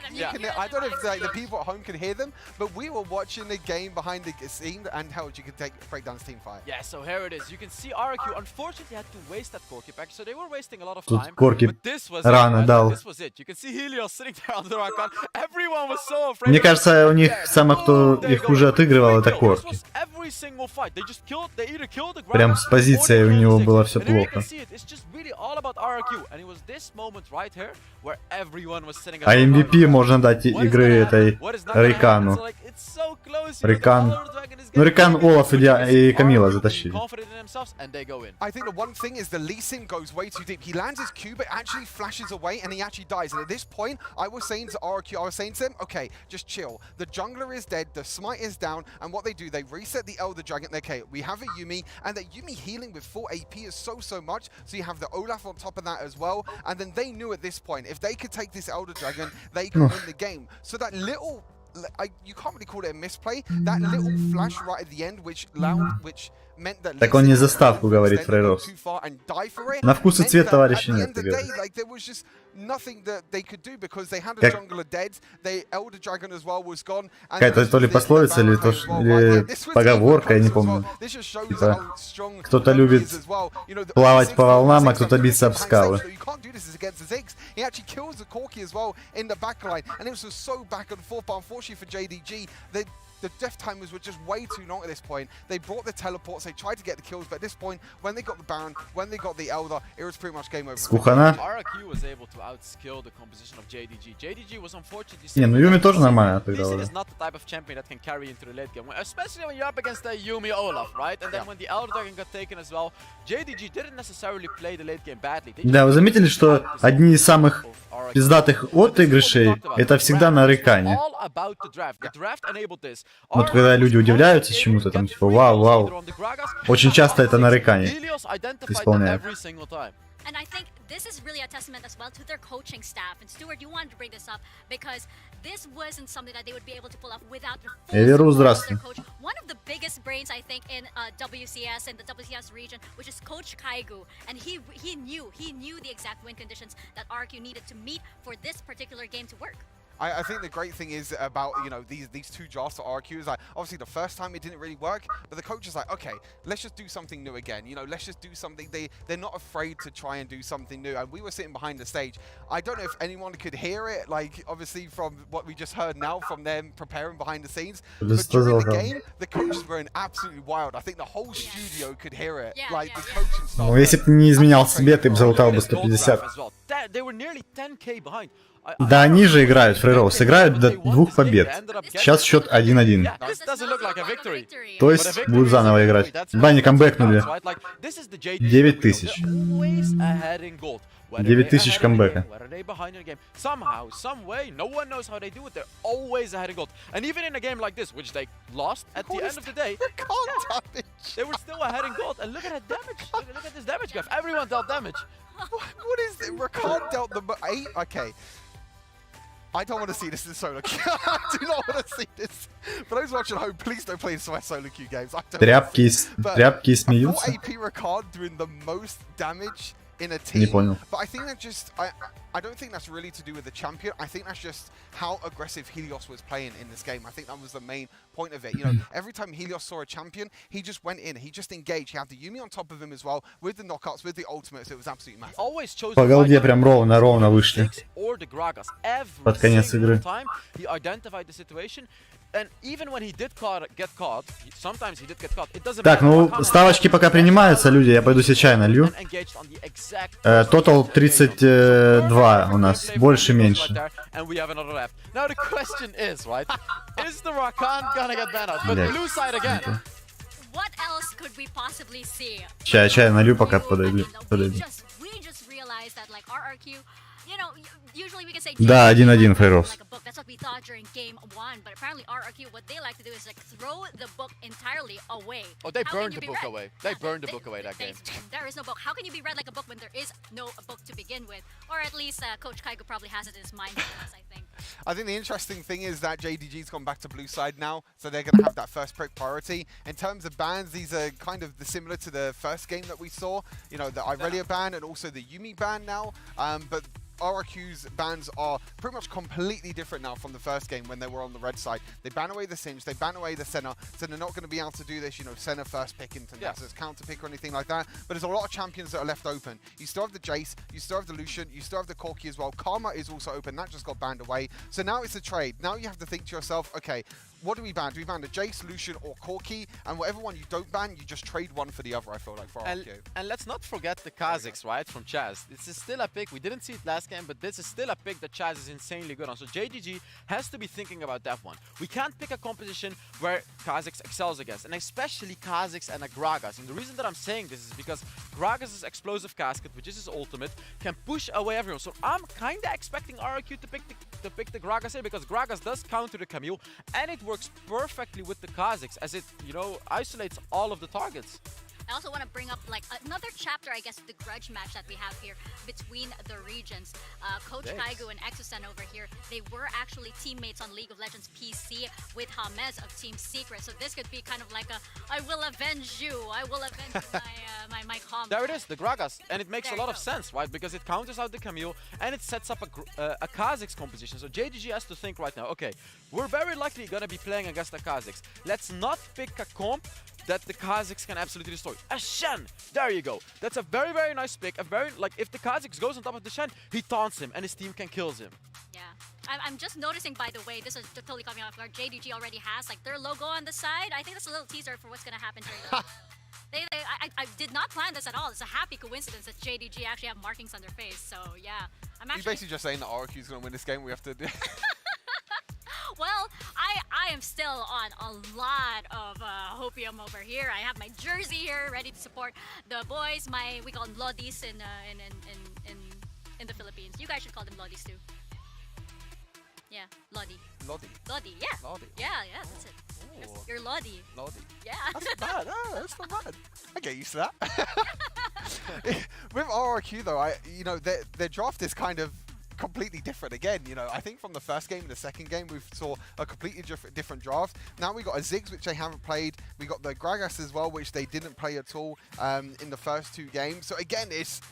I don't know if the people at home can hear them, but we were watching the game behind the scene, and how you could break down this team fight. Yeah, so here it is. You can see RRQ unfortunately had to waste that Corki pack, so they were wasting a lot of Тут time. Корки But this was рано дал. This was it. You can see Helios sitting there on the icon. Everyone was so afraid. Мне кажется, у них самый, кто их уже отыгрывал, это Корки. Прям с позицией у него было все плохо. А MVP можно дать игры этой Рейкану. Рейкан. Ну, Рейкан, Олаф и Камила затащили. I think the one thing is the Lee Sin goes way too deep. He lands his Q, but actually flashes away, and he actually dies. And at this point, I was saying to RRQ, I was saying to them, okay, just chill. The jungler is dead, the smite is down, and what they do, they reset the Elder Dragon. Okay, we have a Yuumi, and that Yuumi healing with 4 AP is so much. So you have the Olaf on top of that as well. And then they knew at this point, if they could take this Elder Dragon, they could win the game. So that little, you can't really call it a misplay. That little flash right at the end, which meant that. Так он не заставку говорит, Фрейрос. На вкус и цвет товарища нет, ты говоришь. Какая-то то ли пословица, или поговорка, я не помню. Типа, кто-то любит плавать по волнам, а кто-то биться об скалы. The death timers were just way too long at this point. They brought the teleports, they tried to get the kills, but at this point, when they got the Baron, when they got the Elder, it was pretty much game over. RRQ was able to outskill the composition of JDG. JDG was unfortunately. Не, ну Юми тоже нормально отыграл. This is not the type of champion that can carry into the late game, especially when you're up against the Yuumi Olaf, right? And then when the Elder Dragon got taken as well, JDG didn't necessarily play the late game badly. Да, вы заметили, что одни из самых пиздатых отыгрышей это всегда на Рейкане. Вот когда люди удивляются чему-то, там типа вау, очень часто это на Рейкане исполняют. And I think this is really a testament as well to their coaching staff. And Stuart, you wanted to bring this up because this wasn't something that they would be able to pull off without the full support of their coach. One of the biggest brains, I think, in WCS and the WCS region, which is Coach Kaigu, and he knew the exact win conditions that RRQ needed to meet for this particular game to work. I think the great thing is about, you know, these two drafts for RRQ is like, obviously the first time it didn't really work, but the coach is like, okay, let's just do something new again. You know, let's just do something. They're not afraid to try and do something new. And we were sitting behind the stage. I don't know if anyone could hear it, like obviously from what we just heard now from them preparing behind the scenes. But during the game, the coaches were absolutely wild. I think the whole studio could hear it. Like the coaching staff. Ну, если бы ты не изменял себе, ты бы залутал бы 150. They were nearly 10k behind. Да они же играют, Фрейрос, играют до 2 побед. Сейчас счет 1-1. То есть будут заново играть. Да, они камбэкнули. 9000. 9000 камбэка. Somehow, some way, no one knows how they do it. They're always ahead in gold. And even in a game like this, which they lost at the end of the day, they were still ahead in gold. And look at that damage. Look at this damage graph. Everyone dealt damage. What is it? Rakan dealt the 8? Okay. I don't want to see this in solo queue. I do not want to see this. For those watching at home, please don't play in solo queue games. Тряпки смеются. 4 AP Rakan doing the most damage in a team. Не понял. But I think that just I don't think that's really to do with the champion. I think that's just how aggressive Helios was playing in this game. I think that was the main point of it. You know, every time Helios saw a champion, he just went in. He just engaged. He had the Yuumi on top of him as well, with the knockouts, with the ultimates. It was absolutely massive. По голде прям ровно вышли. Под конец игры. Так, ну, ставочки пока принимаются, люди, я пойду себе чай налью. Тотал 32 у нас, больше-меньше. Чай налью, пока подойду. Да, 1-1 Фейрос. Oh, they burned the book away. They burned the book away that game. There is no book. How can you be read like a book when there is no book to begin with? Or at least Coach Kaigo probably has it in his mind, I think. I think the interesting thing is that JDG's gone back to blue side now, so they're going to have that first pick priority. In terms of bans, these are kind of similar to the first game that we saw. You know, the Irelia ban and also the Yumi ban now. But RRQ's bans are pretty much completely different now from the first game when they were on the red side. They ban away the Singe, they ban away the Senna, so they're not going to be able to do this, you know, Senna first pick into Nasa's counter pick or anything like that. But there's a lot of champions that are left open. You still have the Jace, you still have the Lucian, you still have the Corki as well. Karma is also open, that just got banned away. So now it's a trade. Now you have to think to yourself, okay, what do we ban? Do we ban the Jace, Lucian, or Corki? And whatever one you don't ban, you just trade one for the other, I feel like, for RRQ. And let's not forget the Kazakhs, right, from Chaz. This is still a pick. We didn't see it last game, but this is still a pick that Chaz is insanely good on. So JDG has to be thinking about that one. We can't pick a composition where Kazakhs excels against, and especially Kazakhs and a Gragas. And the reason that I'm saying this is because Gragas' explosive casket, which is his ultimate, can push away everyone. So I'm kind of expecting RRQ to pick the Gragas here, because Gragas does counter the Camille, and it works perfectly with the Kazakhs as it, you know, isolates all of the targets. I also want to bring up like another chapter, I guess, the grudge match that we have here between the regions. Coach Kaigo and Exosen over here, they were actually teammates on League of Legends PC with Hamez of Team Secret. So this could be kind of like a, I will avenge you, I will avenge my combo. There it is, the Gragas. And it makes a lot of sense, right? Because it counters out the Camille and it sets up a Kazakhs composition. So JDG has to think right now, okay, we're very likely going to be playing against the Kazakhs. Let's not pick a comp that the Kazakhs can absolutely destroy. A Shen! There you go. That's a very, very nice pick. A very, like, if the Kazakhs goes on top of the Shen, he taunts him and his team can kill him. Yeah. I'm just noticing, by the way, this is totally coming off guard. JDG already has, like, their logo on the side. I think that's a little teaser for what's going to happen during the I did not plan this at all. It's a happy coincidence that JDG actually have markings on their face. So, yeah. I'm actually... He's basically just saying that RRQ is going to win this game. We have to do... Well, I am still on a lot of hopium over here. I have my jersey here ready to support the boys. We call them Lodis in the Philippines. You guys should call them Lodis too. Yeah, Lodi. Lodi. Lodi, yeah. Lodi. Yeah, that's it. Oh. You're Lodi. Lodi. Yeah. That's not bad. Oh, that's not bad. I get used to that. With RRQ though, you know, their draft is kind of completely different again. You know, I think from the first game and the second game we saw a completely different draft. Now we got a Ziggs, which they haven't played. We got the Gragas as well, which they didn't play at all in the first two games. So again, it's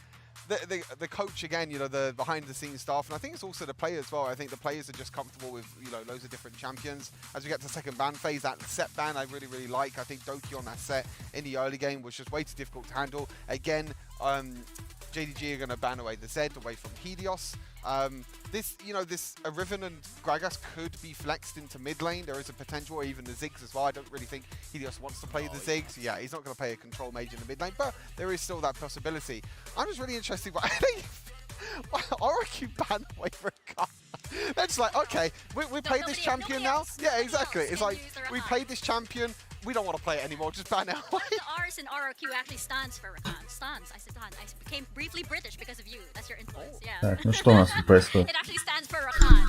the coach again, you know, the behind the scenes staff, and I think it's also the players as well. I think the players are just comfortable with, you know, loads of different champions. As we get to the second ban phase, that set ban I really like. I think Doki on that set in the early game was just way too difficult to handle. Again, JDG are going to ban away the Zed away from Helios. This Riven and Gragas could be flexed into mid lane. There is a potential, or even the Ziggs as well. I don't really think Helios wants to play the Ziggs. Yeah, he's not going to play a control mage in the mid lane, but there is still that possibility. I'm just really interested. But I think RRQ ban away for a They're just like, okay, we played this champion now. Yeah, exactly. It's like we played this champion. We don't want to play it anymore. Just ban it away. One of the R's in RRQ actually stands for Rakan. Stands. I said Rakan. I became briefly British because of you. That's your influence. Yeah. Так, ну что у нас тут происходит? It actually stands for Rakan.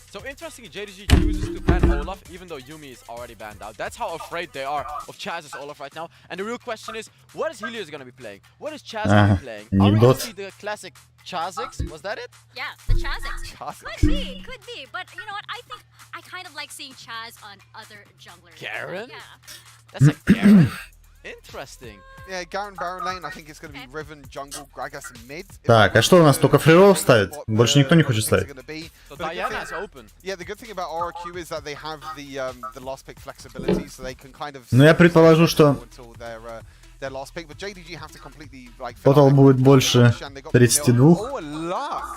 So interestingly, JDG chooses to ban Olaf, even though Yumi is already banned out. That's how afraid they are of Chaz's Olaf right now. And the real question is, what is Helios going to be playing? What is Chaz going to be playing? Are we going to see the classic Chazix? Was that it? Yeah, the Chazix. Could be. But you know what? I think I kind of like seeing Chaz on other junglers. Garen? Yeah. That's a Garen? Interesting. Yeah, Garen Baron lane. I think it's going to be Riven, jungle, Gragas and mid. Так, а что у нас, только фрирол ставит? Больше никто не хочет ставить? So Diana's open. Yeah, the good thing about RRQ is that they have the last pick flexibility, so they can kind of... Ну, я предположу, что their last pick, but JDG have to completely like... Тотал будет больше 32.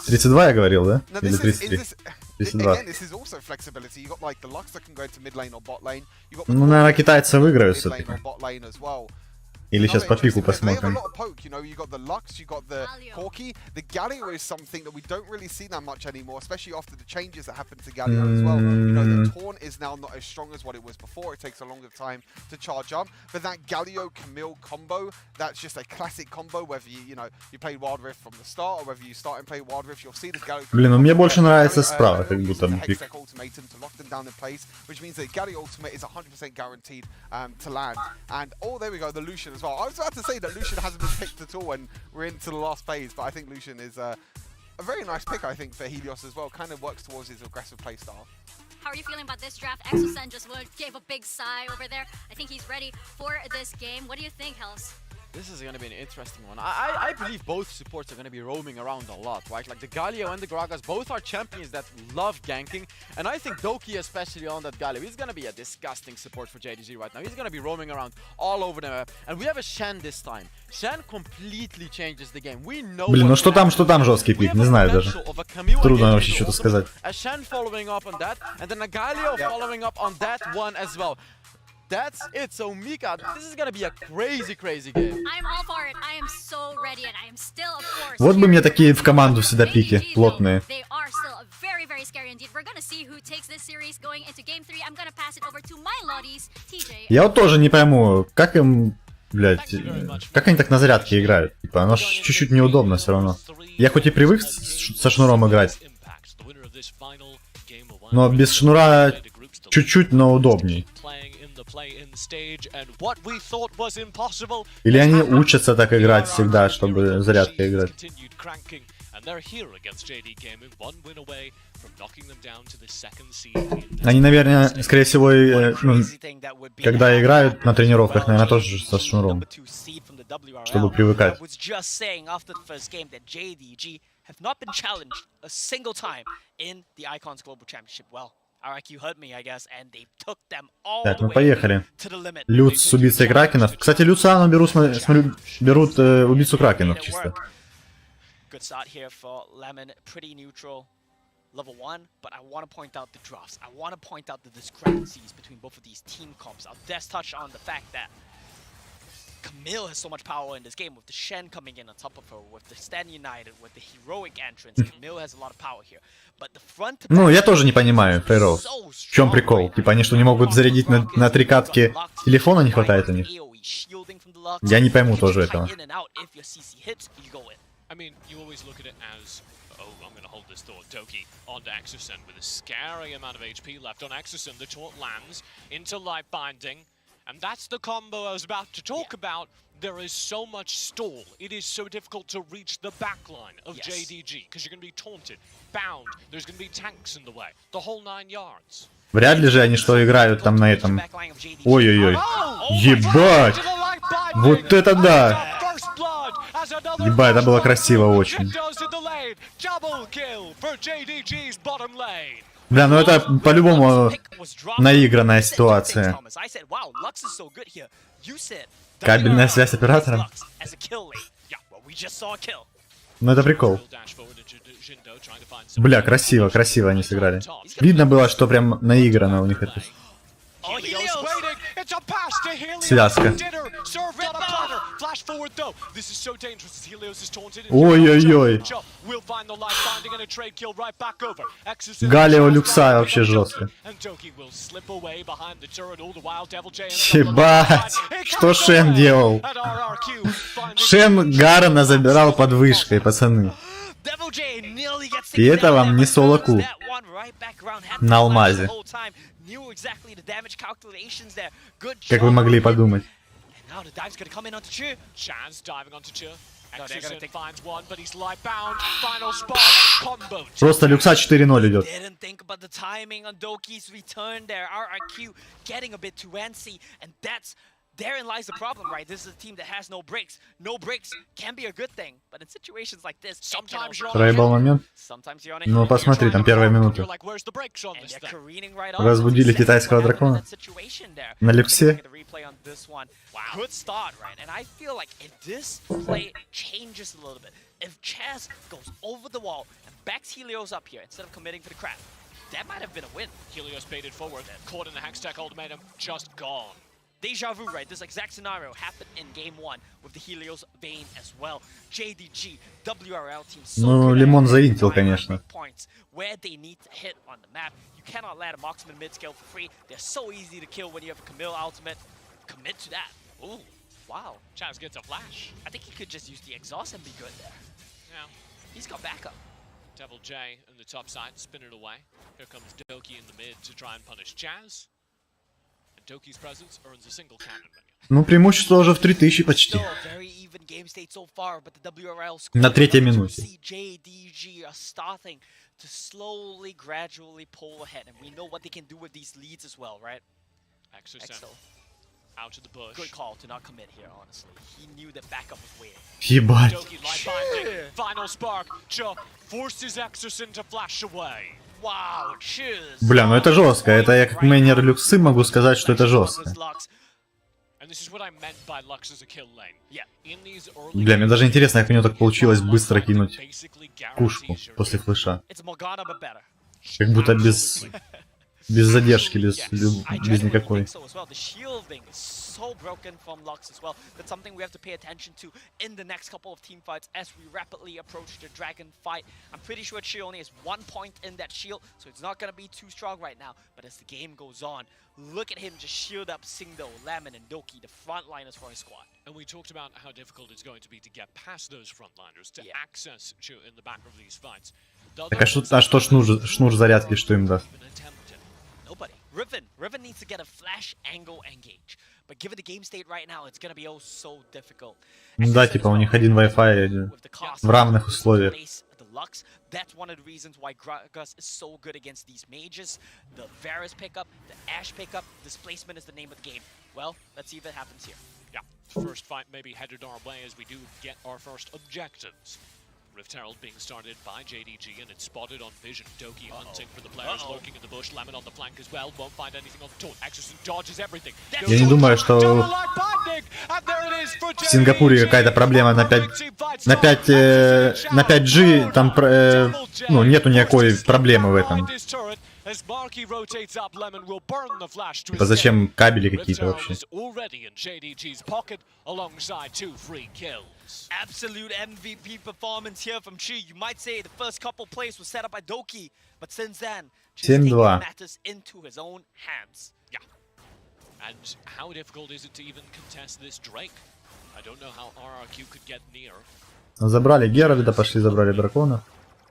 32 я говорил, да? Или 33? again, this is also flexibility. You got like the Lux that can go into mid lane or bot lane. You got Ну, наверное, китайцы выиграют mid lane все-таки. or bot lane as well. Или сейчас по пику They have a посмотрим. lot of poke, you know, you got the Lux, you got the Corki. The Galio is something that we don't really see that much anymore, especially after the changes that happened to Galio as well. You know, the taunt is now not as strong as what it was before. It takes a longer time to charge up. But that Galio-Camille combo, that's just a classic combo, whether you know, you played Wild Rift from the start, or whether you start and play Wild Rift, you'll see this Galio. Блин, ну мне больше нравится справа, как будто бы пик. Ultimatum to lock them down in place, which means that Galio ultimate is 100% guaranteed to land. And oh, there we go, the Lucian as well. I was about to say that Lucian hasn't been picked at all when we're into the last phase, but I think Lucian is a very nice pick, I think, for Helios as well. Kind of works towards his aggressive playstyle. How are you feeling about this draft? Exosen just gave a big sigh over there. I think he's ready for this game. What do you think, Hels? This is going to be an interesting one. I believe both supports are going to be roaming around a lot, right? Like the Galio and the Gragas, both are champions that love ganking. And I think Doki, especially on that Galio, he's going to be a disgusting support for JDG right now. He's going to be roaming around all over the map. And we have a Shen this time. Shen completely changes the game. We know. Блин, ну что там жесткий пик, не знаю даже. Трудно вообще что-то сказать. A Shen following up on that, and then a Galio following up on that one as well. That's it. So Mika, this is gonna be a crazy game. I'm all for it. I am so ready, and I am still, of course. Вот бы мне такие в команду всегда пики плотные. They are still very, very scary indeed. We're gonna see who takes this series going into game 3. I'm gonna pass it over to my lotties, TJ. Я вот тоже не пойму, как им, блядь, как они так на зарядке играют. Типа, оно ж чуть-чуть неудобно все равно. Я хоть и привык со шнуром играть, но без шнура чуть-чуть, но удобней. Или они учатся так играть всегда, чтобы зарядкой играть. Они, наверное, скорее всего, ну, когда играют на тренировках, наверное, тоже со шнуром, чтобы привыкать. Так, ну поехали. Люц с убийцей кракенов. Кстати, Люциану берут убийцу кракенов чисто. Level 1, but I want to point out the drafts. I want to point out the discrepancies between both of these team comps. I'll just touch on the fact that Camille has so much power in this game with the Shen coming in on top of her, with the Stand United, with the heroic entrance. Camille has a lot of power here. But the front. Ну, я тоже не понимаю, Фейроуз. В чем прикол? Типа они что, не могут зарядить на 3 катки? Телефона не хватает у них? Я не пойму тоже этого. This thought, Doki onto Exosen with a scary amount of HP left on Exosen. The taunt lands into life binding, and that's the combo I was about to talk about. There is so much stall. It is so difficult to reach the backline of JDG because you're going to be taunted, bound. There's going to be tanks in the way. The whole 9 yards. Вряд ли же они что играют там на этом. Ой-ой-ой. Ебать! Вот это да! Ебать, это было красиво очень. Бля, ну это по-любому наигранная ситуация. Кабельная связь оператора. Ну это прикол. Бля, красиво, красиво они сыграли. Видно было, что прям наиграно у них это. Связка. Ой-ой-ой. Галио Люкса вообще жестко. Ебать. Что Шен делал? Шен Гарена забирал под вышкой, пацаны. И это вам не соло-ку на алмазе. Как вы могли подумать. Просто Люкса 4-0 идет. Therein lies the problem, right? This is a team that has no breaks. No breaks can be a good thing, but in situations like this, Проебал момент. Ну посмотри, там первая минута. Разбудили китайского дракона. На люксе. Good start, right? And I feel like if this play changes a little bit, if Chaz goes over the wall and backs Helios up here instead of committing for the crap, that might have been a win. Helios baited forward, caught in the Hextech ultimatum, just gone. Deja vu, right? This exact scenario happened in game 1 with the Helios Vayne as well. JDG, WRL team so Ну, Лимон заинтил, конечно. points where they need to hit on the map. You cannot let a marksman mid-scale for free. They're so easy to kill when you have a Camille ultimate. Commit to that. Ooh, wow. Chaz gets a flash. I think he could just use the exhaust and be good there. Yeah. He's got backup. Devil J in the top side, spin it away. Here comes Doki in the mid to try and punish Chaz. And Doki's presence earns a single cannon minion. Ну, преимущество уже в 3000 почти. Still a very even game state so far, but the WRL На третьей минуте. JDG are starting to slowly, gradually pull ahead, and we know what they can do with these leads as well, right? Exo out to the bush. Good call to not commit here, honestly. He knew that backup was waiting. Ебать. Doki light binding, final spark. Chuck forces Exorcin to flash away. Wow, cheers. Бля, ну это жестко. Это я как мейнер люксы могу сказать, что это жестко. And this is what I meant by Lux as a kill lane. Yeah. In these early Бля, мне даже интересно, как у него так получилось быстро кинуть пушку после флеша. It's Morgana, but better. Как будто без задержки, без никакой. The shielding is so broken from Lux as well. That's something we have to pay attention to in the next couple of team fights as we rapidly approach the dragon fight. I'm pretty sure she only has 1 point in that shield, so it's not gonna be too strong right now. But as the game goes on, look at him just shield up Singdo, Lemon, and Doki, the frontliners for his squad. And we talked about how difficult it's going to be to get past those frontliners, to access Chu in the back of these fights. Так а что шнур зарядки, что им даст? Nobody. Riven needs to get a flash angle engage. But given the game state right now, it's gonna be oh so difficult. Ну да, типа у них один Wi-Fi в равных условиях. That's one of the reasons why Gragas is so good against these mages. The Varus pickup, the Ashe pickup, displacement is the name of the game. Well, let's see if it happens here. Yeah, first fight maybe headed our way as we do get our first objectives. Rift Herald being started by JDG and it's spotted on vision. Doki hunting for the players, lurking in the bush. Lemon on the flank as well, won't find anything on the torn. Exorcist dodges everything. Я не думаю, что в Сингапуре какая-то проблема на 5G, там ну, нету никакой проблемы в этом. Типа зачем кабели какие-то вообще? Absolute MVP performance here from Chi. You might say the first couple plays was set up by Doki, but since then, Chi's taking matters into his own hands. Yeah. And how difficult is it to even contest this Drake? I don't know how RRQ could get near. Забрали Геральда, пошли забрали дракона.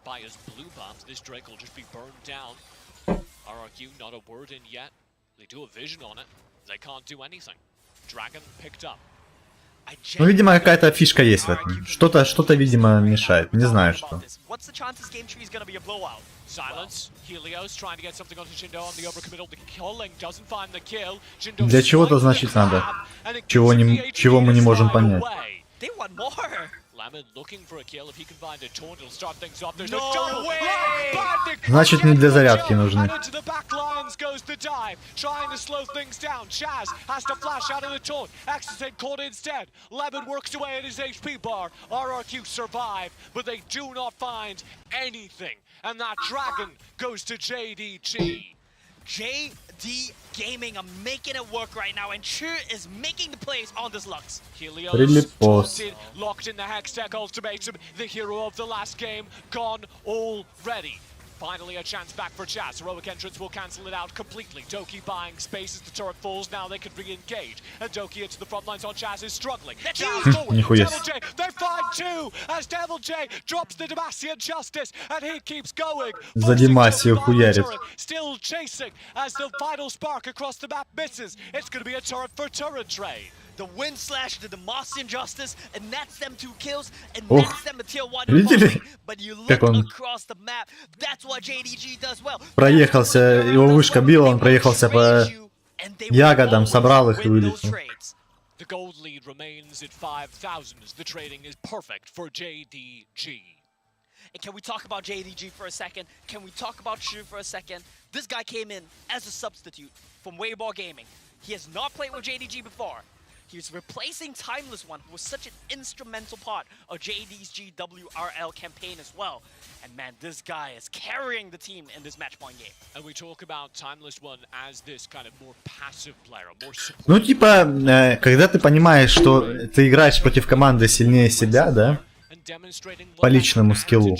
By his blue buff, this Drake will just be burned down. RRQ not a word in yet. They do a vision on it. They can't do anything. Dragon picked up. Ну, видимо, какая-то фишка есть в этом. Что-то, видимо, мешает. Не знаю, что. Для чего-то, значит, надо. Чего мы не можем понять. Значит, не для зарядки нужны. Lemon works away at his HP bar. RRQ survive, but they do not find anything. And that dragon goes to JDG. JD Gaming are making it work right now, and Chu is making the plays on this Lux. Helios taunted, locked in the Hextech ultimatum. The hero of the last game gone already. Finally a chance back for Chaz. Heroic entrance will cancel it out completely. Doki buying space as the turret falls. Now they can re-engage. And Doki into the front lines on Chaz is struggling. Chaz forward. Devil J, they find two as Devil J drops the Demacian Justice and he keeps going. За Демасию хуярит. Still chasing as the final spark across the map misses. It's going to be a turret for turret trade. The wind slash to the Demacian Justice and nets them 2 kills and nets them a tier 1. But you look across the map, that's what JDG does well. Проехался, его вышка била, он проехался по ягодам, собрал их и вылетел. The gold lead remains at 5,000 as the trading is perfect for JDG. And can we talk about JDG for a second? Can we talk about Chu for a second? This guy came in as a substitute from Wayball Gaming. He has not played with JDG before. He's replacing Timeless One, who was such an instrumental part of JD's GWRL campaign as well. And man, this guy is carrying the team in this match point game. And we talk about Timeless One as this kind of more passive player, more support. Ну, типа, когда ты понимаешь, что ты играешь против команды сильнее себя, да, по личному скиллу,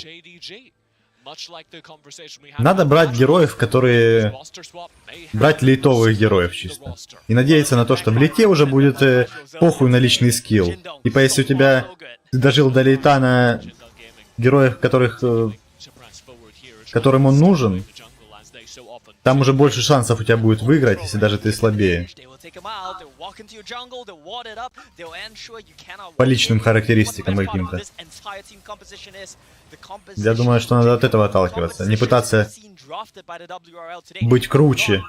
надо брать героев, которые... Брать лейтовых героев чисто. И надеяться на то, что в лейте уже будет похуй на личный скилл. Типа, если у тебя... Ты дожил до лейта на героев, которым он нужен, там уже больше шансов у тебя будет выиграть, если даже ты слабее. По личным характеристикам каким-то. Я думаю, что надо от этого отталкиваться. Не пытаться быть круче.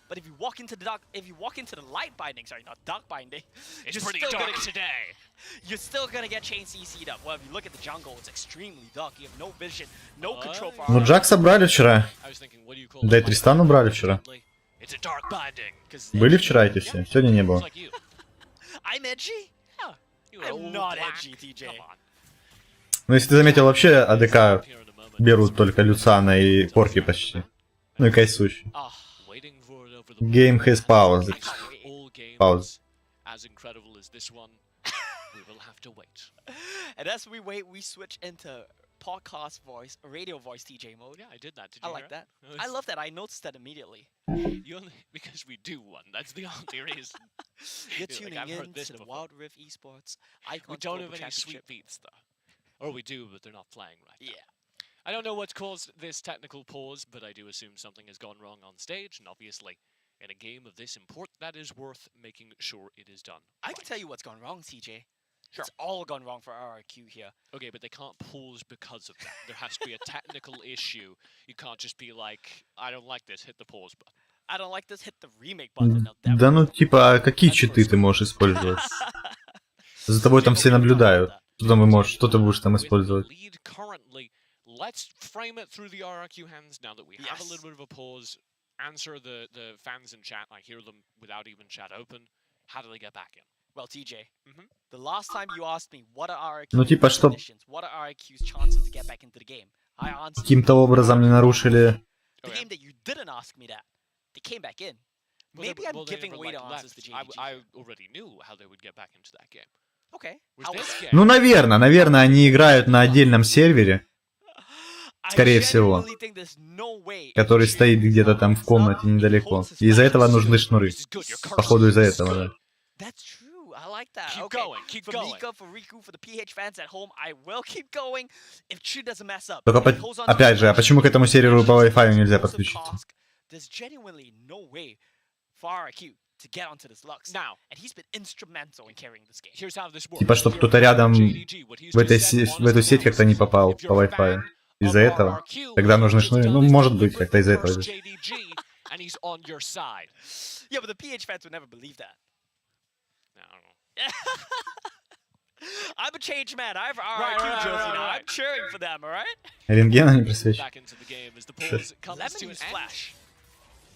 But if you walk into the light binding, sorry, not dark binding, It's pretty dark today. You're still gonna get chain CC'd up. Well, if you look at the jungle, it's extremely dark. You have no vision, no control for. Ну, Джакса брали вчера. Да и Тристану брали вчера. It's a dark binding. Были вчера эти все? Сегодня не было. I'm edgy? I'm not edgy, TJ. Ну, если ты заметил, вообще АДК берут только Люцана и Порки почти. Ну и Кайсущий. Game has pause. Pause. As incredible as this one, we will have to wait. And as we wait, we switch into podcast voice, radio voice TJ mode. Yeah, I did that. Did you I like that. I love that. I noticed that immediately. You only, because we do one. That's the only reason. You're Like, tuning I've heard in this to the before. Wild Rift Esports Icon We don't Global have any sweet Championship. beats though. Or we do, but they're not playing right now. Yeah. I don't know what's caused this technical pause, but I do assume something has gone wrong on stage, and obviously, in a game of this import, that is worth making sure it is done. I can tell you what's gone wrong, TJ. It's all gone wrong for RRQ here. Okay, but they can't pause because of that. There has to be a technical issue. You can't just be like, I don't like this, hit the pause button. I don't like this, hit the remake button. Now, Да ну, типа, а какие читы ты можешь использовать? За тобой там все наблюдают. Что ты будешь там использовать? Let's frame it through the RRQ hands now that we have a little bit of a pause. Answer the fans in chat. I hear them without even chat open. How do they get back in? Well, TJ, the last time you asked me what are RRQ's Ну, типа, что conditions, what are RRQ's chances to get back into the game, I answered каким-то образом не нарушили... the game that you didn't ask me that. They came back in. Maybe I'm giving away the answers to JDG. I already knew how they would get back into that game. Okay. Ну, наверное, они играют на отдельном сервере, скорее всего, который стоит где-то там в комнате недалеко. И из-за этого нужны шнуры. Походу, из-за этого, да. That's true. I like that. Keep Okay. going, keep for going. Mika, for Riku, for the PH fans at home, I will keep going if Chu doesn't mess up. Только, If he holds on to опять же, а the почему к этому серверу по Wi-Fi нельзя Joseph подключиться? Kosk, there's genuinely no way for RRQ to get onto this Lux. Now, and he's been instrumental in carrying this game. here's how this works. Типа, чтобы кто-то рядом в эту сеть как-то не попал по Wi-Fi. Из-за этого? Тогда нужны шнуры? Ну, может быть, как-то из-за этого. And he's on your side. Yeah, but the PH fans would never believe that. I don't know. I'm a changed man. I have RRQ jersey now. I'm cheering for them, alright? Рентгена не просвечивает. Back into the game as the pause comes Lemon to an used end. flash.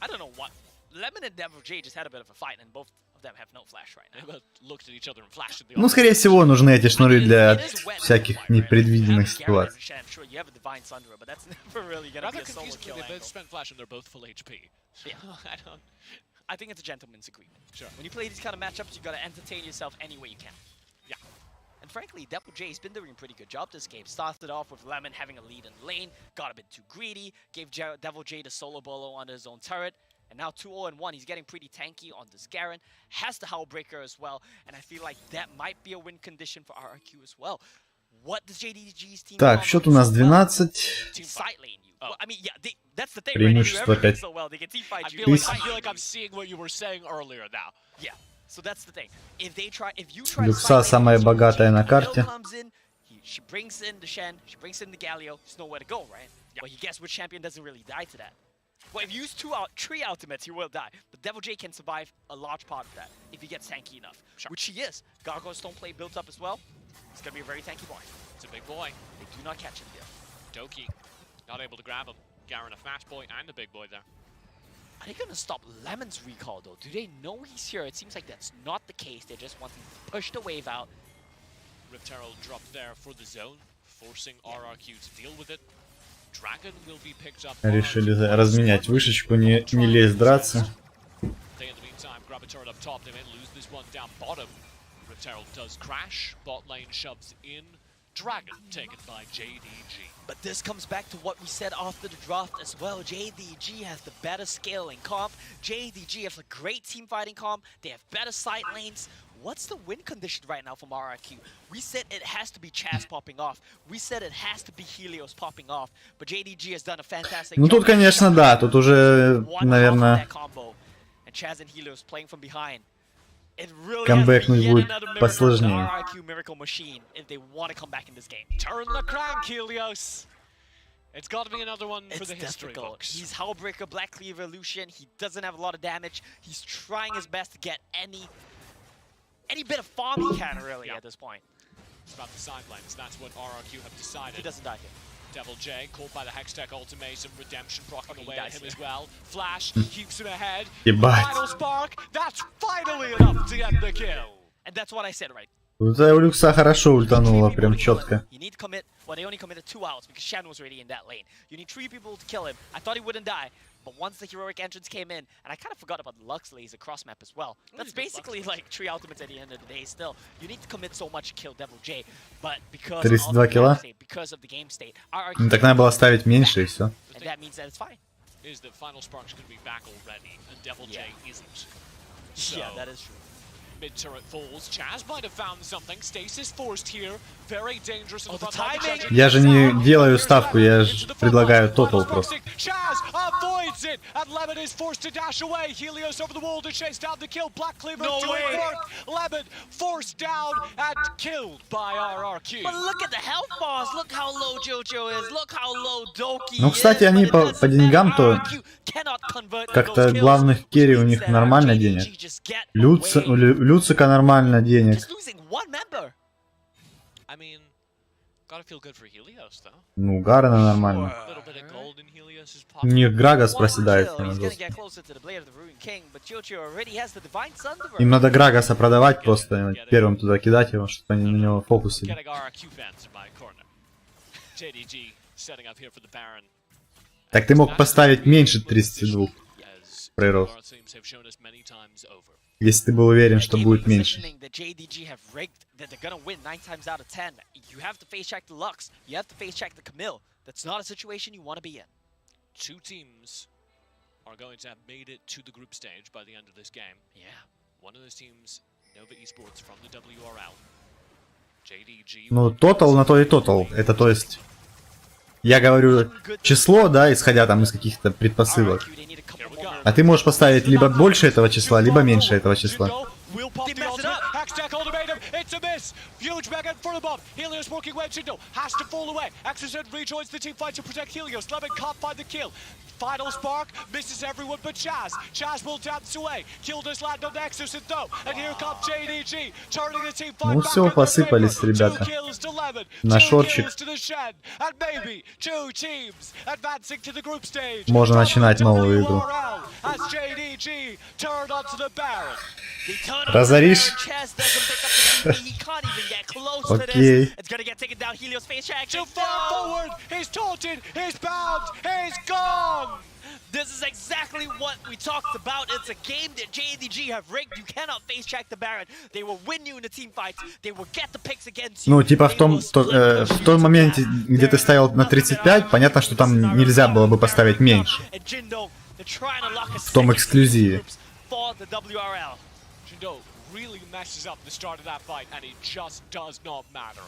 I don't know what. Lemon and Devil J just had a bit of a fight, and both of them have no flash right They now. both looked at each other and flashed in the Ну, скорее всего, нужны эти шнуры для всяких непредвиденных ситуаций. I'm sure you have a Divine Sunderer, but that's never really gonna be Rather a solo confusingly, kill they angle. both spent flash and they're both full HP. Yeah. I don't... I think it's a gentleman's agreement. Sure. When you play these kind of matchups, you gotta entertain yourself any way you can. Yeah. And frankly, Devil J's been doing a pretty good job this game. Started off with Lemon having a lead in lane, got a bit too greedy, gave Devil J the solo bolo on his own turret, and now 2-0-1, he's getting pretty tanky on this Garen, has the Howlbreaker as well, and I feel like that might be a win condition for RRQ as well. What does JDG's team Так, счет у нас 12. to side lane you? Well, I mean, yeah, that's the thing, Преимущество right? They do everything 5. so well, they can team fight I you. feel like I'm seeing what you were saying earlier now. Yeah, so that's the thing. If you try to Люкса самая богатая на карте. comes in, she brings in the Shen, she brings in the Galio, there's nowhere to go, right? But you guess which champion doesn't really die to that? Well, if you use three ultimates, he will die. But Devil J can survive a large part of that if he gets tanky enough, which he is. Gargoyle Stone Play built up as well. It's gonna be a very tanky boy. It's a big boy. They do not catch him there. Doki, not able to grab him. Garen a fast boy and the big boy there. Are they gonna stop Lemon's recall though? Do they know he's here? It seems like that's not the case. They're just wanting to push the wave out. Rift Herald dropped there for the zone, forcing RRQ to deal with it. Dragon will be picked up. Решили разменять вышечку, не лезть драться. They, in the meantime, grab a turret up top. They may lose this one down bottom. Rift Herald does crash. Bot lane shoves in. Dragon taken by JDG. But this comes back to what we said after the draft as well. JDG has the better scaling comp. JDG has a great team fighting comp. They have better side lanes. What's the win condition right now from RRQ? We said it has to be Chaz popping off. We said it has to be Helios popping off. But JDG has done a fantastic job. Ну тут, конечно, да. Тут уже, наверное, and Chaz and Helios playing from behind. It really камбэкнуть будет посложнее. RRQ miracle machine if they want to come back in this game. Turn the crank, Helios. It's got to be another one for It's the history difficult. books. He's Hellbreaker, Black Cleaver, Lucian. He doesn't have a lot of damage. He's trying his best to get any bit of farm he can really at this point. It's about the side lanes. That's what RRQ have decided. He doesn't die here. Devil J caught by the Hextech ultimatum. Redemption proccing away at him here. as well. Flash keeps him ahead. Ебать. Final spark. That's finally enough to get the kill. And that's what I said, right? Вот у Люкса хорошо ультануло, прям четко. You need to commit. Well, they only committed 2 outs because Shen was already in that lane. You need 3 people to kill him. I thought he wouldn't die. But once the heroic entrance came in, and I kind of forgot about Lux laser cross map as well. That's basically like 3 ultimates at the end of the day still. You need to commit so much to kill Devil J. But because of 32 килла? because of the game state, RRQ Ну так надо было ставить меньше и все. and that means that it's fine. Is that Final Spark's going to be back already, and Devil J isn't. So, Yeah, that is true. mid turret falls. Chaz might have found something. Stasis forced here. Very dangerous in the the front line. timing! Я же не делаю ставку, я же предлагаю тотал просто. Chaz avoids it, and Lemon is forced to dash away. Helios over the wall to chase down the kill. Black Cleaver doing work. Lemon forced down and killed by RRQ. But look at the health bars. Look how low JoJo is. Look how low Doki Ну, кстати, is. они But it по doesn't деньгам-то matter. RRQ cannot convert как-то those kills. главных керри у Which них means that нормально денег. JDG just get away. Люцика нормально денег. Just losing 1 member. I mean, gotta feel good for Helios, though. Ну, Гарена нормально. A little bit of gold in Helios is У них possible. Грагас One проседает. kill. He's gonna get closer to the blade of the Ruined King, but JoJo already has the Divine Thunderer. Им надо Грагаса продавать просто, первым туда кидать его, чтобы они на него фокусили. Getting RRQ fans in my corner. JDG setting up here for the Baron. Так ты мог поставить меньше 32 As преров, our teams have shown us many times over. если ты был уверен, что Game будет меньше. positioning that JDG have rigged, that they're gonna win 9 times out of 10. You have to face check the Lux. You have to face check the Camille. That's not a situation you want to be in. 2 teams are going to have made it to the group stage by the end of this game. Yeah. One of those teams, Nova Esports from the WRL. JDG. Ну, тотал на то и тотал. Это то есть... Я говорю число, да, исходя там из каких-то предпосылок. RRQ, they need a couple more А ты можешь поставить либо больше этого числа, либо меньше этого числа. Will pop They the mess it ultimate. up. Hextech ultimatum. It's a miss. Huge mega in front of bomb. Helios working well. Shindo has to fall away. Exorcist rejoins the team fight to protect Helios. Lemon can't find the kill. Final spark misses everyone but Chaz. Chaz will dance away. Kill does land on the Exorcist though. And here comes JDG turning the team fight Ну back все, in their посыпались favor. ребята 2 kills to Lemon. на 2 шортчик. kills to the Shen. And maybe 2 teams advancing to the group stage. Можно начинать новую игру. WRL as JDG turned onto the Baron. They turn Разоришь? around, Chaz doesn't pick up the TP. He can't even get close to Окей. this. It's gonna get taken down. Helios face check. Too far forward. He's taunted. He's bound. He's gone. This is exactly what we talked about. It's a game that JDG have rigged. You cannot face check the Baron. They will win you in the team fights. They will get the picks against you. Ну, типа They will split push в you том to моменте, death. где ты ставил на 35, понятно, что там нельзя было бы поставить меньше. And Jindo, they're trying to lock a В том second эксклюзиве. groups for the WRL. Jindo really messes up the start of that fight, and it just does not matter.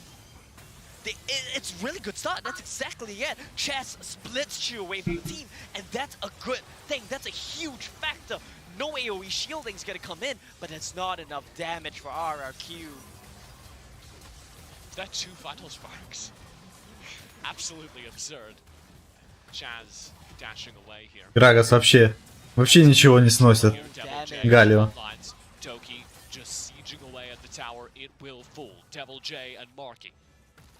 It's really good start. That's exactly it. Chess splits you away from the team, and that's a good thing. That's a huge factor. No AoE shielding is gonna come in, but it's not enough damage for RRQ. That 2 final sparks. Absolutely absurd. Chaz dashing away here. Грагас вообще ничего не сносит. Галио. Doki just sieging away at the tower. It will fall. Devil J and Marky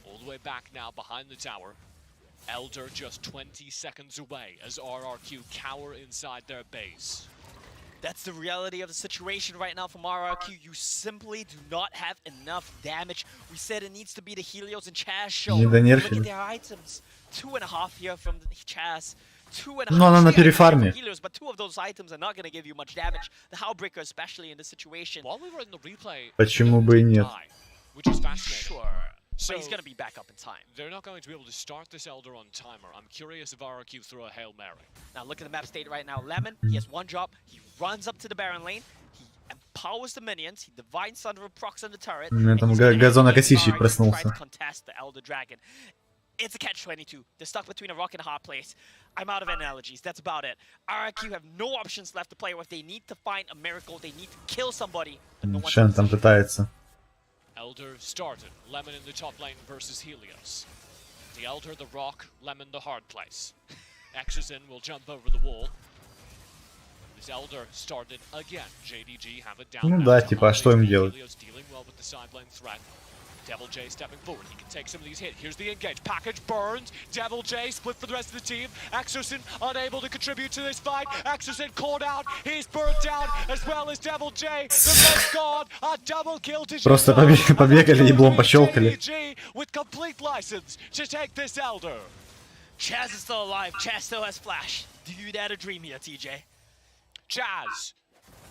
all the way back now behind the tower. Elder just 20 seconds away as RRQ cower inside their base. That's the reality of the situation right now from RRQ. You simply do not have enough damage. We said it needs to be the Helios and Chaz show. Look at their items. 2.5 here from the Chaz. 2.5 Ну, она на перефарме. Helios, but 2 of those items are not going to give you much damage. The Howbreaker, especially in this situation. While we were in the replay, Почему бы и нет? which is fascinating. Sure. So But he's going to be back up in time. they're not going to be able to start this Elder on timer. I'm curious if RRQ throw a Hail Mary. Now look at the map state right now. Lemon, he has one job. He runs up to the Baron lane. He empowers the minions. He Divine Thunder procs on the turret. У меня and там he's gonna газонокосильщик try проснулся. to contest the Elder Dragon. It's a catch-22. They're stuck between a rock and a hard place. I'm out of analogies. That's about it. RRQ have no options left to play with. They need to find a miracle. They need to kill somebody. But no one Шен там пытается. Elder started. Lemon in the top lane versus Helios. The Elder, the rock. Lemon, the hard place. Exosin will jump over the wall. This Elder started again. JDG have it down. Ну now. да, типа, а что им делать? Helios dealing well with the side lane threat. Devil J stepping forward. He can take some of these hits. Here's the engage. Package burns. Devil J split for the rest of the team. Exosin unable to contribute to this fight. Exosin called out. He's burnt down as well as Devil J. The red's gone. A double kill to Просто побегали и блом пощелкали. with complete license to take this Elder. Chaz is still alive. Chaz still has flash. Do you dare to dream here, TJ? Chaz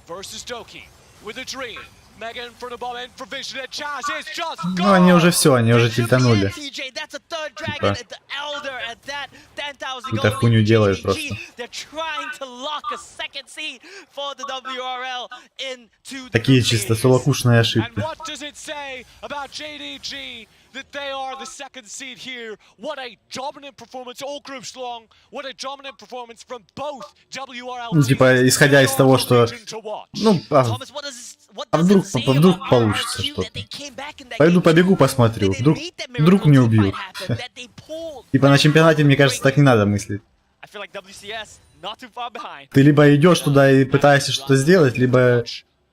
versus Doki with a dream. Mega in front of bomb in for vision and Chaz is just gone. Ну, они уже все, они уже тильтанули. TJ, that's a third dragon at the Elder at that 10,000 Какую-то gold хуйню lead делают GG. просто. They're trying to lock a second seed for the WRL into the Такие group чисто stages. солокушные And ошибки. what does it say about JDG that they are the second seed here? What a dominant performance all groups long. What a dominant performance from both WRL Ну, типа, teams. исходя из того, что... To watch. Ну, Thomas, what does вдруг, it say вдруг about получится RRQ что-то. that they came back in that Пойду game? побегу, посмотрю. They Вдруг, made that вдруг miracle не to убьют. fight happen, that they pulled. Типа на чемпионате, мне кажется, так не надо мыслить. I feel like WCS not too far behind. Ты либо идешь туда и пытаешься что-то сделать, либо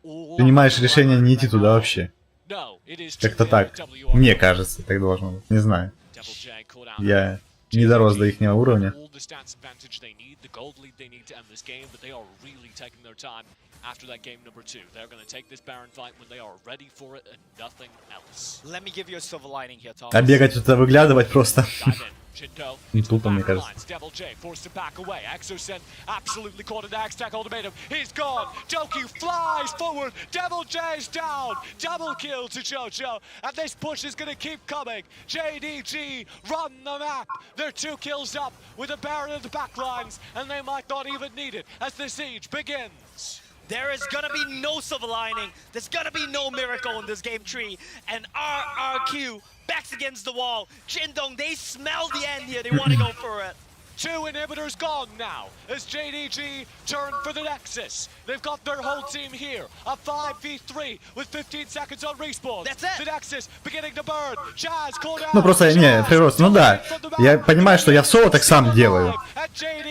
принимаешь решение не идти туда вообще. No, it is Как-то так. Мне кажется, так должно быть. Не знаю. Devil J called out. Я не дорос до ихнего уровня. All the stats advantage they need, the gold lead they need to end this game, but they are really taking their time after that game number 2. They're going to take this Baron fight when they are ready for it and nothing else. Let me give you a silver lining here, Thomas. А бегать туда, выглядывать просто Dive in. Shindo не into the тупо, мне back кажется. lines. Devil J forced to back away. Exosen absolutely caught an axe tech ultimatum. He's gone. Doki flies forward. Devil J's down. Double kill to JoJo. And this push is going to keep coming. JDG run the map. They're 2 kills up with a Baron in the back lines. And they might not even need it as the siege begins. There is gonna be no silver lining. There's gonna be no miracle in this game tree. And RRQ backs against the wall. Jindong, they smell the end here. They want to go for it. 2 inhibitors gone now as JDG turn for the Nexus. They've got their whole team here. A 5v3 with 15 seconds on respawn. That's it. The Nexus beginning to burn. Chaz called out. Ну просто, не, Фрирос, ну да. Я понимаю, что я в соло так сам делаю.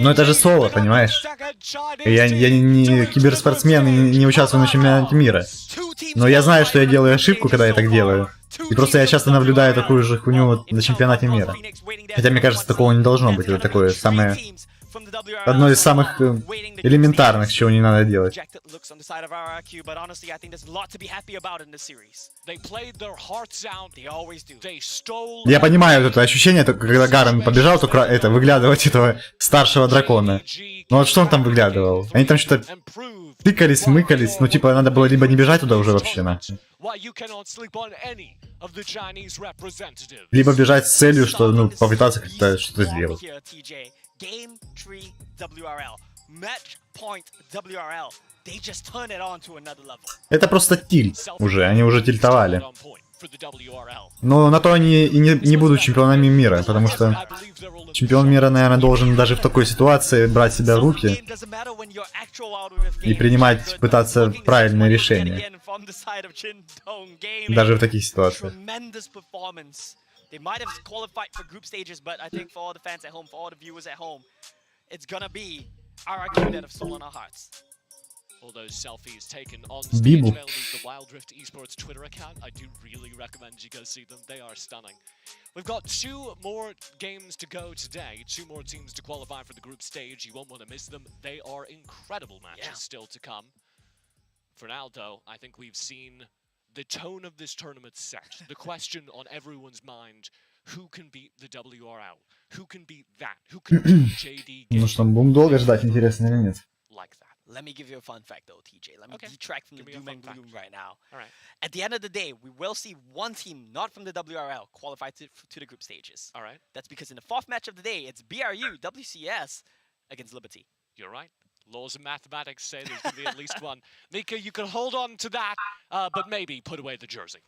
Но это же соло, понимаешь? Я не киберспортсмен и не участвую на чемпионате мира. Но я знаю, что я делаю ошибку, когда я так делаю. И просто я часто наблюдаю такую же хуйню на чемпионате мира. Хотя, мне кажется, такого не должно быть. Это такое самое... Одно из самых элементарных, чего не надо делать. Я понимаю это ощущение, когда Гарен побежал, то это выглядывать этого старшего дракона. Ну вот что он там выглядывал? Они там что-то тыкались, мыкались. Ну типа надо было либо не бежать туда уже вообще нахуй. Либо бежать с целью, что ну попытаться как-то что-то сделать. Game tree WRL. Match point WRL. They just turn it on to another level. Это просто тильт уже, они уже тильтовали. Но на то они и не будут чемпионами мира, потому что чемпион мира, наверное, должен даже в такой ситуации брать себя в руки и принимать, пытаться правильные решения. Даже в таких ситуациях. They might have qualified for group stages, but I think for all the fans at home, for all the viewers at home, it's gonna be RRQ that have stolen our hearts. all those selfies taken on stage. Бибу. Available to the Wild Rift Esports Twitter account. I do really recommend you go see them. They are stunning. We've got 2 more games to go today. 2 more teams to qualify for the group stage. You won't want to miss them. They are incredible matches still to come. For now, though, I think we've seen the tone of this tournament set. The question on everyone's mind: who can beat the WRL? Who can beat that? Who can beat JD? Ну что, будем долго ждать, интересно или нет? Like that. Let me give you a fun fact though, TJ. Let me Okay. detract from Give the me a doom fun and fact. gloom right now. All right. At the end of the day, we will see one team not from the WRL qualify to the group stages. All right. That's because in the 4th match of the day, it's BRU WCS against Liberty. You're right. Laws of mathematics say there's going to be at least one. Mika, you can hold on to that, but maybe put away the jersey.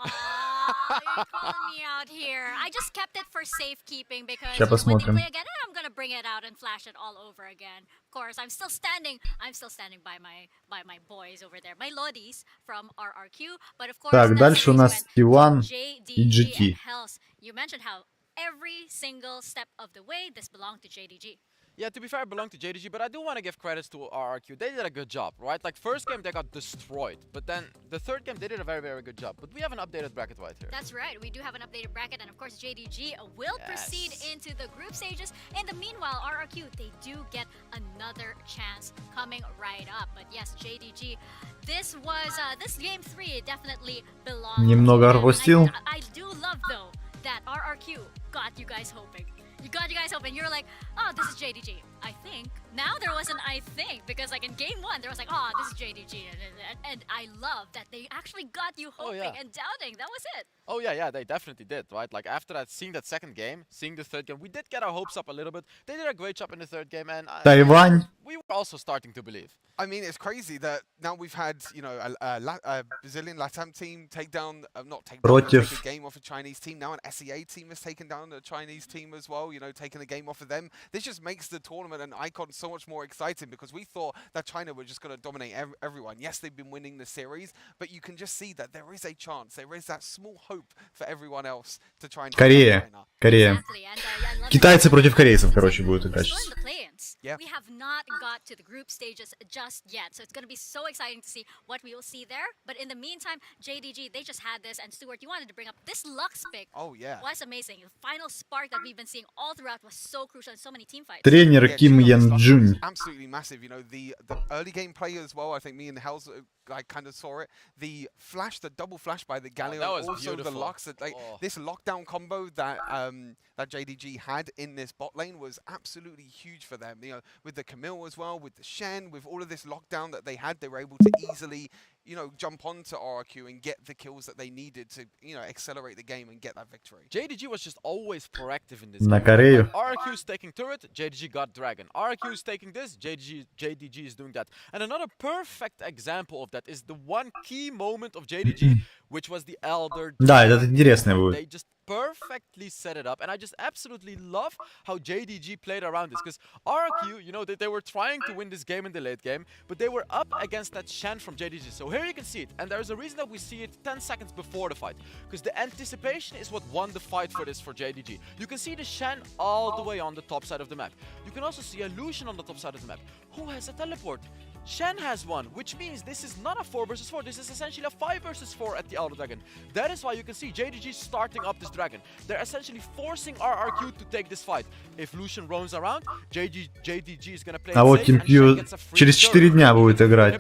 You're calling me out here. I just kept it for safekeeping because Сейчас when they посмотрим. play again, I'm gonna bring it out and flash it all over again. Of course, I'm still standing by my boys over there, my lodies from RRQ. But of course, Так, that's дальше у the нас reason when T1 и JDG GT. and Hells. You mentioned how every single step of the way this belonged to JDG. Yeah, to be fair, it belonged to JDG, but I do want to give credits to RRQ. They did a good job, right? Like, first game, they got destroyed. But then, the 3rd game, they did a very, very good job. But we have an updated bracket right here. That's right. We do have an updated bracket, and of course, JDG will proceed into the group stages. In the meanwhile, RRQ, they do get another chance coming right up. But yes, JDG, this game 3 definitely belongs. Немного пропустил. I do love though that RRQ got you guys hoping. You got you guys hoping. You're like, oh, this is JDG. I think. Now there was an I think because like in game 1 there was like, oh, this is JDG, and I love that they actually got you hoping and doubting. That was it. Oh yeah, they definitely did, right? Like after that, seeing that 2nd game, seeing the 3rd game, we did get our hopes up a little bit. They did a great job in the 3rd game, and Тайвань. we were also starting to believe. I mean, it's crazy that now we've had, you know, a Brazilian LATAM team take down, not take down, but take a game off a Chinese team. Now an SEA team has taken down a Chinese team as well, you know, taking a game off of them. This just makes the tournament and Icon so much more exciting because we thought that China were just going to dominate everyone. Yes, they've been winning the series, but you can just see that there is a chance, there is that small hope for everyone else to try and Корея. Корея. Exactly. And, I love Китайцы против корейцев, короче, будут играть. Still in the play-ins. Yeah. We have not got to the group stages just yet, so it's going to be so exciting to see what we will see there. But in the meantime, JDG, they just had this, and Stuart, you wanted to bring up this Lux pick. Oh yeah. Was amazing. The final spark that we've been seeing all throughout was so crucial in so many team fights. Тренер Ким Ян Джун. Absolutely massive. You know, the early game play as well. I think me and Hells like kind of saw it. The double flash by the Galio, that was also beautiful. the Lux. Like this lockdown combo that that JDG had in this bot lane was absolutely huge for them. You know, with the Camille as well, with the Shen, with all of this lockdown that they had, they were able to easily, you know, jump onto RRQ and get the kills that they needed to, you know, accelerate the game and get that victory. JDG was just always proactive in this На game. Корею. RRQ is taking turret, JDG got dragon. RRQ is taking this, JDG is doing that. And another perfect example of that is the one key moment of JDG, which was the Elder Да, Dragon. это интересно будет. They just perfectly set it up, and I just absolutely love how JDG played around this, because RRQ, you know, they were trying to win this game in the late game, but they were up against that Shen from JDG. So here you can see it, and there's a reason that we see it 10 seconds before the fight, because the anticipation is what won the fight for JDG. You can see the Shen all the way on the top side of the map. You can also see a Lucian on the top side of the map. Who has a teleport? Shen has one, which means this is not a 4 versus 4. This is essentially a 5 versus 4 at the Elder Dragon. That is why you can see JDG starting up this dragon. They're essentially forcing RRQ to take this fight. If Lucian roams around, JDG is gonna play А вот it safe, and TeamQ Shen gets a free через 4 turret. дня будет играть.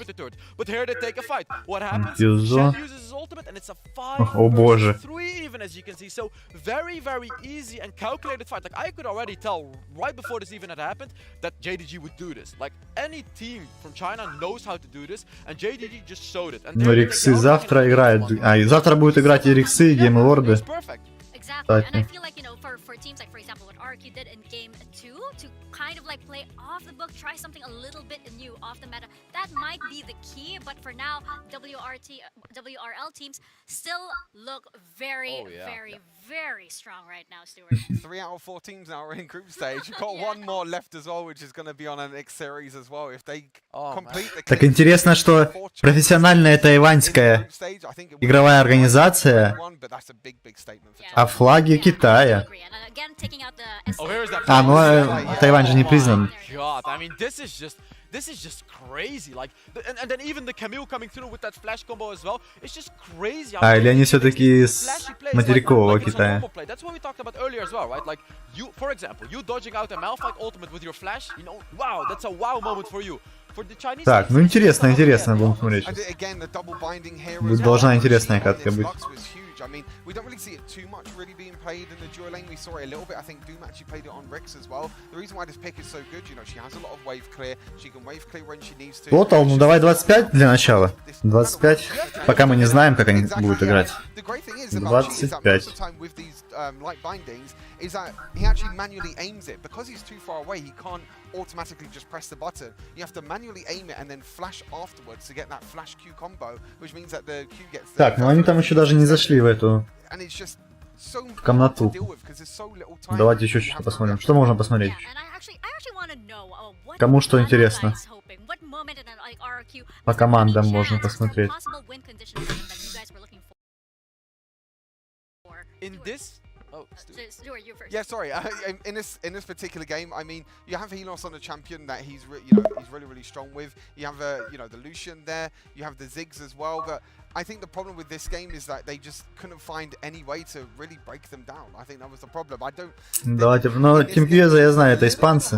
But here they take a fight. What happens? Тьюзо. Shen uses his ultimate, and it's a 5 О боже. versus 3 even, as you can see. So very, very easy and calculated fight. Like, I could already tell right before this even had happened that JDG would do this. Like, any team from China knows how to do this, and JDG just showed it. And Но Риксы завтра играют. А, и завтра будут играть и Риксы, и Гейм Лорды. Exactly, and I feel like, you know, for teams like, for example, what RRQ did in game 2, to kind of like play off the book, try something a little bit new off the meta, that might be the key, but for now, WRL teams still look very, very strong right now, Stuart. 3 out of 4 teams now are in group stage. You've got one more left as well, which is going to be on an X series as well. If they complete the Так интересно, что профессиональная тайваньская игровая организация, а флаги Китая. А, ну Тайвань же не признан. this is just crazy. Like, and then even the Camille coming through with that flash combo as well. It's just crazy. Или они все-таки из материкового Китая? That's what we talked about earlier as well, right? Like, you, for example, you dodging out a Malphite ultimate with your flash, you know, wow, that's a wow moment for you. Так, ну интересно, будем смотреть. Должна интересная катка быть. I mean, we don't really see it too much really being played in the dual lane. We saw it a little bit. I think Doom actually played it on Rix as well. The reason why this pick is so good, you know, she has a lot of wave clear. She can wave clear when she needs to. Тотал, ну давай 25 для начала. 25, пока мы не знаем, как они будут играть. 25. Light bindings is that he actually manually aims it because he's too far away. He can't automatically just press the button. You have to manually aim it and then flash afterwards to get that flash Q combo, which means that the Q gets. Так, ну они там еще даже не зашли в эту комнату. Давайте еще что-то посмотрим. Что можно посмотреть? Кому что интересно? По командам можно посмотреть. In this, yeah, sorry. In this particular game, I mean, you have Helos on a champion that he's really strong with. You have the Lucian there. You have the Ziggs as well. But I think the problem with this game is that they just couldn't find any way to really break them down. I think that was the problem. I don't. Давайте, но Team Kvieza, я знаю, это испанцы.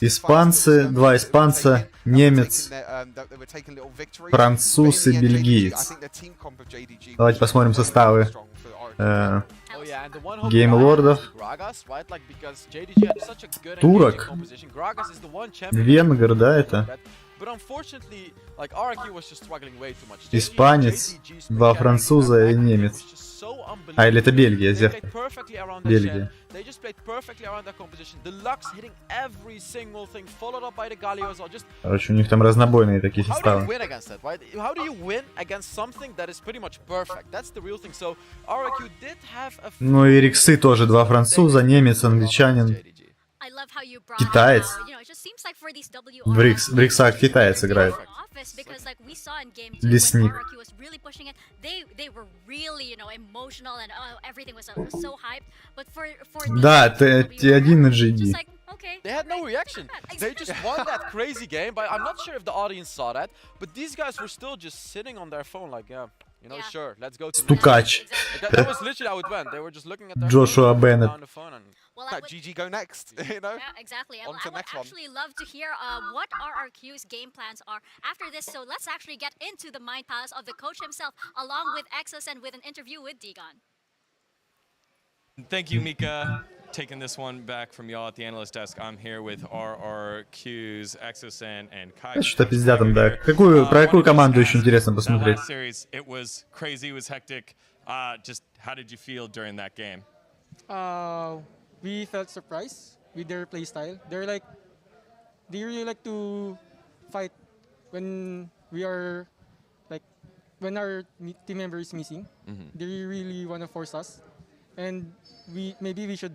Испанцы, два испанца, немец, француз и бельгиец. Давайте посмотрим составы. Геймлордов, турок, венгер, да, это? Испанец, два француза и немец. А, или это Бельгия, зеркало. Бельгия. Короче, у них там разнобойные такие составы. Ну и Риксы тоже, два француза, немец, англичанин. Китаец. В Риксах китаец играет. Лесник. Да, T1 на GD. They had no reaction. They just won that crazy game, but I'm not sure if the audience saw that. But these guys were still just sitting on their phone like, yeah, you know, sure, let's go to Стукач. That was literally how it went. They were just looking at their Joshua Bennett. on the phone and GG go next, you know? Yeah, exactly. I would actually love to hear what RRQ's game plans are after this. So let's actually get into the mind palace of the coach himself, along with Exos and with an interview with Digon. Thank you, Mika. Taking this one back from y'all at the analyst desk. I'm here with RRQ's Exos and Kai. Что пиздят там, да. Про какую команду еще интересно посмотреть? It was crazy, it was hectic. Just how did you feel during that game? We felt surprised with their playstyle. They really like to fight when we are when our team member is missing. They really want to force us, and maybe we should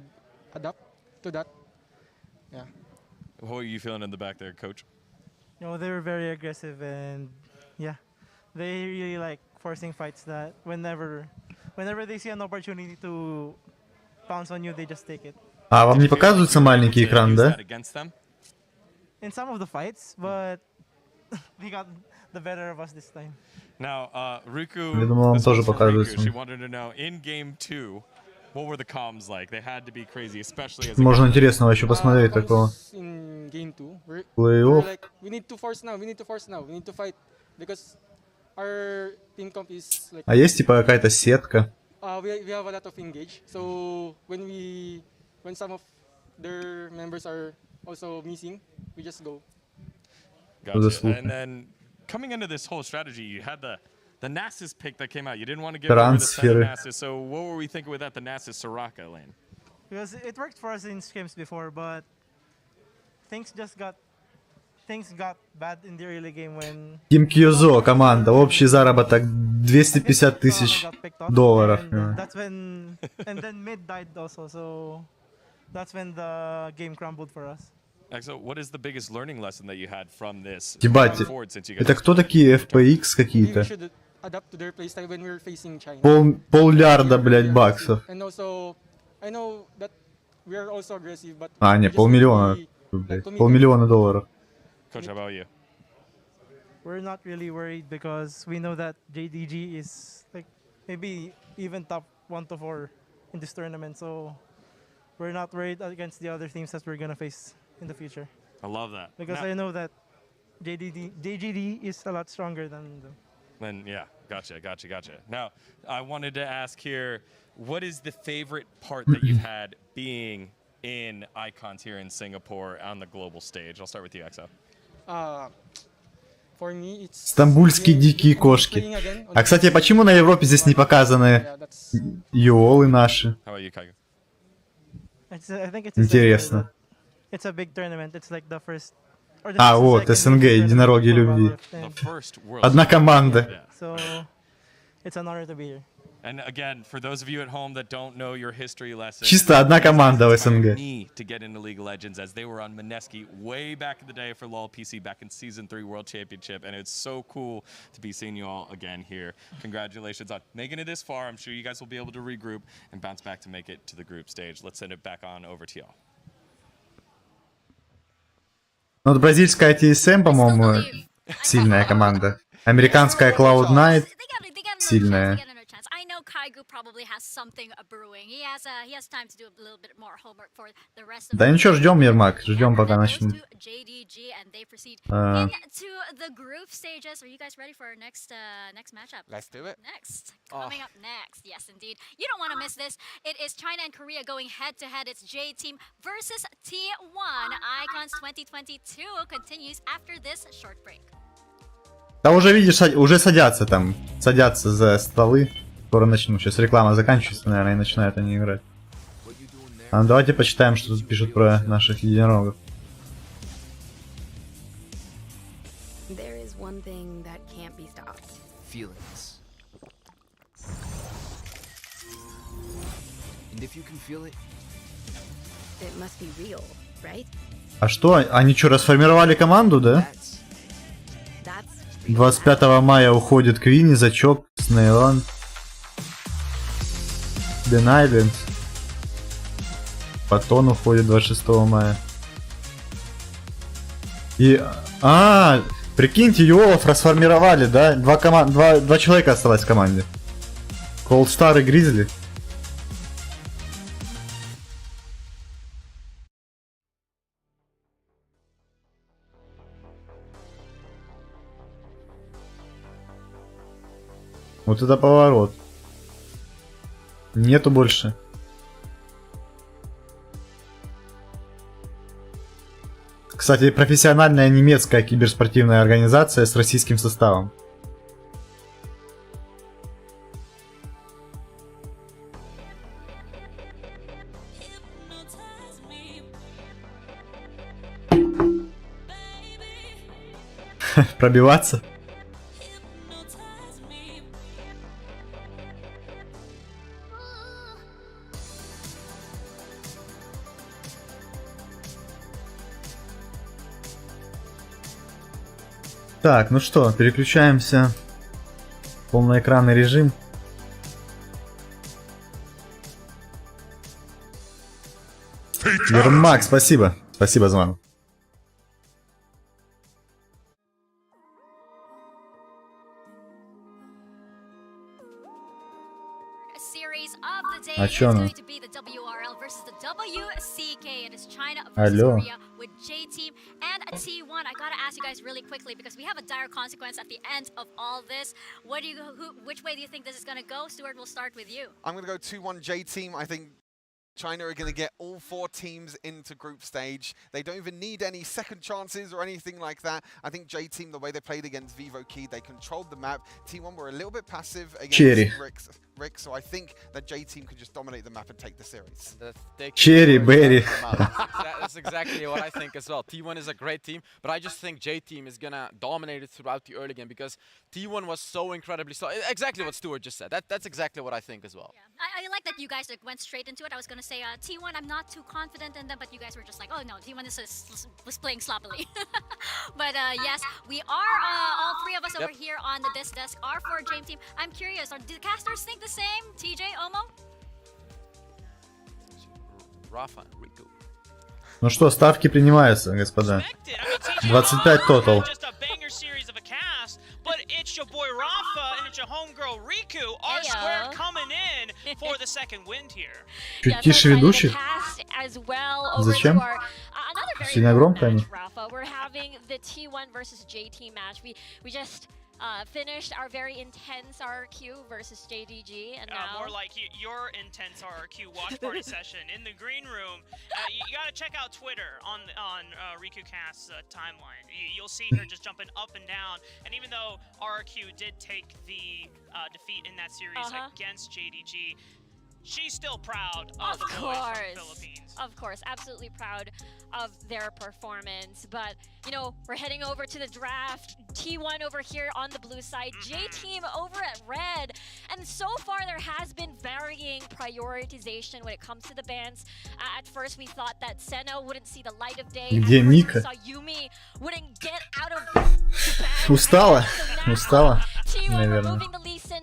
adapt to that. Yeah. What are you feeling in the back there, coach? You know, they were very aggressive, and yeah, they really like forcing fights that whenever they see an opportunity to pounce on you, they just take it. А вам не показывается маленький экран, да? In some of the fights, but they got the better of us this time. Now, Riku, я думал, вам тоже показывается. She wanted to know in game 2, what were the comms like? They had to be crazy, especially as можно интересного еще посмотреть такого. In game 2, Плей-офф. We need to force now. We need to fight because our team comp is like. А есть типа какая-то сетка? We have a lot of engage. So when some of their members are also missing, we just go. Gotcha. And then coming into this whole strategy, you had the Nasus pick that came out. You didn't want to give over the second Nasus. So what were we thinking with that, the Nasus Soraka lane? Because it worked for us in scrims before, but things got bad in the early game when... Team Kvieza, команда, общий заработок $250 тысяч. That's when... And then mid died also, so... That's when the game crumbled for us. So what is the biggest learning lesson that you had from this? Ебать, это кто такие FPX какие-то? Полмиллиарда, блядь, баксов. А, не, полмиллиона, блядь, $500 000. Coach, how about you? We're not really worried because we know that JDG is like maybe even top 1 to 4 in this tournament. So we're not worried against the other teams that we're gonna face in the future. I love that. Because I know that JGD is a lot stronger than them. Then yeah, gotcha. Now, I wanted to ask here, what is the favorite part that you've had being in Icons here in Singapore on the global stage? I'll start with you, EXO. For me, it's Стамбульские дикие кошки. А, кстати, почему на Европе здесь не показаны юолы наши? How about you, Kaigo? I think it's Интересно. It's a big tournament. It's like the first. А, вот, СНГ, единороги любви. Одна команда. So, it's an honor to be here. And again, for those of you at home that don't know your history lesson, Чисто одна команда в СНГ. to get into League of Legends as they were on Mineski way back in the day for LoL PC back in Season 3 World Championship, and it's so cool to be seeing you all again here. Congratulations on making it this far. I'm sure you guys will be able to regroup and bounce back to make it to the group stage. Let's send it back on over to y'all. Ну, вот бразильская TSM, по-моему, сильная команда. Американская Cloud9 сильная. I know Kaigu probably has something brewing. He has time to do a little bit more homework for the rest of Да ничего, ждем, Ермак, ждем, пока начнут. JDG and they proceed into the group stages. Are you guys ready for our next matchup? Let's do it. Next. Coming up next. Yes, indeed. You don't want to miss this. It is China and Korea going head to head. It's J Team versus T1. Icons 2022 continues after this short break. Да уже видишь, уже садятся там, садятся за столы. Скоро начну. Сейчас реклама заканчивается, наверное, и начинают они играть. А ну, давайте почитаем, что тут пишут про наших единорогов. А что, они что, расформировали команду, да? 25 мая уходит Квинни, Зачок, Снейланд, Ден Айленд. Потом уходит 26 мая. И... прикиньте, Юолов расформировали, да? Два человека осталось в команде. Cold Star и Гризли. Вот это поворот. Нету больше. Кстати, профессиональная немецкая киберспортивная организация с российским составом. Пробиваться? Так, ну что, переключаемся в полноэкранный режим. Ермак, спасибо. Спасибо, Зван. А чё оно? Алло. T1, I gotta ask you guys really quickly because we have a dire consequence at the end of all this. Which way do you think this is gonna go? Stuart, we'll start with you. I'm gonna go 2-1 J Team. I think China are going to get all 4 teams into group stage. They don't even need any second chances or anything like that. I think J Team, the way they played against Vivo Key, they controlled the map. T1 were a little bit passive against Rick, so I think that J Team can just dominate the map and take the series. Cherry Berry. That's exactly what I think as well. T1 is a great team, but I just think J Team is gonna dominate it throughout the early game because T1 was so incredibly slow. Exactly what Stuart just said. That's exactly what I think as well. Yeah. I like that you guys went straight into it. I was gonna say T1, I'm not too confident in them, but you guys were just like, oh no, T1 was playing sloppily. But yes, we are all 3 of us over here on this desk are for J Team. I'm curious, do the casters think the same? TJ, Omo? Rafa, Rico. Ну что, ставки принимаются, господа. 25 тотал. But it's your boy Rafa and it's your homegirl Riku. Our square coming in for the second wind here. Чуть тише ведущих. Зачем? Сильно громко они. We're having the T1 versus JT match. We just finished our very intense RRQ versus JDG, and now more like your intense RRQ watch party session in the green room. You gotta check out Twitter on RikuCast's timeline. You'll see her just jumping up and down. And even though RRQ did take the defeat in that series against JDG, she's still proud of the boys from the Philippines. Of course, absolutely proud of their performance. But, you know, we're heading over to the draft. T1 over here on the blue side, J-Team over at red. And so far, there has been varying prioritization when it comes to the bans. At first, we thought that Senna wouldn't see the light of day. Где Мика? Yumi wouldn't get out of Устала? Устала? Наверное.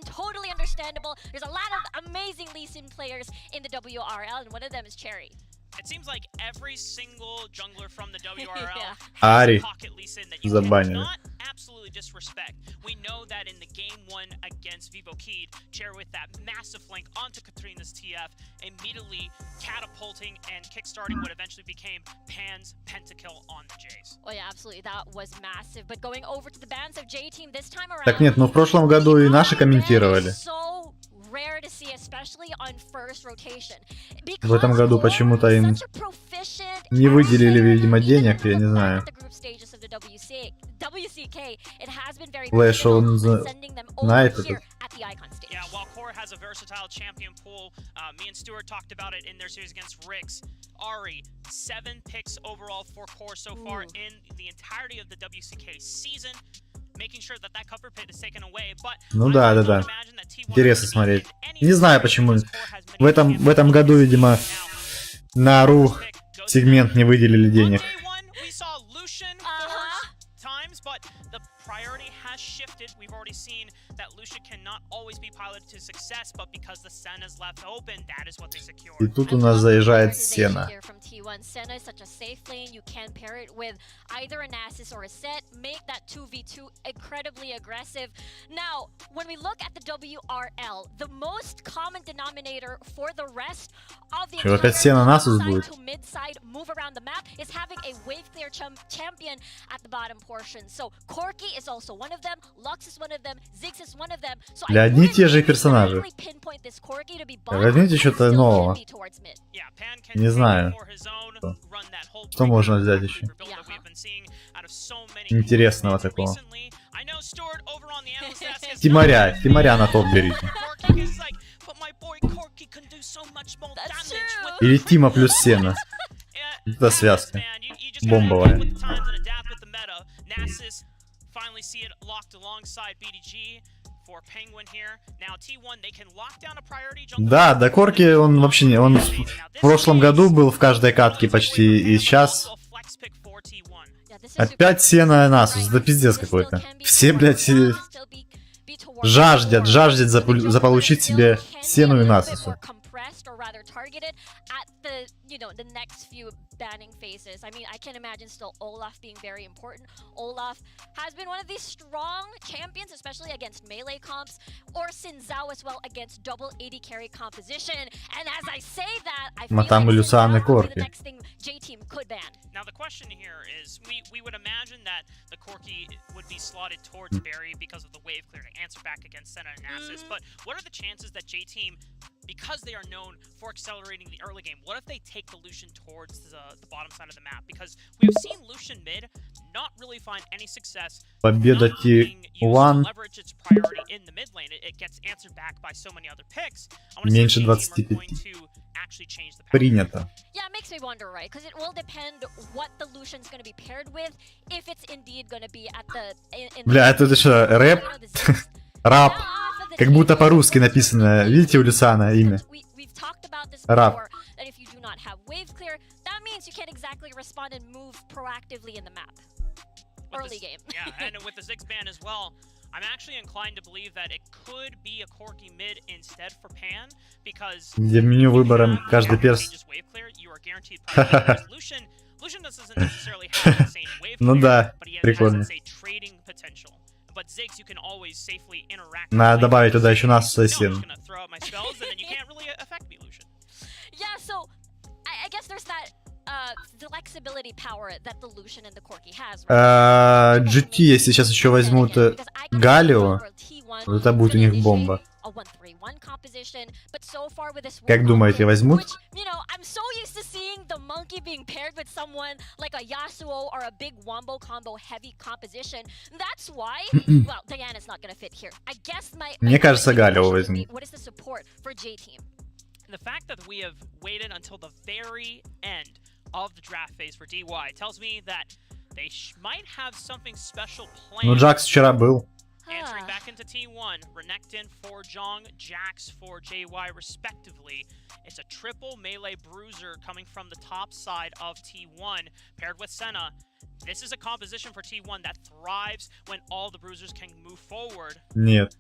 Totally understandable. There's a lot of amazing Lee Sin players in the WRL, and one of them is Cherry. It seems like every single jungler from the WRL Ари has a pocket Lee Sin that you забанили. cannot absolutely disrespect. We know that in the game one against Vivo Keyed, Cherry with that massive flank onto Katrina's TF, immediately catapulting and kickstarting what eventually became Pan's pentakill on the Jays. Oh yeah, absolutely. That was massive. But going over to the bans of J-Team this time around. Так нет, ну в прошлом году и наши комментировали. Rare to see, especially on first rotation. В этом году почему-то им не выделили, видимо, денег, я не знаю. Флэш, он знает это. Yeah, while Core has a versatile champion pool, me and Stuart talked about it in their series against Rix. Ari, 7 picks overall for Core so far in the entirety of the WCK season. Making sure that cover pit is taken away, but ну да. Интересно смотреть. Не знаю почему. В этом году, видимо, на РУ сегмент не выделили денег. We've already seen that Lucia cannot always be piloted to success, but because the Senna is left open, that is what they secure. И тут у нас заезжает Сена. Senna is such a safe lane. You can pair it with either a Nasus or a Set. Make that 2v2 incredibly aggressive. Now, when we look at the WRL, the most common denominator for the rest of the mid-side move around the map is having a wave clear champion at the bottom portion. So Corki is also one of them. Lux is one of them. Ziggs is one of them. So Для одни и те же персонажи. Возьмите что-то нового. Не знаю. Что можно взять еще? Интересного такого. Тимаря на топ берите. Или Тима плюс Сена. Это связка. Бомбовая. Да, до Корки он вообще не... Он в прошлом году был в каждой катке почти, и сейчас... Опять Сена Насус, да пиздец какой-то. Все, блядь, жаждет заполучить себе Сену и Насусу. The next few banning phases. I mean, I can imagine still Olaf being very important. Olaf has been one of these strong champions, especially against melee comps, or Xin Zhao as well against double AD carry composition. And as I say that, I feel like the next thing J-Team could ban. Now the question here is, we would imagine that the Corki would be slotted towards Barry because of the wave clear to answer back against Senna and Nasus. But what are the chances that J-Team, because they are known for accelerating the early game, what if they take the Lucian towards the bottom side of the map? Because we have seen Lucian mid not really find any success. Победа T1. Leverage its priority in the mid lane. It gets answered back by so many other picks. Меньше 25. Принято. Yeah, it makes me wonder, right? Because it will depend what the Lucian's going to be paired with, if it's indeed going to be at the... Бля, это что, рэп? Рап. Как будто по-русски написано. Видите у Люсана имя? Рап. Early game. Yeah, and with the Ziggs ban as well, I'm actually inclined to believe that it could be a Corki mid instead for Pan, because где в меню выбора каждый перс. Lucian doesn't necessarily have insane wave Ну clear, да, but he has прикольно. insane trading potential. But Ziggs, you can always safely interact. Надо добавить туда еще нас ассасин. Yeah, so I guess there's that flexibility power that the Lucian and the Corki has. GT, если сейчас еще возьмут Галио, вот это будет у них бомба. Как думаете, возьмут? You know, I'm so used to seeing the monkey being paired with someone like a Yasuo or a big wombo combo heavy composition. That's why, well, Diana's not gonna fit here. I guess Мне кажется, Галио возьмут. What is the support for J team? The fact that we have waited until the very end of the draft phase for DY tells me that they might have something special planned. Ну, Джакс вчера был. Answering back into T1, Renekton for Jong, Jax for JY respectively. It's a triple melee bruiser coming from the top side of T1, paired with Senna. This is a composition for T1 that thrives when all the bruisers can move forward. Нет.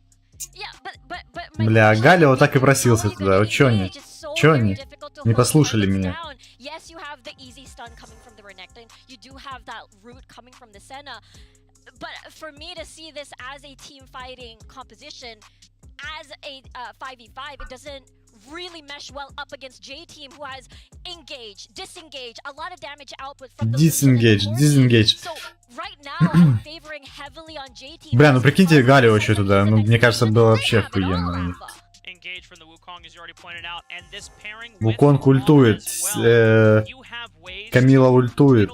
Бля, Галио так и просился туда. Вот чё они? Чё они? Не послушали меня. Yes, you have the easy stun coming from the Renekton. You do have that root coming from the Senna. But for me to see this as a team fighting composition, as a 5v5, it doesn't really mesh well up against J team, who has engage, disengage, a lot of damage output from the disengage. So right now, I'm favoring heavily on J team. Бля, ну прикиньте Галио еще туда. Ну, мне кажется, было вообще охуенно. Вуконг ультует, Камила ультует,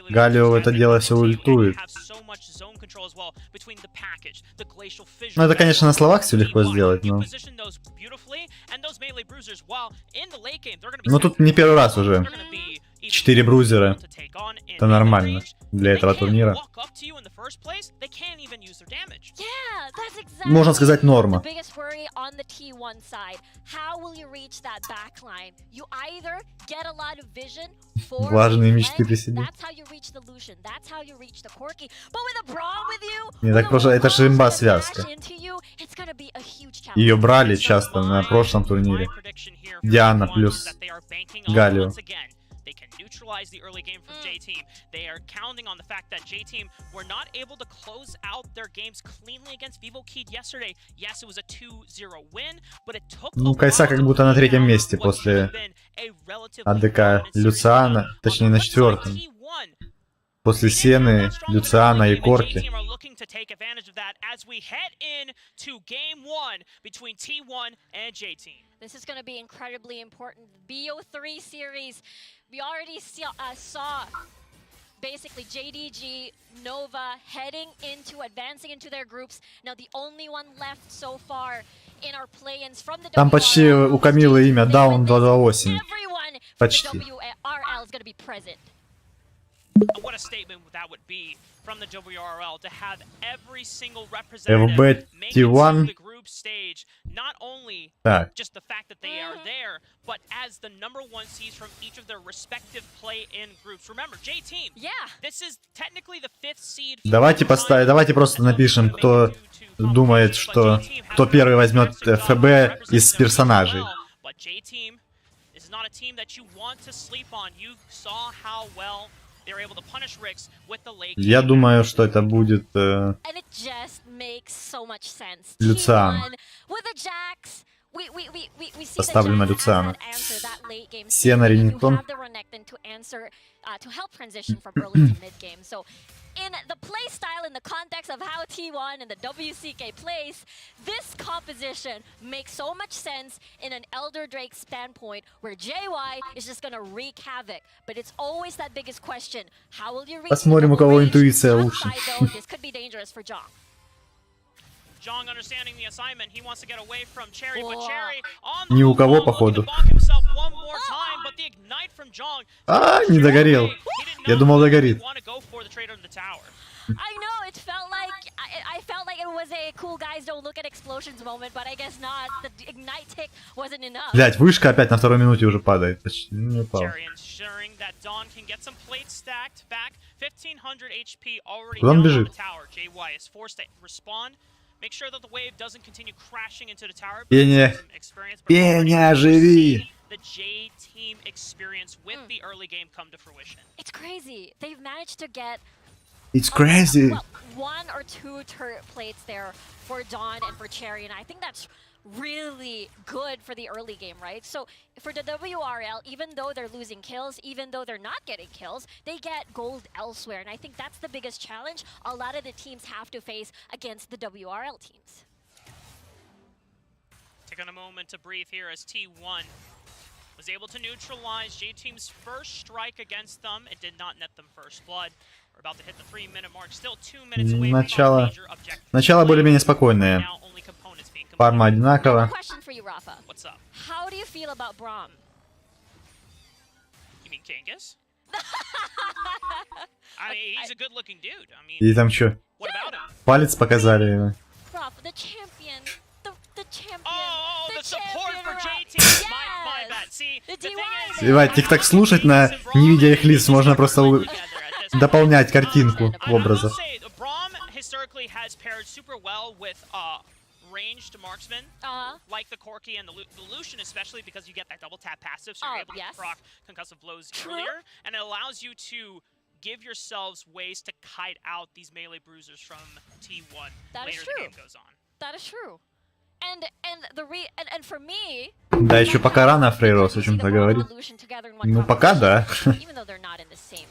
Галио это дело все ультует. Ну это, конечно, на словах все легко сделать, но... Но тут не первый раз уже. 4 брузера. Это нормально для этого турнира. Можно сказать, норма. Важные мечты при себе. Не так просто, это же имба связка. Ее брали часто на прошлом турнире. Диана плюс Галио. They can neutralize the early game from J team. They are counting on the fact that J team were not able to close out their games cleanly against Vivo Kid yesterday. Yes, it was a 2-0 win, but it took. Ну, Кайса как будто на третьем месте после АДК Люциана, точнее на четвертом. После Сены, Люциана и Корки. This is going to be incredibly important. BO3 series, we already saw basically JDG, Nova heading into, advancing into their groups. Now the only one left so far in our play-ins from the Там почти у Камилы имя Down 228. Почти. WRL is going to be present. What a statement that would be from the WRL to have every single representative make it to the group stage. Not only just the fact that they are there, but as the #1 seeds from each of their respective play-in groups. Remember, J team. Yeah. This is technically the 5th seed. Давайте просто напишем, кто думает, что кто первый возьмет ФБ из персонажей. But J team is not a team that you want to sleep on. You saw how well. Я думаю, что это будет Люциан. Поставлю на Люциана. Сена, Ренектон. In the play style, in the context of how T1 and the WCK plays, this composition makes so much sense in an Elder Drake standpoint, where JY is just gonna wreak havoc. But it's always that biggest question: how will you reach? Посмотрим, у кого интуиция лучше. This could be dangerous for Jong. Jong understanding the assignment, he wants to get away from Cherry, but Cherry on Ни у кого, походу. А, не догорел. Я думал, догорит. I know, it felt like I felt like it was a cool guys don't look at explosions moment, but I guess not. The ignite tick wasn't enough. Блять, вышка опять на второй минуте уже падает. Почти не упал. Куда он бежит? Пеня, Пеня, живи! team experience with the early game come to fruition. It's crazy. They've managed to get It's crazy. well, 1 or 2 turret plates there for Dawn and for Cherry, and I think that's really good for the early game, right? So for the WRL, even though they're losing kills, even though they're not getting kills, they get gold elsewhere, and I think that's the biggest challenge a lot of the teams have to face against the WRL teams. Taking a moment to breathe here as T1 was able to neutralize J-Team's first strike against them. It did not net them first blood. We're about to hit the 3-minute mark. Still 2 minutes away from our major objective. Начало более-менее спокойное. Now only components being Фарма одинакова. Question for you, Rafa. What's up? How do you feel about Braum? You mean Kangas? I mean, he's a good-looking dude. I mean, И там что? what about him? Палец показали. Rafa, the champion. The champion. Oh, the the support for champion, J-Team. Yes. My bad. See, the thing is, Ебать, их так слушать, не видя их лиц, можно просто дополнять картинку образов. Braum historically has paired super well with ranged marksmen, like the Corki and the Lucian, especially because you get that double tap passive, so you're able to proc concussive blows earlier, and it allows you to give yourselves ways to kite out these melee bruisers from T1 later the game goes on. That is true. And for me, Да, еще пока рано Фрейрос о чем-то говорит. Ну, пока да. Even though they're not in the same,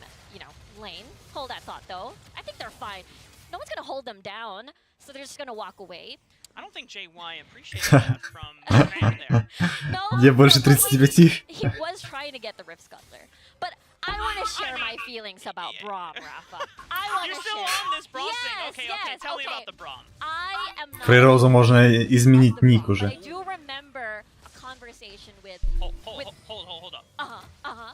lane. Hold that thought, though. I think they're fine. No one's gonna hold them down, so they're just gonna walk away. I don't think JY appreciated that from Fan there. No, Где больше 35? he was trying to get the Rift Scuttler, but I want to share my feelings about Braum, Rafa. I want You're to still share. on this Braum thing. Yes, Okay, yes, okay. Tell me okay. about the Braum. I am not Фрейрозу можно изменить ник But уже. I do remember a conversation with. Hold up.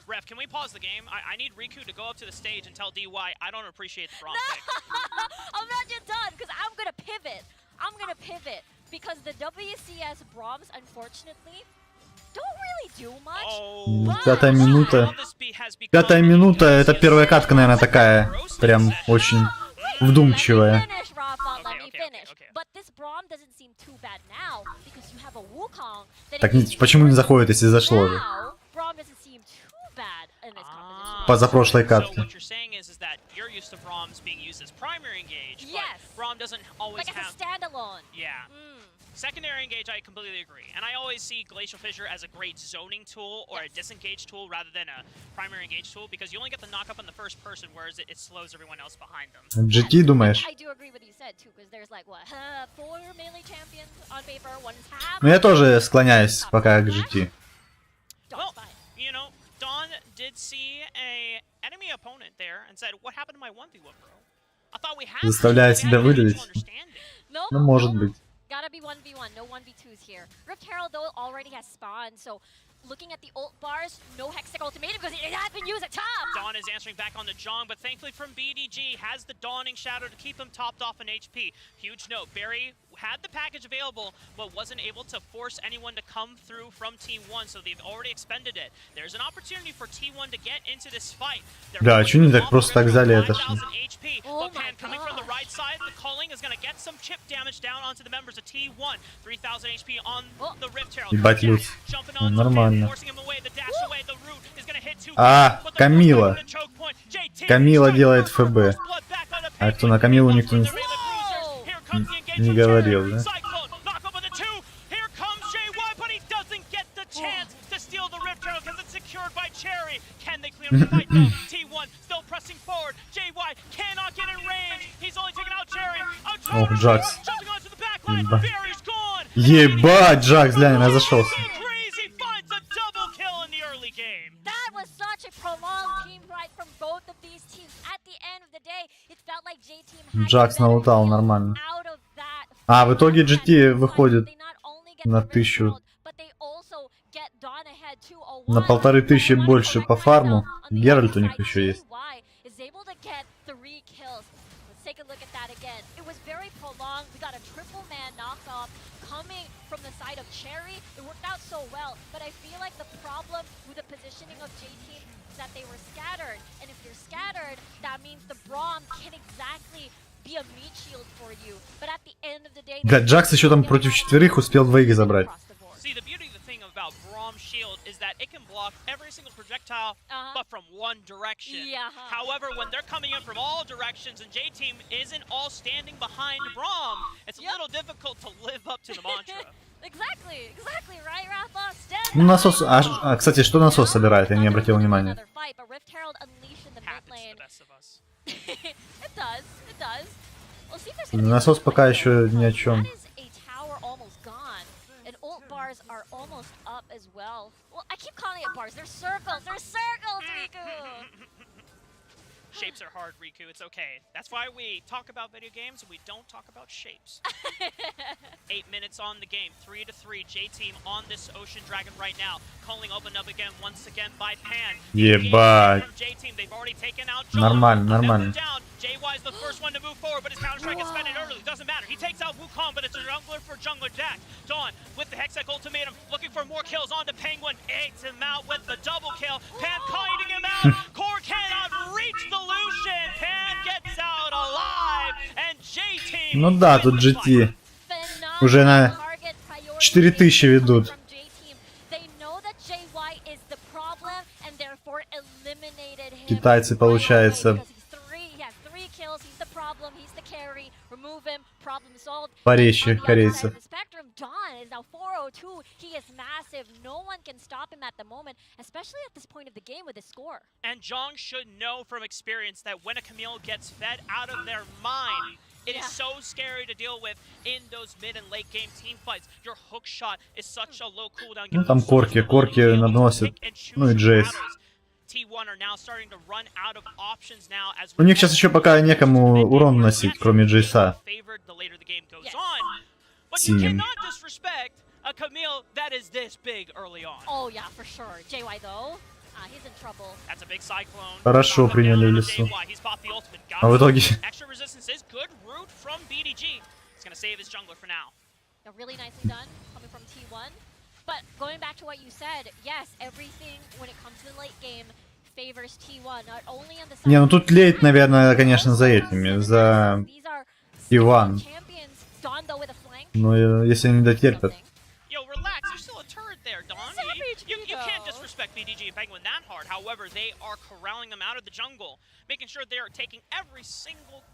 Ref, can we pause the game? I need Riku to go up to the stage and tell DY I don't appreciate the Braum pick. I'm not yet done because I'm gonna pivot. Because the WCS Brahms, unfortunately, don't really do much. Пятая минута. Пятая минута, это первая катка, наверное, такая. Прям очень вдумчивая. Так почему не заходит, если зашло же? Позапрошлой катке. Braum doesn't always like have as a standalone. Yeah. Secondary engage, I completely agree. And I always see Glacial Fissure as a great zoning tool or a disengage tool rather than a primary engage tool because you only get the knock up on the first person, whereas it slows everyone else behind them. GT, думаешь? I do agree with you said too, because there's like what 4 melee champions on paper, one's half. Ну я тоже склоняюсь пока к GT. Well, you know, Dawn did see a enemy opponent there and said, "What happened to my 1v1, bro?" I thought we had. Заставляя себя выдавить. Ну, может быть. Gotta be 1v1, no 1v2s here. Rift Herald, though, already has spawned, so looking at the ult bars, no Hextech ultimatum because it has been used at top! Dawn is answering back on the Jong, but thankfully from BDG has the Dawning Shadow to keep him topped off in HP. Huge note, Barry had the package available, but wasn't able to force anyone to come through from T1, so they've already expended it. There's an opportunity for T1 to get into this fight. Да, чё не так просто так взяли это? But Pan coming from the right side, the calling is going to get some chip damage down onto the members of T1. 3000 HP on the Rift Herald. Ебать, Люд. Нормально. А, Камила. Камила делает ФБ. А кто на Камилу никто не говорил, да? Ох, Джакс. Ебать, Джакс, глянь, я зашелся. Джакс налутал нормально. А, в итоге GT выходит на 1000. На 1500 больше по фарму. Геральт у них еще есть. Да, Джакс еще там против 4 успел 2 забрать. about Brom's shield is that it can block every single projectile, but from one direction. However, when they're coming in from all directions and J-Team isn't all standing behind Brom, it's a little difficult to live up to the mantra. Exactly, right, Rafa? Ну, насос... кстати, что насос собирает? Я не обратил внимания. Насос пока еще ни о чем. Shapes are hard, Riku. It's okay. That's why we talk about video games and we don't talk about shapes. 8 minutes on the game. 3-3. J-Team on this Ocean Dragon right now. Calling open up again once again by Pan. Ебать. They've already taken out Нормально, нормально. JY is the first one to move forward, but his counter-strike is spent early. Doesn't matter. He takes out Wukong, but it's a jungler for jungler deck. Dawn with the Hextech ultimatum, looking for more kills on the Penguin. Eggs him out with the double kill. Pan kiting him out. Core cannot reach the Lucian. Pan gets out alive, and J-Team. Ну да, тут GT уже на 4000 ведут. Китайцы, получается, порезче корейцев. And Zhong should know from experience that when a Camille gets fed out of their mind, it is so scary to deal with in those mid and late game team fights. Your hook shot is such a low cooldown. Ну там корки наносят. Ну и Джейс. У них сейчас еще пока некому урон наносить, кроме Джейса. Синим. Хорошо приняли в лесу. А в итоге... But going back to what you said, yes, everything when it comes to the late game favors T1, not only on the side. Не, ну тут лейт, наверное, конечно, за этими, за T1. Но если они дотерпят. Yo, relax, you're still a turret there, Dawn. You can't disrespect BDG and Penguin that hard. However, they are corralling them out of the jungle, making sure they are taking every single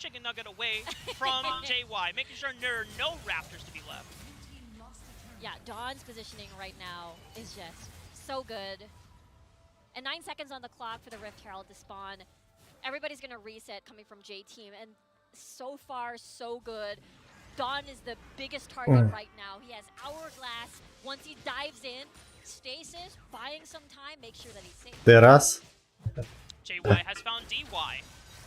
chicken nugget away from JY, making sure there are no raptors to be left. Yeah, Dawn's positioning right now is just so good. And 9 seconds on the clock for the Rift Herald to spawn. Everybody's going to reset coming from J-Team, and so far, so good. Dawn is the biggest target right now. He has Hourglass. Once he dives in, stasis, buying some time, make sure that he's safe. Terras. JY has found DY,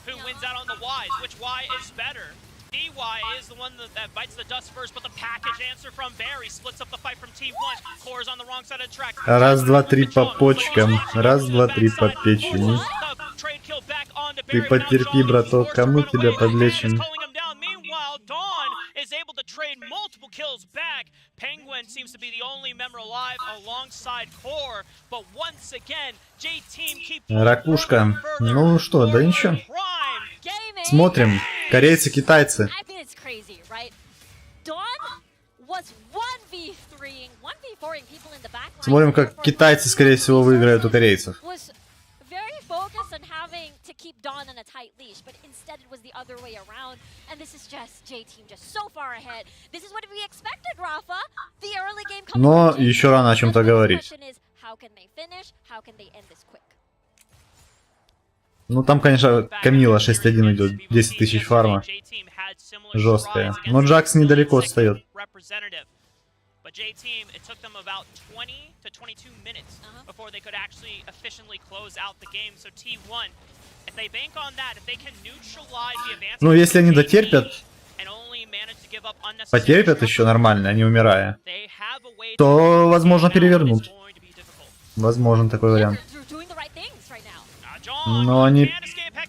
who wins out on the Ys. Which Y is better? DY is the one that bites the dust first, but the package answer from Barry splits up the fight from T1. Core's on the wrong side of the track. Раз, два, три по почкам. Раз, два, три по печени. Ты потерпи, браток, кому тебя подлечим? Penguin seems to be the only member alive alongside Core, but once again, J-Team keep... Ракушка. Ну что, да ничего. Смотрим. Корейцы, китайцы. Смотрим, как китайцы, скорее всего, выиграют у корейцев. Но еще рано о чем-то говорить. Ну там, конечно, Камила 6-1 идет, 10 тысяч фарма. Жесткая. Но Джакс недалеко отстает. But J-Team, it took them about 20 to 22 minutes before they could actually efficiently close out the game. So T1, if they bank on that, if they can neutralize the advance... Ну, если они дотерпят, потерпят еще нормально, не умирая, то, возможно, перевернут. Возможен такой вариант. Но они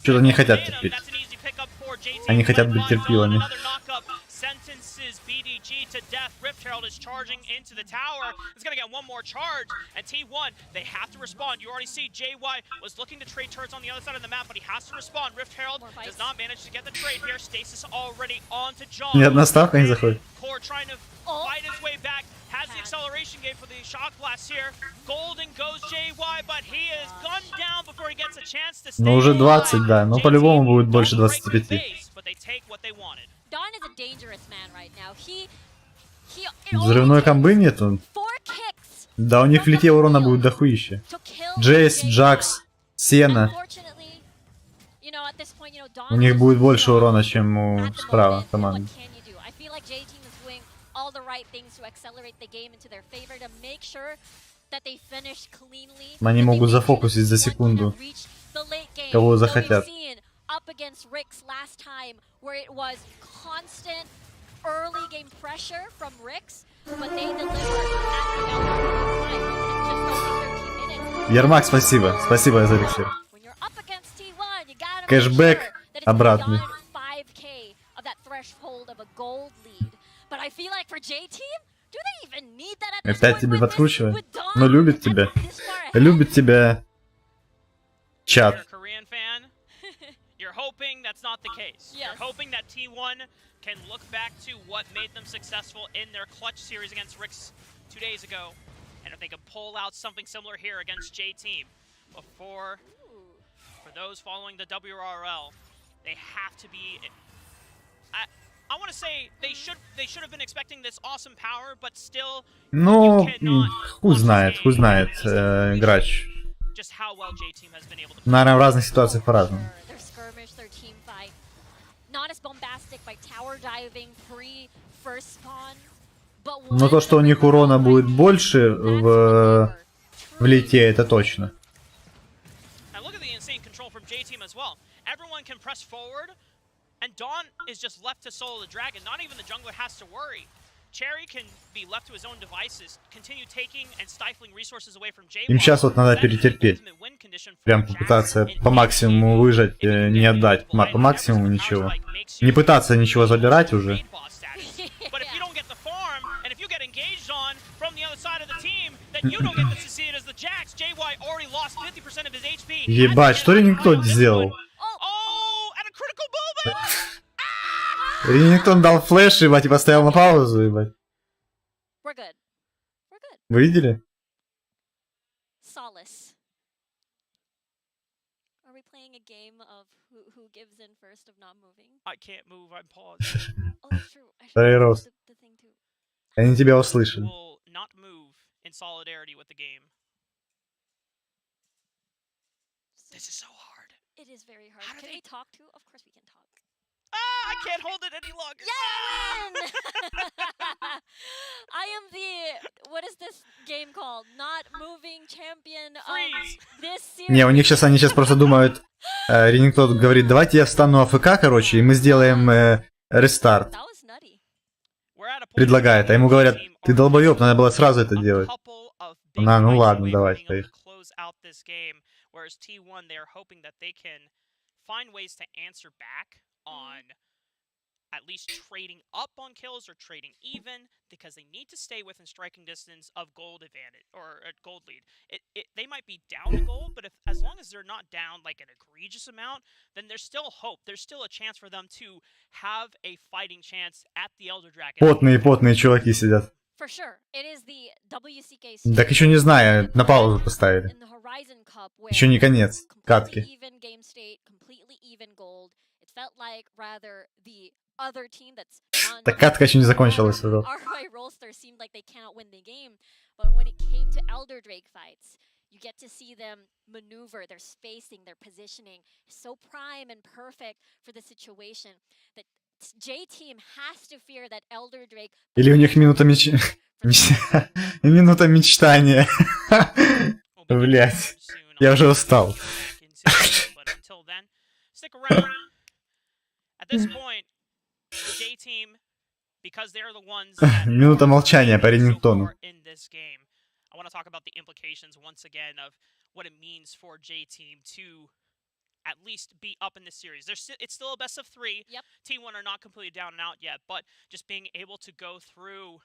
что-то не хотят терпеть. Они хотят быть терпилами. to death. Rift Herald is charging into the tower. It's going to get one more charge. And T1, they have to respond. You already see JY was looking to trade turrets on the other side of the map, but he has to respond. Rift Herald does not manage to get the trade here. Stasis already on to John. Ни одна ставка не заходит. Core trying to fight his way back. Has the acceleration game for the shock blast here. Golden goes JY, but he is gunned down before he gets a chance to stay. Ну уже 20, да, но по-любому будет больше 25. Взрывной комбы нету. Да, у них в лите урона будет дохуище. Джейс, Джакс, Сена. У них будет больше урона, чем у справа команды. Они могут зафокусить за секунду, кого захотят. Ермак, спасибо. Спасибо за эликсир. Кэшбэк обратный. Опять тебе подкручивает. Но любит тебя. Любит тебя чат. You're hoping that's not the case. You're hoping that T1 can look back to what made them successful in their clutch series against Rix 2 days ago, and if they can pull out something similar here against J-Team. For those following the WRL, they have to be. I want to say they should have been expecting this awesome power, but still. Ну, хуй знает, играч. Наверное, в разных ситуациях по-разному. Но то, что у них урона будет больше в лите, это точно. And Dawn is just left to solo the dragon. Not even the jungler has to worry. Cherry can be left to his own devices, continue taking and stifling resources away from J1. Им сейчас вот надо перетерпеть. Прям попытаться по максимуму выжать, не отдать по максимуму ничего. Не пытаться ничего забирать уже. Ебать, что ли никто сделал? Ринингтон дал флеш, ебать, и поставил на паузу, ебать. Вы видели? Второй рост. Они тебя услышали. I can't hold it any longer. Yeah, I win! I am the, what is this game called? Not moving champion of this series. Не, у них сейчас, они сейчас просто думают, Ринингтон говорит, давайте я встану АФК, короче, и мы сделаем рестарт. Предлагает, а ему говорят, ты долбоёб, надо было сразу это делать. Ну ладно, давай, поехали. On at least trading up on kills or trading even, because they need to stay within striking distance of gold advantage or a gold lead. They might be down a gold, but as long as they're not down like an egregious amount, then there's still hope. There's still a chance for them to have a fighting chance at the Elder Dragon. Потные чуваки сидят. For sure. It is the WCK. Так еще не знаю, на паузу поставили. Еще не конец катки. Так катка еще не закончилась. You get to see them maneuver, their spacing, their positioning is so prime and perfect for the situation that J-Team has to fear that Elder Drake. Или у них минута минута мечтания. Блять, я уже устал. Минута молчания по Ринингтону. I want to talk about the implications once again of what it means for J-Team to at least be up in this series. It's still a best of 3. Yep. T1 are not completely down and out yet, but just being able to go through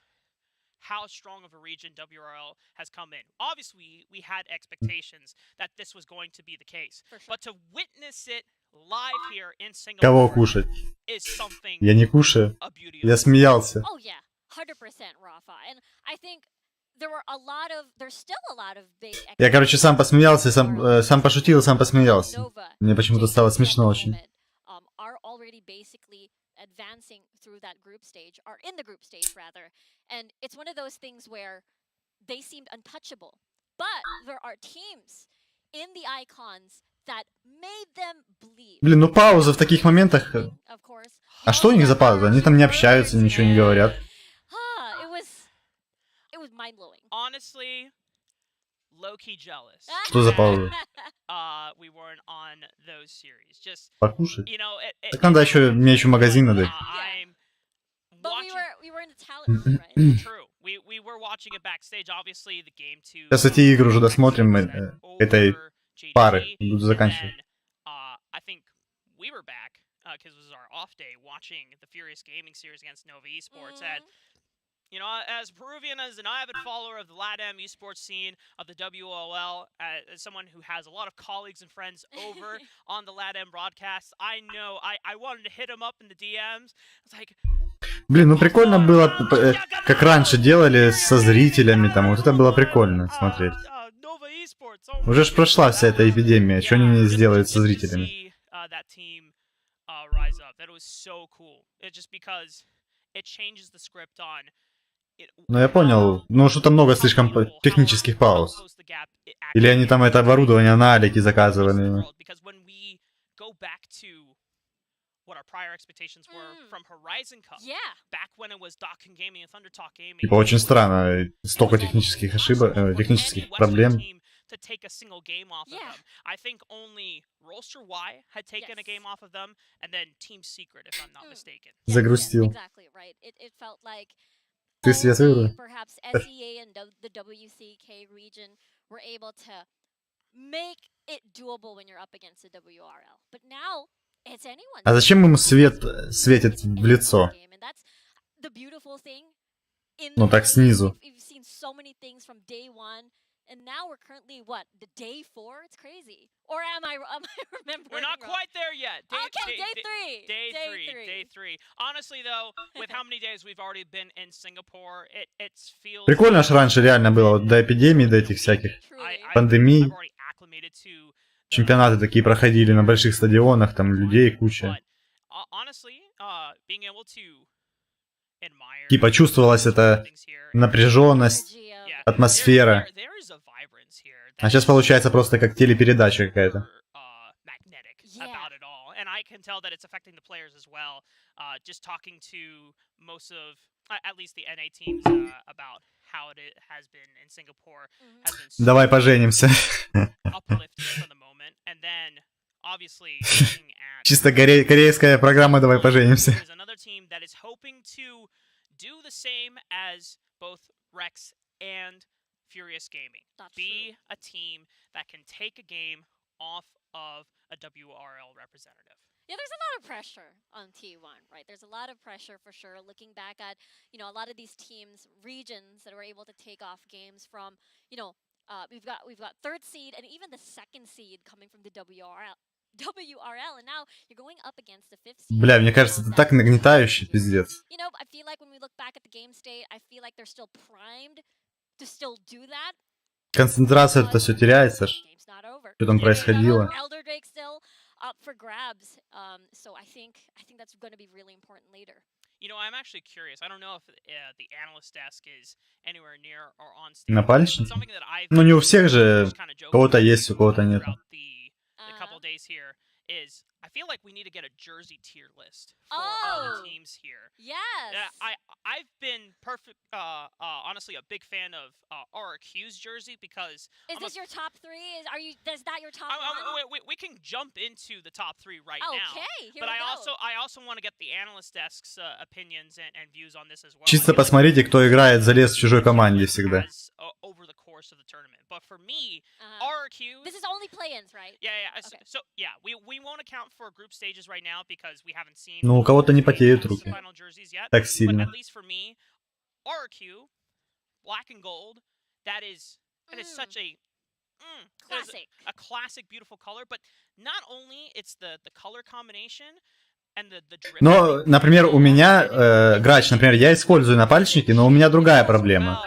how strong of a region WRL has come in. Obviously, we had expectations that this was going to be the case, but to witness it live here in Кого Singapore кушать? is something. Я не кушаю. Я смеялся. Oh yeah, 100% Rafa. And I think there's still a lot of big. Я, короче, сам посмеялся, сам пошутил, сам посмеялся. Мне почему-то стало смешно очень. Are already basically advancing through that group stage, or in the group stage rather, and it's one of those things where they seemed untouchable, but there are teams in the icons that made them believe. Блин, ну пауза в таких моментах. А что у них за пауза? Они там не общаются, ничего не говорят. It was mind-blowing. Honestly, low-key jealous. Что за пауза? We weren't on those series. Just, Покушать? you know, Так надо еще, мне еще магазин надо. But we were in the talent room, right? True. We were watching it backstage. Obviously, the game 2. Сейчас эти игры уже досмотрим этой пары. Буду заканчивать. I think we were back because it was our off day watching the Furious Gaming series against Nova Esports. And you know, as Peruvian, as an avid follower of the LATAM esports scene, of the WOL, as someone who has a lot of colleagues and friends over on the LATAM broadcasts, I know I wanted to hit him up in the DMs. It's like, блин, ну прикольно было, как раньше делали со зрителями, там, вот это было прикольно смотреть. Уже ж прошла вся эта эпидемия, что они не сделают со зрителями? Ну я понял, ну что-то много слишком технических пауз. Или они там это оборудование на Алике заказывали. Типа очень странно, столько технических ошибок, технических проблем. To take a single game off of them. I think only Roaster Y had taken a game off of them, and then Team Secret, if I'm not mistaken. Загрустил. Exactly right. It felt like perhaps SEA and the WCK region were able to make it doable when you're up against the WRL. But now it's anyone. А зачем ему свет светит в лицо? The beautiful thing. Ну так снизу. We've seen so many things from day 1. And now we're currently, what, the day 4? It's crazy. Or am I remembering? We're not quite there yet. Okay, day 3. Day 3. Honestly, though, with how many days we've already been in Singapore, it feels... Прикольно ж раньше реально было, вот до эпидемии, до этих всяких пандемий. Чемпионаты такие проходили на больших стадионах, там людей куча. Типа чувствовалась эта напряженность, атмосфера. А сейчас получается просто как телепередача какая-то. Давай поженимся. Чисто корейская программа «Давай поженимся». And Furious Gaming. Be a team that can take a game off of a WRL representative. Yeah, there's a lot of pressure on T1, right? There's a lot of pressure for sure. Looking back at, you know, a lot of these teams, regions that were able to take off games from, you know, we've got third seed and even the second seed coming from the WRL, and now you're going up against the fifth seed. Бля, мне кажется, это так нагнетающе, пиздец. You know, I feel like when we look back at the game state, I feel like they're still primed to still do that. Концентрация это все теряется. Что там происходило? Elder Drake still up for grabs. So I think that's going to be really important later. You know, I'm actually curious. I don't know if the analyst desk is anywhere near or on stage. На пальце? Ну не у всех же. У кого-то есть, у кого-то нет. The couple days here is I feel like we need to get a jersey tier list for all the teams here. Yes. I've been honestly a big fan of RRQ's jersey because is this your top 3? Is that your top 1? We can jump into the top 3 right now. Okay, here but we I also want to get the analyst desk's opinions and views on this as well. Чисто посмотрите, кто играет, залез в чужой команде всегда. course of the tournament. But for me, RRQ. This is only play-ins, right? Yeah. Okay. So yeah, we won't account for group stages right now because we haven't seen. Ну, у кого-то не потеют руки. Так But сильно. at least for me, RRQ, black and gold, that is such a classic. A classic, beautiful color. But not only it's the color combination. Но, например, у меня грач, например, я использую напальчники, но у меня другая проблема.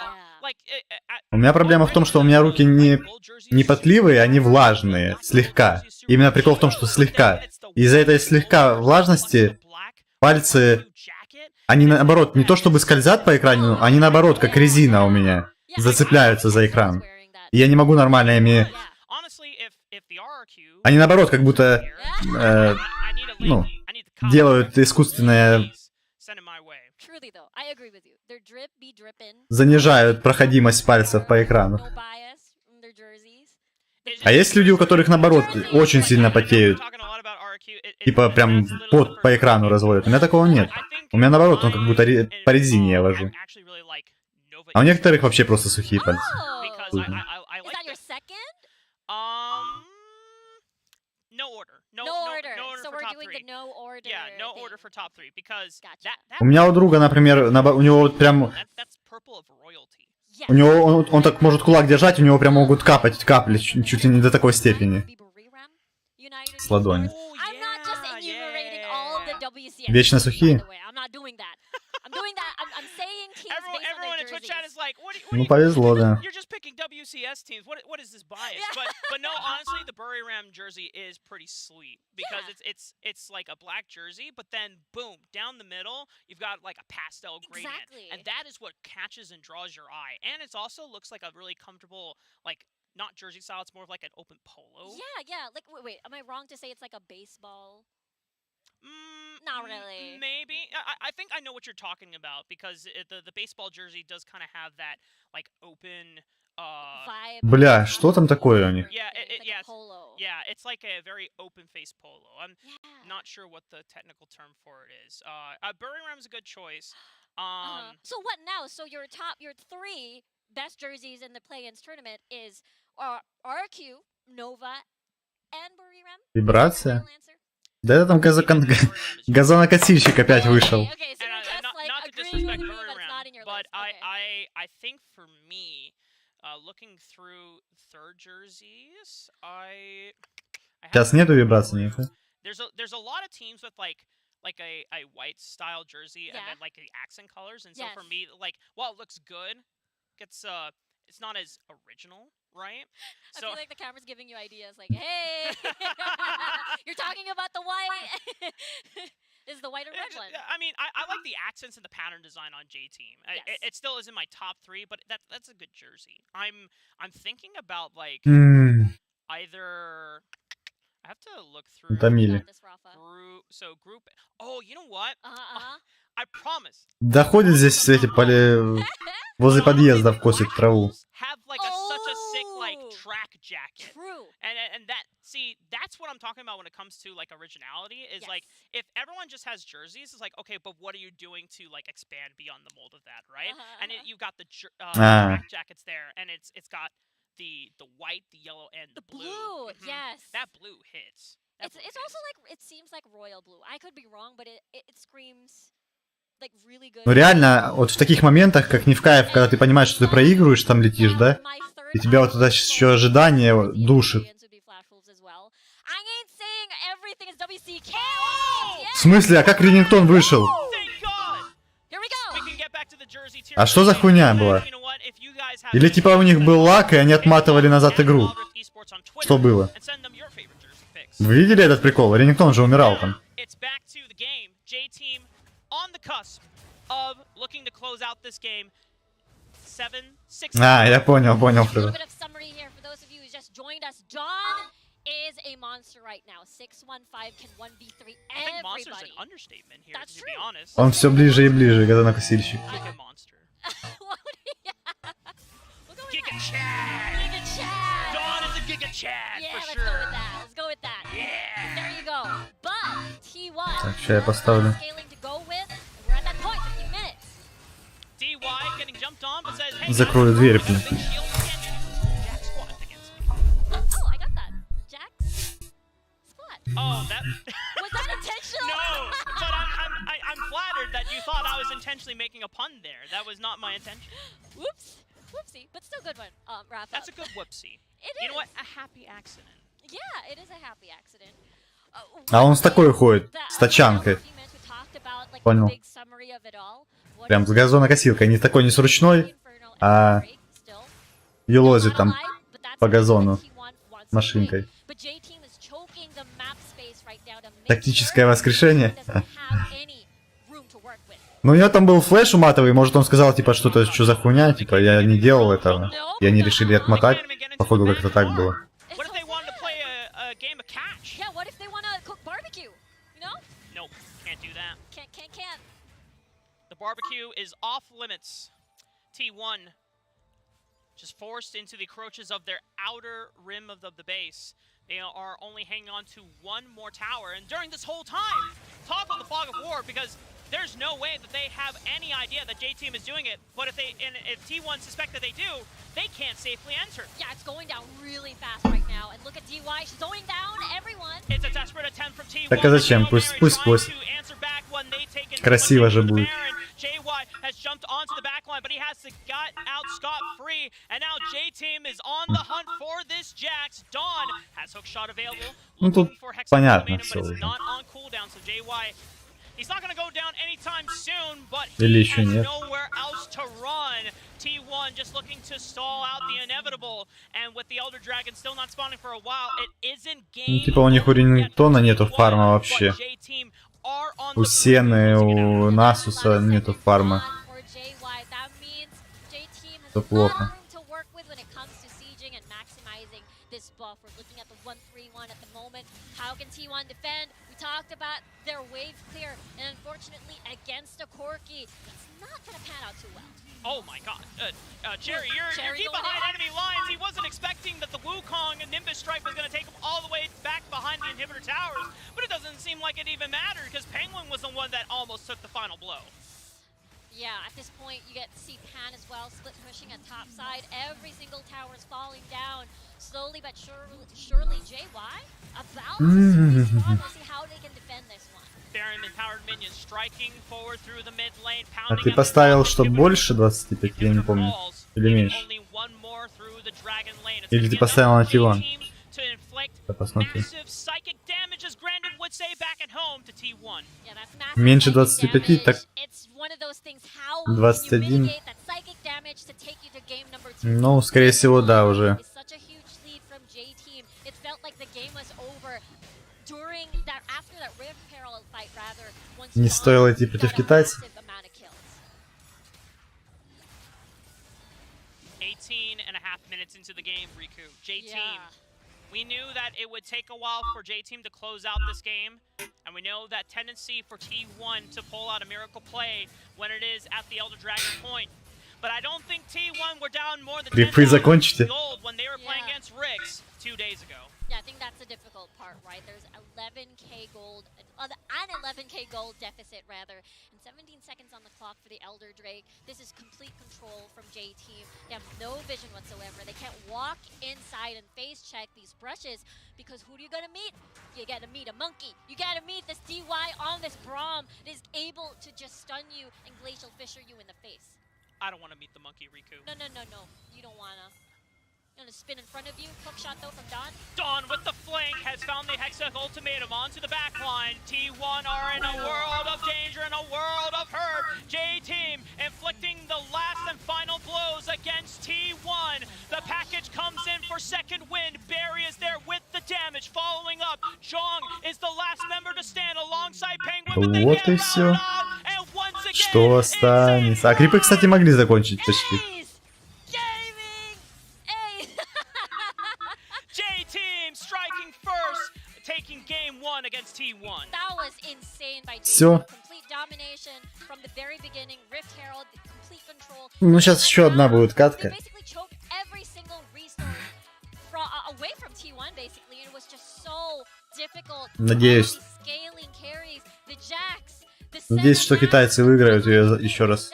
У меня проблема в том, что у меня руки не потливые, они влажные, слегка. Именно прикол в том, что слегка. Из-за этой слегка влажности пальцы, они наоборот, не то чтобы скользят по экрану, они наоборот, как резина у меня, зацепляются за экран. И я не могу нормально ими... Они наоборот, как будто... ну... делают искусственное... занижают проходимость пальцев по экрану. А есть люди, у которых наоборот очень сильно потеют. Типа прям пот по экрану разводят. У меня такого нет. У меня наоборот, он как будто по резине я вожу. А у некоторых вообще просто сухие пальцы. У меня у друга, например, у него вот прям... У него, он так может кулак держать, у него прям могут капать капли, чуть ли не до такой степени. С ладони. Вечно сухие? Ну, повезло, да. WCS teams. What is this bias? But no, honestly, the Buriram jersey is pretty sweet because it's like a black jersey, but then boom, down the middle, you've got like a pastel gradient, and that is what catches and draws your eye. And it also looks like a really comfortable, like not jersey style. It's more of like an open polo. Yeah. Like wait, am I wrong to say it's like a baseball? Not really. Maybe. I think I know what you're talking about because the baseball jersey does kind of have that like open. Бля, что там такое у них? Yeah, it's like a very open-faced polo. I'm not sure what the technical term for it is. Buriram's a good choice. So what now? So your three best jerseys in the play-ins tournament is RQ, Nova, and Buriram? Вибрация? Да это там газонокосильщик опять вышел. But I think for me, looking through third jerseys, Сейчас нету вибраций никакой. There's a lot of teams with like a white style jersey and then like the accent colors, and so for me, like while it looks good, it's not as original, right? I feel like the camera's giving you ideas, like, hey, you're talking about the white. Is the white or red one? I mean, I like the accents and the pattern design on J-Team. It still isn't my top 3, but that's a good jersey. I'm thinking about like either. I have to look through. Group. Oh, you know what? I promise. Доходит здесь эти возле подъезда косит траву. Have like such a sick like track jacket. True. And that's what I'm talking about when it comes to like originality is like if everyone just has jerseys, it's like okay, but what are you doing to like expand beyond the mold of that, right? And you've got the track jackets there, and it's got the white, the yellow, and the blue. Yes. That blue hits. It's also like it seems like royal blue. I could be wrong, but it screams. Ну реально, вот в таких моментах, как не в кайф, когда ты понимаешь, что ты проигрываешь, там летишь, да? И тебя вот это еще ожидание душит. В смысле, а как Ринингтон вышел? А что за хуйня была? Или типа у них был лак, и они отматывали назад игру? Что было? Вы видели этот прикол? Ринингтон же умирал там. А, я понял. Is a monster right now. 615 can 1v3 everybody. That's true. Он все ближе и ближе, газонокосильщик. Giga Chad! Dawn is a Giga Chad, yeah, for sure. Let's go with that. Yeah. There you go. But T1 Так, сейчас я поставлю. scaling to go with. We're at that point, 15 minutes. DY getting jumped on, but says, hey, Закрою дверь, блин. Was that intentional? No, but I'm flattered that you thought I was intentionally making a pun there. That was not my intention. Whoops. Whoopsie. But still good one, Rafa. That's a good whoopsie. It You know is. what? A happy accident. Yeah, it is a happy accident. А он с такой ходит, с тачанкой. Понял. Прям с газонокосилкой. Не такой, не с ручной, а елозит там по газону машинкой. Тактическое воскрешение. Ну, у него там был флеш уматовый, может он сказал, типа, что-то, что за хуйня, типа, я не делал этого. И они решили отмотать. Походу, как-то так было. The barbecue is off limits. T1 just forced into the encroaches of their outer rim of the base. They are only hanging on to one more tower. And during this whole time, talk of the fog of war, because there's no way that they have any idea that J-Team is doing it. But if T1 suspect that they do, they can't safely enter. Yeah, it's going down really fast right now. And look at DY, she's going down everyone. It's a desperate attempt from T1. Так а зачем? Пусть просит. Красиво же будет. JY has jumped onto the backline, but he has to got out scot-free. And now J-Team is on the hunt for this Jax. Dawn has hook shot available. Ну тут понятно все уже. He's not going to go down anytime soon, but Или he еще has нет. nowhere else to run. T1 just looking to stall out the inevitable, and with the Elder Dragon still not spawning for a while, it isn't game. Ну типа у них у Рингтона нету фарма вообще. У Сены, у Насуса нету фарма. Это плохо. How can T1 defend? We talked about their wave clear, and unfortunately against a Corki, it's not going to pan out too well. Oh my god. Cherry, you're deep behind enemy lines. He wasn't expecting that the Wukong and Nimbus Strike was going to take him all the way back behind the inhibitor towers, but it doesn't seem like it even mattered because Penguin was the one that almost took the final blow. Yeah, at this point you get to see Pan as well, split pushing at top side. Every single tower is falling down. Slowly but surely JY about to squeeze one. We'll see how they can defend this one. Baron empowered minions striking forward through the mid lane. А ты поставил, что больше 25, я не помню. Или меньше. Или ты поставил на T1. Да, посмотри. Меньше 25, так 21. Ну, скорее всего, да, уже. Не стоило идти против китайцев. 18.5 minutes into the game, Riku. J-Team. We knew that it would take a while for J-Team to close out this game, and we know that tendency for T1 to pull out a miracle play when it is at the Elder Dragon point. But I don't think T1 were down more than 10,000 gold when they were playing against Rix 2 days ago. Yeah, I think that's the difficult part, right? There's 11k gold, an 11k gold deficit rather, and 17 seconds on the clock for the Elder Drake. This is complete control from J-Team. They have no vision whatsoever. They can't walk inside and face check these brushes because who are you gonna meet? You gotta meet a monkey. You gotta meet this DY on this Braum that is able to just stun you and glacial fissure you in the face. I don't want to meet the monkey, Riku. No. You don't wanna. Gonna spin in front of you. Hook shot though from Dawn. Dawn with the flank has found the Hexa ultimatum onto the backline. T1 are in a world of danger and a world of hurt. J-Team inflicting the last and final blows against T1. The package comes in for second wind. Barry is there with the damage. Following up, Zhong is the last member to stand alongside Penguin. But they Вот и все. Что останется? А крипы, кстати, могли закончить почти. Все. Ну, сейчас еще одна будет катка. Надеюсь. Надеюсь, что китайцы выиграют ее еще раз.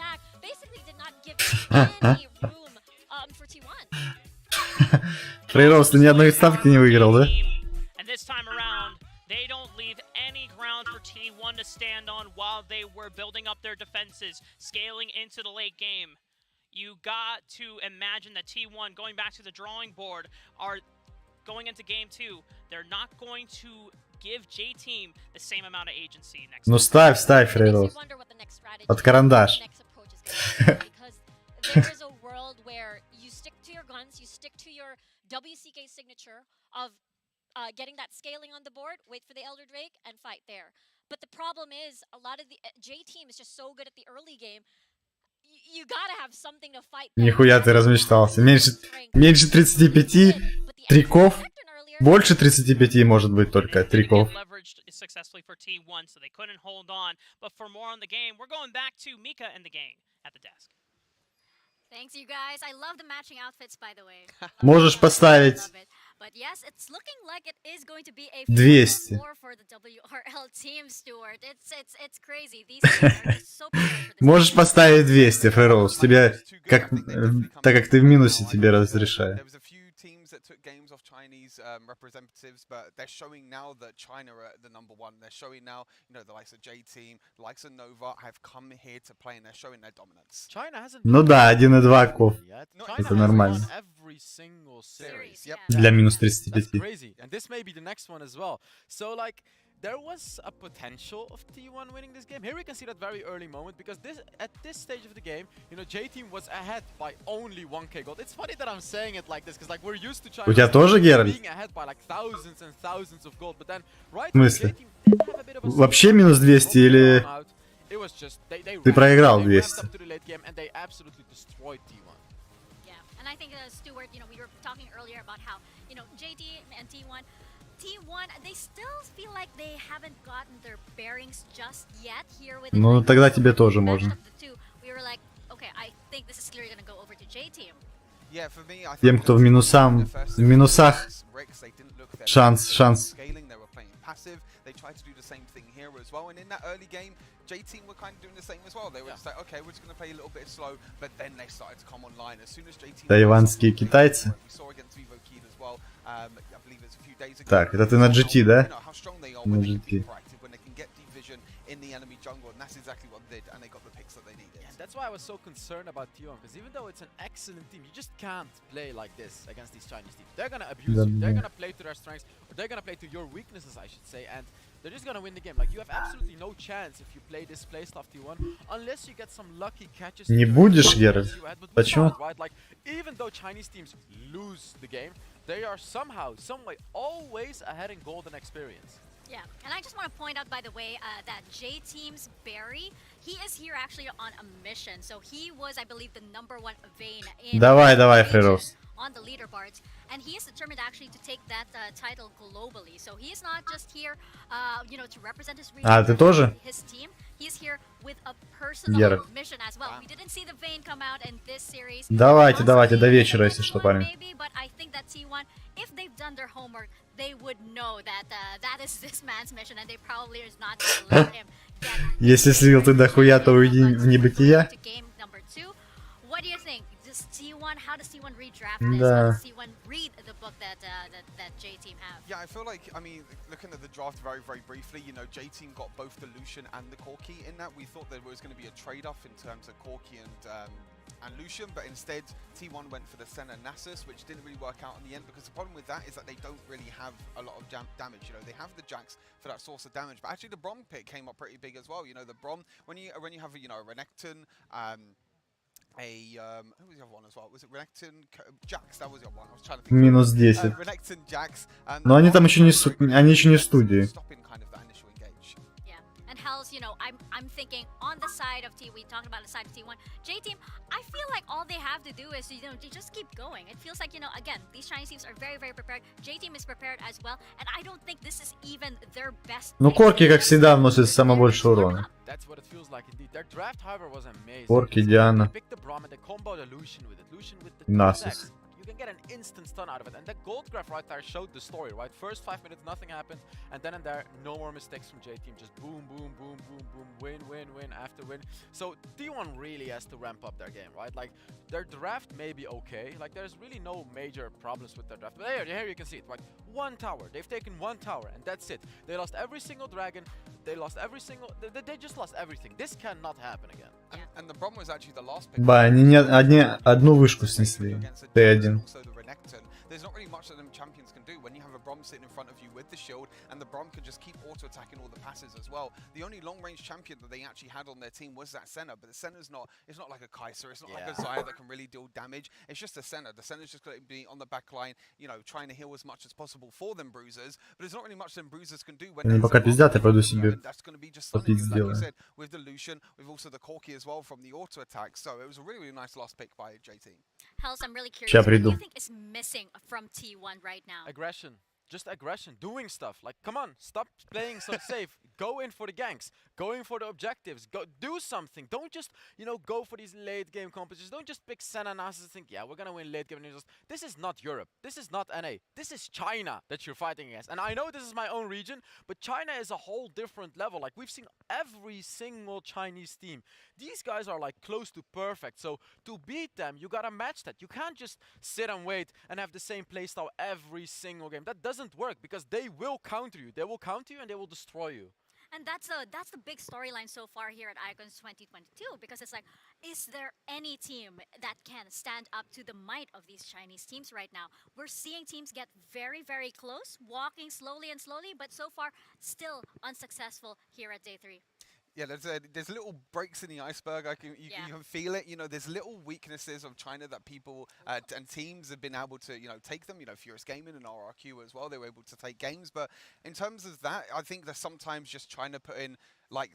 Фрейроуз, ты ни одной ставки не выиграл, да? And this time around, they don't leave stand on while they were building up their defenses, scaling into the late game. You got to imagine that T1, going back to the drawing board, are going into game 2. They're not going to give J-Team the same amount of agency next Ну ставь, Фрейрос. Под карандаш. There is a world where you stick to your guns, you stick to your WCK signature of getting that scaling on the board, wait for the Elder Drake, and fight there. But the problem is, a lot of the J-Team is just so good at the early game. You gotta have something to fight. Нихуя ты размечтался. Меньше 35 триков. Больше 35 может быть только триков. Successfully for T1, so they couldn't hold on. But for more on the game, we're going back to Mika and the gang at the desk. Thanks, you guys. I love the matching outfits, by the way. Можешь поставить But yes, it's looking like it is going to be a 200. for the WRL team, Stuart. It's crazy. These teams are just so prepared for this. Можешь поставить 200, Фрейрос. Тебе, так как ты в минусе, тебе разрешаю. There was a few teams that took games off Chinese representatives, but they're showing now that China are the number one. They're showing now, you know, the likes of J-Team, the likes of Nova have come here to play and they're showing their dominance. China hasn't Ну да, 1,2 ков. Это нормально. Every single series. Для минус 35. Crazy. And this may be the next one as well. So like there was a potential of T1 winning this game. Here we can see that very early moment because at this stage of the game, you know, J-Team was ahead by only 1k gold. It's funny that I'm saying it like this because like we're used to China У тебя тоже, Геральт? being ahead by like thousands and thousands of gold, but then right В смысле? J-Team did have a bit of a Вообще минус 200 или It was just ты проиграл they 200? ramped up to the late game and they absolutely destroyed T1. Yeah, and I think Stuart, you know, we were talking earlier about how, you know, JD and T1, they still feel like they haven't gotten their bearings just yet here with. Ну тогда тебе тоже можно. We were like, okay, I think this is clearly going to go over to J-Team. Yeah, for me, I think Тем, кто в минусах, шанс. Scaling, they were playing passive. They tried to do the same thing here as well. And in that early game, J-Team were kind of doing the same as well. They were just like, okay, we're just going to play a little bit slow. But then they started to come online. As soon as J-Team... Тайванские китайцы. We saw against Vivo Kid as well. I believe it was a few days ago. Так, это ты на GT, да? How strong they are На when they can GT. be proactive, when they can get division in the enemy jungle. And that's exactly what they did. And they got the picks that they needed. And that's why I was so concerned about T1, because even though it's an excellent team, you just can't play like this against these Chinese teams. They're gonna abuse you, they're gonna play to their strengths, or they're gonna play to your weaknesses, I should say, and they're just gonna win the game. Like, you have absolutely no chance if you play this playstyle T1, unless you get some lucky catches. Не будешь, Геральт? Почему? Right? Like, even though Chinese teams lose the game, they are somehow, someway, always ahead in golden experience. Yeah, and I just want to point out, by the way, that J-Team's Barry, he is here actually on a mission. So he was, I believe, the #1 vein in Давай, Фрейрос. on the leaderboards, and he is determined actually to take that title globally. So he is not just here, you know, to represent his region, ты тоже? his team. He is here with a personal Геральт. mission as well. We didn't see the vein come out in this series. Давайте, до вечера, если что, парни. Maybe, but I think that T1, if they've done their homework, they would know that that is this man's mission, and they probably is not going to let him get. Если слил ты дохуя, то уйди в небытия. To game number 2. What do you think? Does T1? How does T1 redraft this? Да. How does T1 read the book that J-Team have? Yeah, I feel like, I mean, looking at the draft very, very briefly, you know, J-Team got both the Lucian and the Corki in that. We thought there was going to be a trade-off in terms of Corki and Lucian, but instead T1 went for the Senna Nasus, which didn't really work out in the end, because the problem with that is that they don't really have a lot of damage. You know, they have the Jax for that source of damage, but actually the Brom pick came up pretty big as well. You know, the Brom, when you have a, you know, a Renekton, who was the other one as well? Was it Renekton? Jax, that was the other one. I was trying to think. Минус 10. Renekton, Jax. Но они там еще не в студии. Stopping kind of that initial engage. Yeah, and Hells, you know, I'm thinking on the side of T. We talked about the side of T1. J-Team, I feel like all they have to do is, you know, they just keep going. It feels like, you know, again, these Chinese teams are very, very prepared. J-Team is prepared as well, and I don't think this is even their best. Ну, Корки, как всегда, вносит самое больше урона. That's what it feels like indeed. Their draft, however, was amazing. Корки, Диана. They picked the Brom and they comboed a Lucian with it. Lucian with the Nasus. You can get an instant stun out of it. And the gold graph right there showed the story, right? First 5 minutes, nothing happened, and then and there, no more mistakes from J Team. Just boom, boom, boom, boom, boom, win, win, win after win. So T1 really has to ramp up their game, right? Like their draft may be okay. Like there's really no major problems with their draft. But here you can see it, right? One tower. They've taken one tower, and that's it. They lost every single dragon. They lost every single. They just lost everything. This cannot happen again. And the problem was actually the last pick. Ба, они одну вышку снесли. Т1. There's not really much that them champions can do when you have a Brom sitting in front of you with the shield, and the Brom can just keep auto-attacking all the passes as well. The only long-range champion that they actually had on their team was that Senna, but the Senna's not. It's not like a Kaiser. It's not like a Zaya that can really deal damage. It's just a Senna. The Senna's just going to be on the back line, you know, trying to heal as much as possible for them bruisers. But there's not really much them bruisers can do when. Они пока пиздят, я пойду себе попить like сделаю. you said, with the Lucian, with also the Corki as well from the auto attack. So it was a really, really nice last pick by JT. Hells, I'm really curious. Ща What do приду. you think is missing from T1 right now? Aggression. Just aggression, doing stuff. Like, come on, stop playing so safe. Go in for the ganks. Go in for the objectives. Go do something. Don't just, you know, go for these late game competitions. Don't just pick Senna and Nasus and think, yeah, we're gonna win late game. And just, this is not Europe. This is not NA. This is China that you're fighting against. And I know this is my own region, but China is a whole different level. Like, we've seen every single Chinese team. These guys are like close to perfect. So to beat them, you gotta match that. You can't just sit and wait and have the same playstyle every single game. That doesn't work because they will counter you. They will counter you and they will destroy you. And that's the big storyline so far here at Icons 2022, because it's like, is there any team that can stand up to the might of these Chinese teams right now? We're seeing teams get very, very close, walking slowly and slowly, but so far still unsuccessful here at day 3. Yeah, there's little breaks in the iceberg. You can feel it. You know, there's little weaknesses of China that people and teams have been able to, you know, take them. You know, Furious Gaming and RRQ as well. They were able to take games. But in terms of that, I think that sometimes just trying to put in like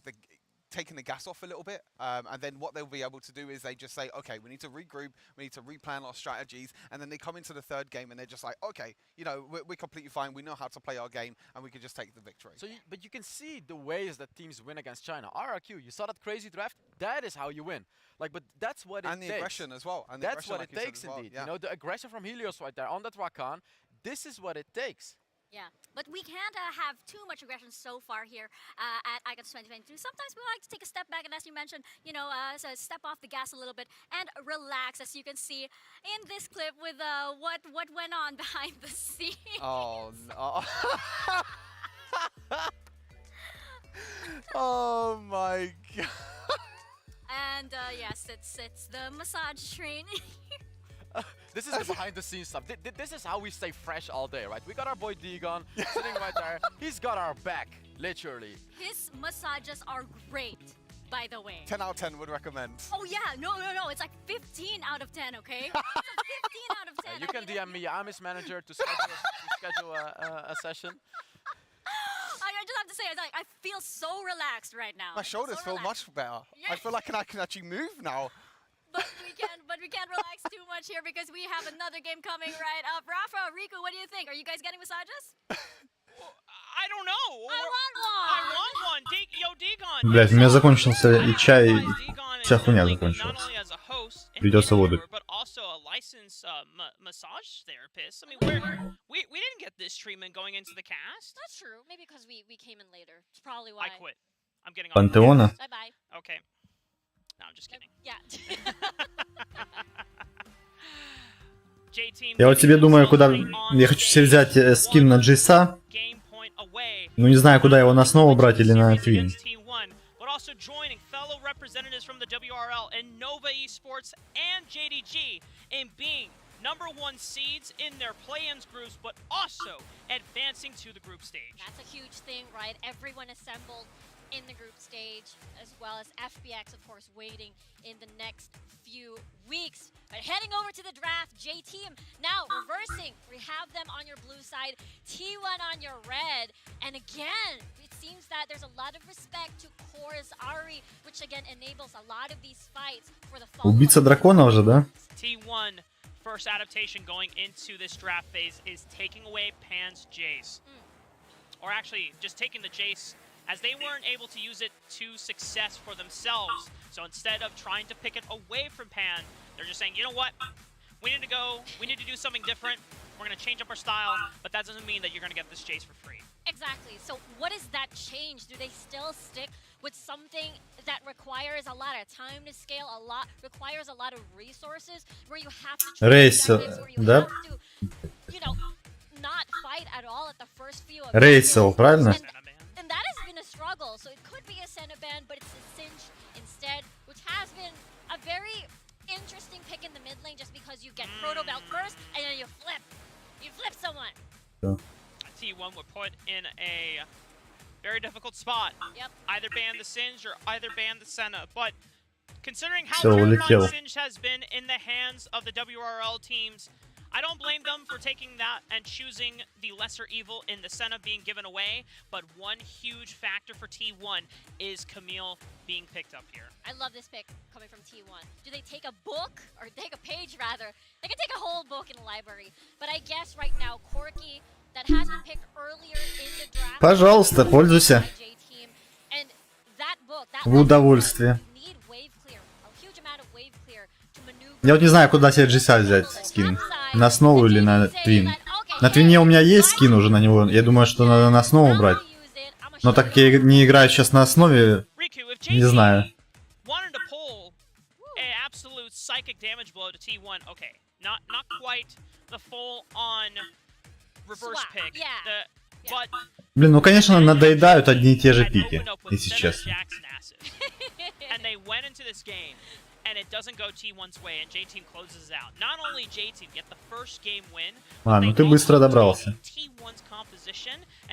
taking the gas off a little bit, and then what they'll be able to do is they just say, okay, we need to regroup, we need to replan our strategies, and then they come into the third game and they're just like, okay, you know, we're completely fine, we know how to play our game, and we can just take the victory. So, but you can see the ways that teams win against China. RRQ, you saw that crazy draft. That is how you win. Like, but that's what it takes. And the aggression as well. And that's what it takes, indeed. You know, the aggression from Helios right there on that Rakan. This is what it takes. Yeah, but we can't have too much aggression so far here at Icons 2022. Sometimes we like to take a step back and, as you mentioned, you know, so step off the gas a little bit and relax, as you can see in this clip with what went on behind the scenes. Oh no! Oh my god! And yes, it's the massage train. This is the behind the scenes stuff. This is how we stay fresh all day, right? We got our boy Degon sitting right there. He's got our back, literally. His massages are great, by the way. 10 out of 10 would recommend. Oh yeah, no. It's like 15 out of 10, okay? It's a 15 out of 10. You can DM me. I'm his manager to schedule a session. I just have to say, I feel so relaxed right now. My shoulders feel much better. Yeah. I feel like I can actually move now. But we can't relax too much here because we have another game coming right up. Rafa, Riku, what do you think? Are you guys getting massages? I don't know. I want one. I want one. Yo, Degon. Блять, у меня закончился и чай, и вся хуйня закончилась. Придется воду. But also a licensed massage therapist. I mean, we didn't get this treatment going into the cast. That's true. Maybe because we came in later. It's probably why. I quit. I'm getting off. Пантеона? Bye-bye. Okay. No, I'm just kidding. Yeah. Я вот тебе думаю, куда... Я хочу себе взять скин на Джейса. Ну не знаю, куда его, на Сноу брать или на Твин. But also joining fellow representatives from the WRL and Nova Esports and JDG in being #1 seeds in their play-ins groups, but also advancing to the group stage. That's a huge thing, right? Everyone assembled in the group stage, as well as FBX, of course, waiting in the next few weeks. But heading over to the draft, J-Team now reversing. We have them on your blue side, T1 on your red. And again, it seems that there's a lot of respect to Core's Ari, which again enables a lot of these fights for the follow-up. Убийца дракона уже, да? T1 first adaptation going into this draft phase is taking away Pan's Jace. Or actually, just taking the Jace, as they weren't able to use it to success for themselves. So instead of trying to pick it away from Pan, they're just saying, you know what? we need to do something different. We're going to change up our style, but that doesn't mean that you're going to get this Jace for free. Exactly. So what is that change? Do they still stick with something that requires a lot of time to scale, requires a lot of resources, where you have to Рейс, да? not fight at all at the first few Рейсел, правильно? And that has been a struggle. So it could be a Senna ban, but it's a Cinch instead, which has been a very interesting pick in the mid lane just because you get Proto Belt first and then you flip someone. Yeah. T1 would put in a very difficult spot. Yep. Either ban the Singe or either ban the Senna. But considering how So terrifying Singe has been in the hands of the WRL teams, I don't blame them for taking that and choosing the lesser evil in the Senna being given away. But one huge factor for T1 is Camille being picked up here. I love this pick coming from T1. Do they take a book, or take a page rather? They can take a whole book in the library. But I guess right now, Corki, that has been picked earlier in the draft. Пожалуйста, пользуйся. And that book, that В удовольствие. need wave clear, a huge amount of wave clear to maneuver. Я вот не знаю, куда себе G-Ся взять скин. На основу или на твин. На твине у меня есть скин уже на него. Я думаю, что надо на основу брать. Но так как я не играю сейчас на основе, не знаю. Psychic damage blow to T1. Okay, not quite the full on reverse pick. But блин, ну конечно надоедают одни и те же пики, если честно. And they went into this game and it doesn't go T1's way and J Team closes out. Not only J Team get the first game win. А, ну ты быстро добрался.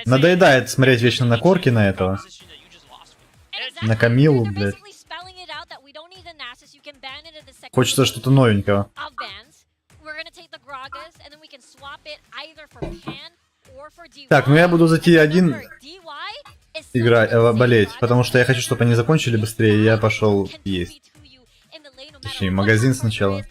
Надоедает смотреть вечно на Корки на этого. На Камилу, блядь. Хочется что-то новенького. Так, ну я буду за T1 играть, болеть, потому что я хочу, чтобы они закончили быстрее, и я пошел есть. Точнее, магазин сначала.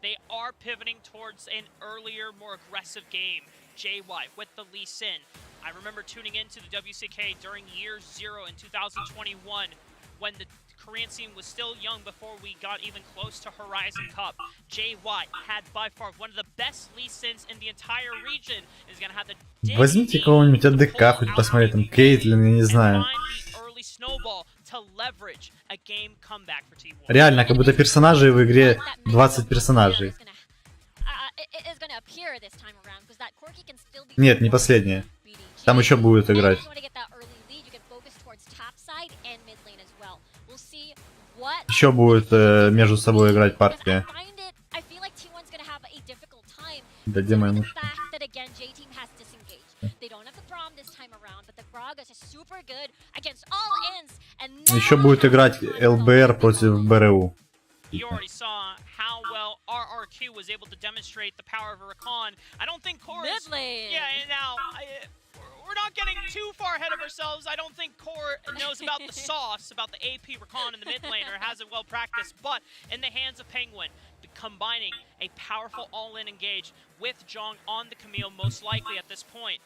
They are pivoting towards an earlier, more aggressive game. JY with the Lee Sin. I remember tuning into the WCK during year 0 in 2021 when the Korean scene was still young before we got even close to Horizon Cup. JY had by far one of the best Lee Sins in the entire region. Is gonna have the возьмите кого-нибудь АДК, хоть посмотреть, там, Кейтлин, я не знаю. Реально, как будто персонажей в игре 20 персонажей. Нет, не последняя. Там еще будет играть. Еще будет между собой играть партия. Да где моя мышь? Еще будет играть ЛБР против БРУ. RRQ was able to demonstrate the power of a Rakan. I don't think Core is... Yeah, and now, we're not getting too far ahead of ourselves. I don't think Core knows about the sauce, about the AP Rakan in the mid lane, or has it well practiced. But in the hands of Penguin, combining a powerful all-in engage with Jong on the Camille, most likely at this point,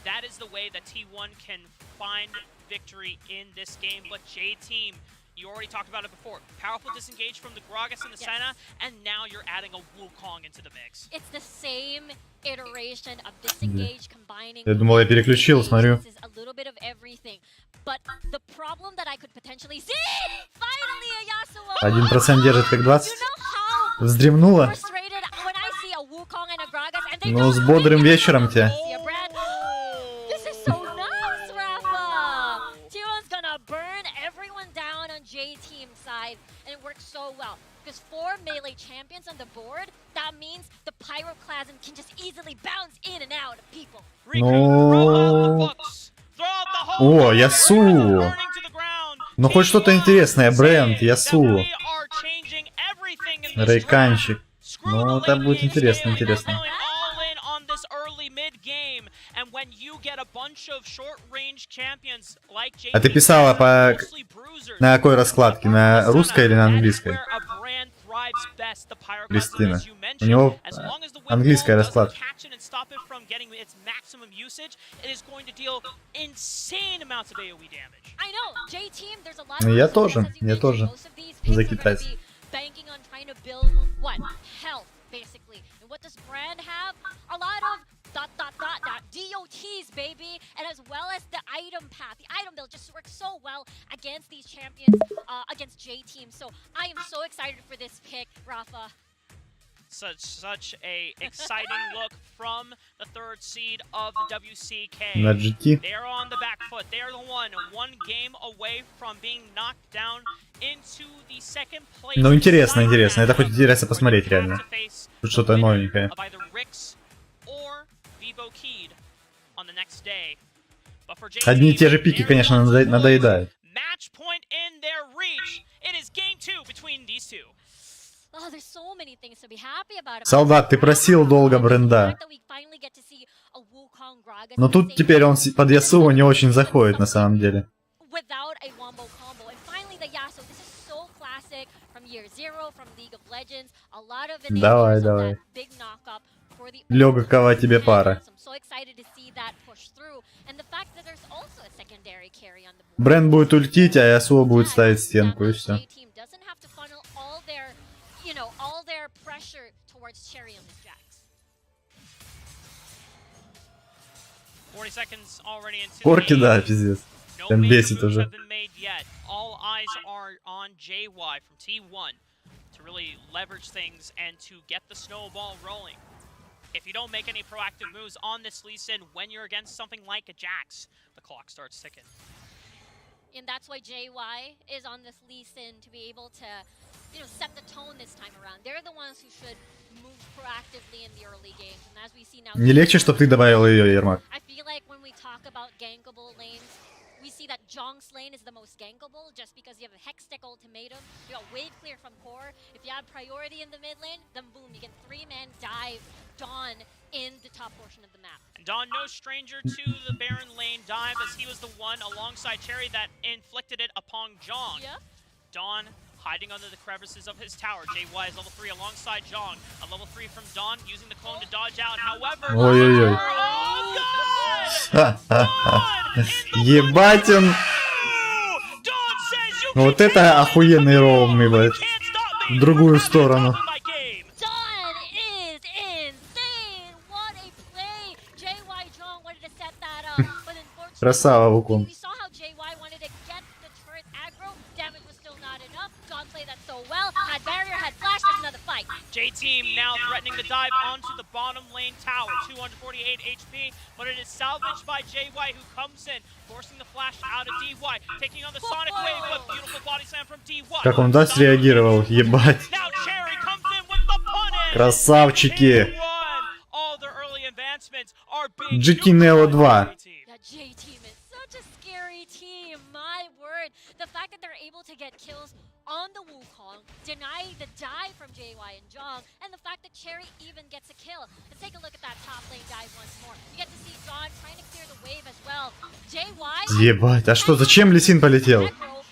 that is the way that T1 can find victory in this game. But J-Team, you already talked about it before. Powerful disengage from the Gragas and the Senna, and now you're adding a Wukong into the mix. It's the same iteration of disengage combining. Я думал, я переключил, смотрю. A little bit of everything. But the problem that I could potentially see, finally a Yasuo. 1% держит как 20. Вздремнула. Ну, с бодрым вечером тебя. J-team side, and it works so well because 4 melee champions on the board. That means the pyroclasm can just easily bounce in and out of people. Ну... О, Ясу! Ну хоть что-то интересное, бренд, Ясу. Рейканчик. Ну, это будет интересно, интересно. А ты писала по... На какой раскладке? На русской или на английской? Кристина. У него английская раскладка. Я тоже за китайцев. DOTs, baby, and as well as the item path. The item build just works so well against these champions, against J Team. So I am so excited for this pick, Rafa. Such a exciting look from the third seed of the WCK. На GT. They are on the back foot. They are the one game away from being knocked down into the second place. Ну интересно. Это хоть интересно посмотреть реально. Тут что-то новенькое. Одни и те же пики, конечно, надоедают. Солдат, ты просил долго бренда. Но тут теперь он под Ясуо не очень заходит на самом деле. Давай. Легкого тебе пара. Бренд будет ультить, а Ясуо будет ставить стенку, и все. Корки, да, пиздец. Прям бесит уже. If you don't make any proactive moves on this Lee Sin when you're against something like a Jax, the clock starts ticking. And that's why JY is on this Lee Sin to be able to, set the tone this time around. They're the ones who should move proactively in the early games. And as we see now, не легче, что ты добавил ее, Ермак. I feel like when we talk about gankable lanes, we see that Jong's lane is the most gankable just because you have a Hextech ultimatum, you got wave clear from core. If you have priority in the mid lane, then boom, you get 3-man dive Dawn in the top portion of the map. And Dawn, no stranger to the Baron lane dive, as he was the one alongside Cherry that inflicted it upon Jong. Yeah. Dawn hiding under the crevices of his tower. JY is level 3 alongside Jong. A level 3 from Dawn, using the clone to dodge out. However, ой-ой-ой. Ебать он. Вот это охуенный роум, ебать. В другую сторону. Красава, Вукон. J-Team now threatening the dive onto the bottom lane tower. 248 HP, but it is salvaged by JY, who comes in, forcing the flash out of DY, taking on the Sonic Wave, but beautiful body slam from DY. Как он, да, среагировал, ебать. Красавчики. GT Neo 2. The fact that they're able to get kills on the Wukong, deny the dive from JY and Jong, and the fact that Cherry even gets a kill. Let's take a look at that top lane dive once more. You get to see Dawn trying to clear the wave as well. JY... Ебать, а что, зачем Лисин полетел?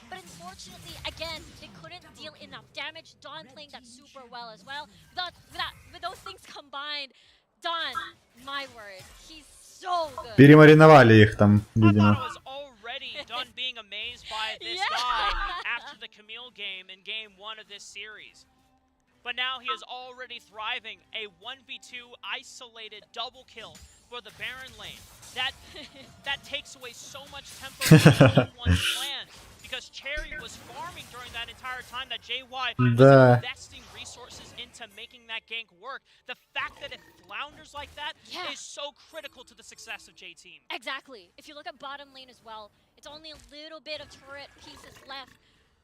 But unfortunately, again, they couldn't deal enough damage. Dawn playing that super well as well. With those things combined, Dawn, my word, he's so good. Перемариновали их там, видимо. Done being amazed by this guy after the Camille game in game 1 of this series. But now he is already thriving. A 1v2 isolated double kill for the Baron lane. That takes away so much tempo from one's plan. Because Cherry was farming during that entire time that JY was investing resources into making that gank work. The fact that it flounders like that is so critical to the success of J-Team. Exactly. If you look at bottom lane as well, it's only a little bit of turret pieces left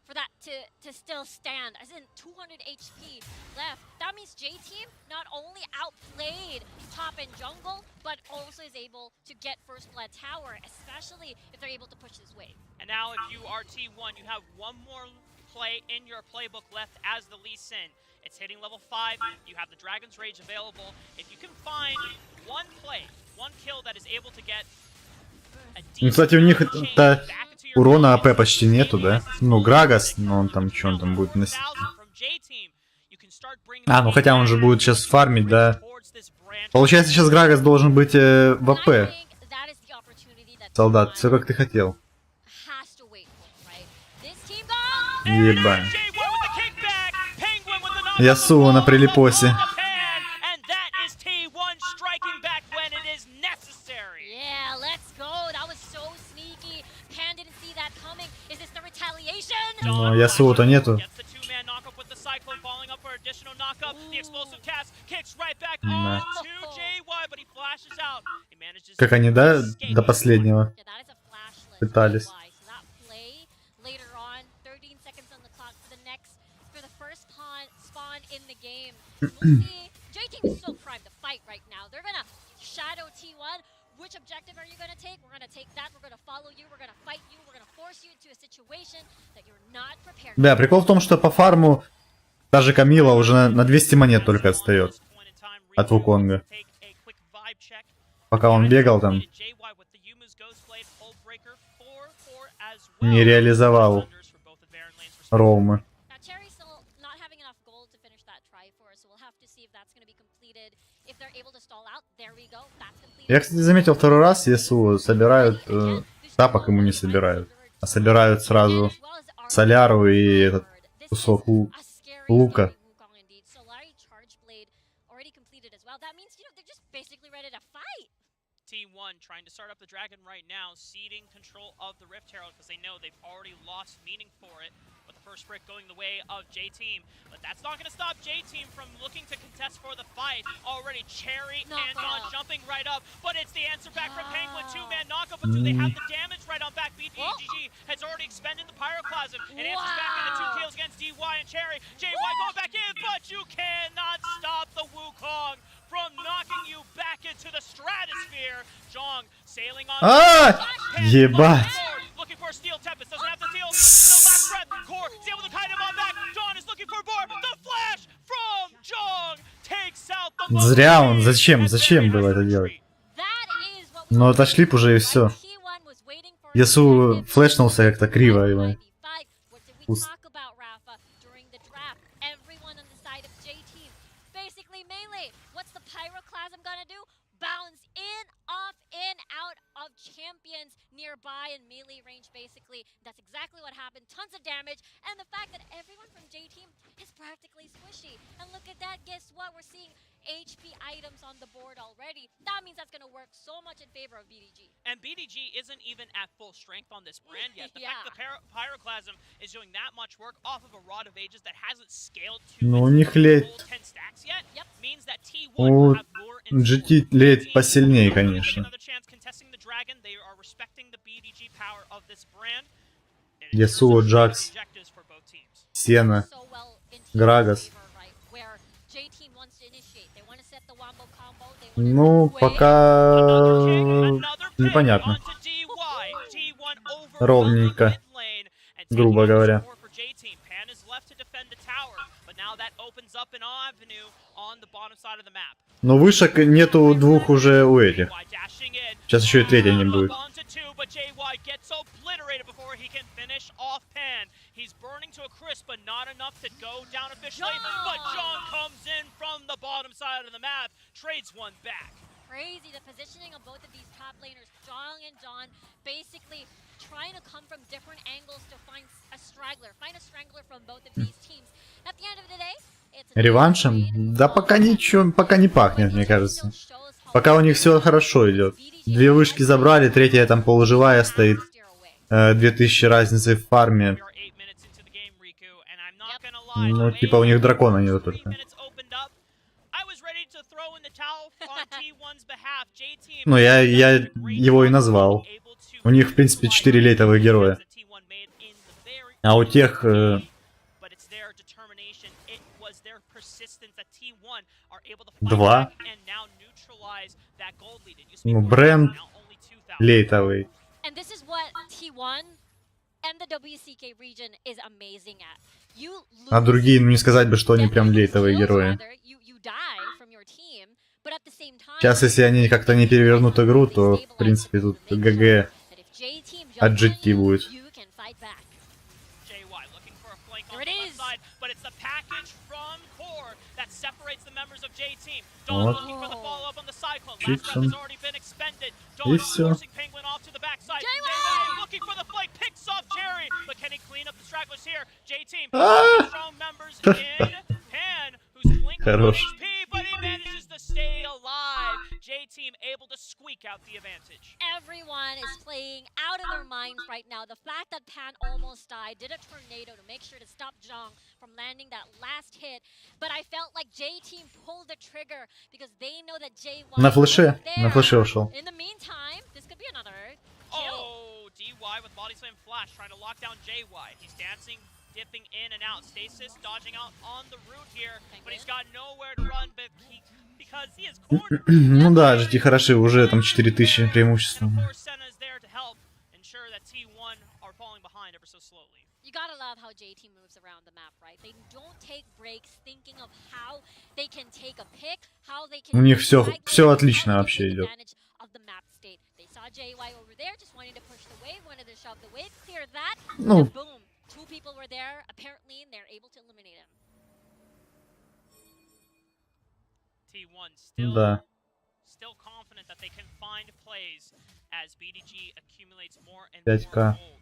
for that to still stand. As in 200 HP left. That means J-Team not only outplayed top and jungle, but also is able to get first blood tower, especially if they're able to push this wave. And now if you are T1, you have one more play in your playbook left as the Lee Sin. It's hitting level 5, you have the Dragon's Rage available. If you can find one play, one kill that is able to get a Ну, кстати, у них урона АП почти нету, да? Ну, Грагас, но он там, что он там будет носить? А, ну хотя он же будет сейчас фармить, да? Получается, сейчас Грагас должен быть в АП. Солдат, все как ты хотел. Ебать. Ясуо на прилипосе. Но Ясуо-то нету. Да. Как они, да, до последнего пытались. Which objective are you going to take? We're going to take that. We're going to follow you. We're going to fight you. We're going to force you into a situation that you're not prepared for. Да, прикол в том, что по фарму та же Камила уже на 200 монет только отстает от Вуконга. Пока он бегал там, не реализовал роумы. Я, кстати, заметил второй раз, Ясуо собирают, тапок ему не собирают, а собирают сразу соляру и этот кусок лука. T1 trying to start up the dragon right now, ceding control of the Rift Herald because they know they've already lost meaning for it. With the first brick going the way of J-Team. But that's not going to stop J-Team from looking to contest for the fight. Already Cherry and Don jumping right up, but it's the answer back from Penguin. Two-man knockup, but do they have the damage right on back? BDGG has already expended the Pyroclasm and answers back into 2 kills against DY and Cherry. JY going back in, but you cannot stop the Wukong from knocking you back into the stratosphere. Zhong sailing on. Ебать. Looking for a steel tempest, doesn't have the deal. The last breath, Core is able to kite him on back. Dawn is looking for Boar. The flash from Zhong takes out the. Зря он, зачем было это делать? Но отошли б уже и все. Ясу флешнулся как-то криво его. Champions nearby in melee range, basically. That's exactly what happened. Tons of damage, and the fact that everyone from J-Team is practically squishy. And look at that, guess what? We're seeing HP items on the board already. That means that's going to work so much in favor of BDG. And BDG isn't even at full strength on this brand yet. The fact that the Pyroclasm is doing that much work off of a Rod of Ages that hasn't scaled to Ну, у них ледь. 10 stacks yet means that T1 У have more GT ледь посильнее, конечно. Ясуо, Джакс, Сена, Грагас. Ну, пока непонятно. Ровненько, грубо говоря. Но вышек нету двух уже у этих. Сейчас еще и третья не будет. He's burning to a crisp, but not enough to go down officially. But John comes in from the bottom side of the map, trades one back. Crazy, the positioning of both of these top laners, Zhong and John, basically trying to come from different angles to find a strangler from both of these teams. At the end of the day, it's реваншем? Да пока ничего, пока не пахнет, мне кажется. Пока у них все хорошо идет. 2 вышки забрали, третья там полуживая стоит. 2000 разницы в фарме. Ну, типа у них дракона нет только. Ну, я его и назвал. У них, в принципе, 4 лейтовых героя. А у тех... Два. Ну, бренд лейтовый. А другие, ну не сказать бы, что они прям лейтовые герои. Сейчас, если они как-то не перевернут игру, то, в принципе, тут ГГ от GT будет. package from Core that separates the members of J team. Dawn looking for the follow up on the cyclone. Last breath has already been expended. Dawn forcing Penguin off to the backside. J1 looking for the flank, picks off Cherry, but can he clean up the stragglers here? J team strong members in Pan, who's blinking on HP, but he manages to stay alive. J team able to squeak out the advantage. Everyone is playing out of their minds right now. The fact that Pan almost died, did a tornado to make sure to stop Zhang from landing that last hit. But I felt like J team pulled the trigger because they know that J1 На флеше ушел. In the meantime, this could be another kill. Oh, DY with body slam flash trying to lock down JY. He's dancing, dipping in and out. Stasis dodging out on the route here, but he's got nowhere to run because he is cornered. Ну да, GT хороши, уже там 4000 преимущества. You gotta love how JT moves around the map, right? They don't take breaks thinking of how they can take a pick, how they can. У них все отлично вообще идет. They saw JY over there, just wanting to push the wave, wanted to shove the wave, clear that. Ну. Boom, two people were there apparently, and they're able to eliminate him. T1 still confident that they can find plays as BDG accumulates more and more gold.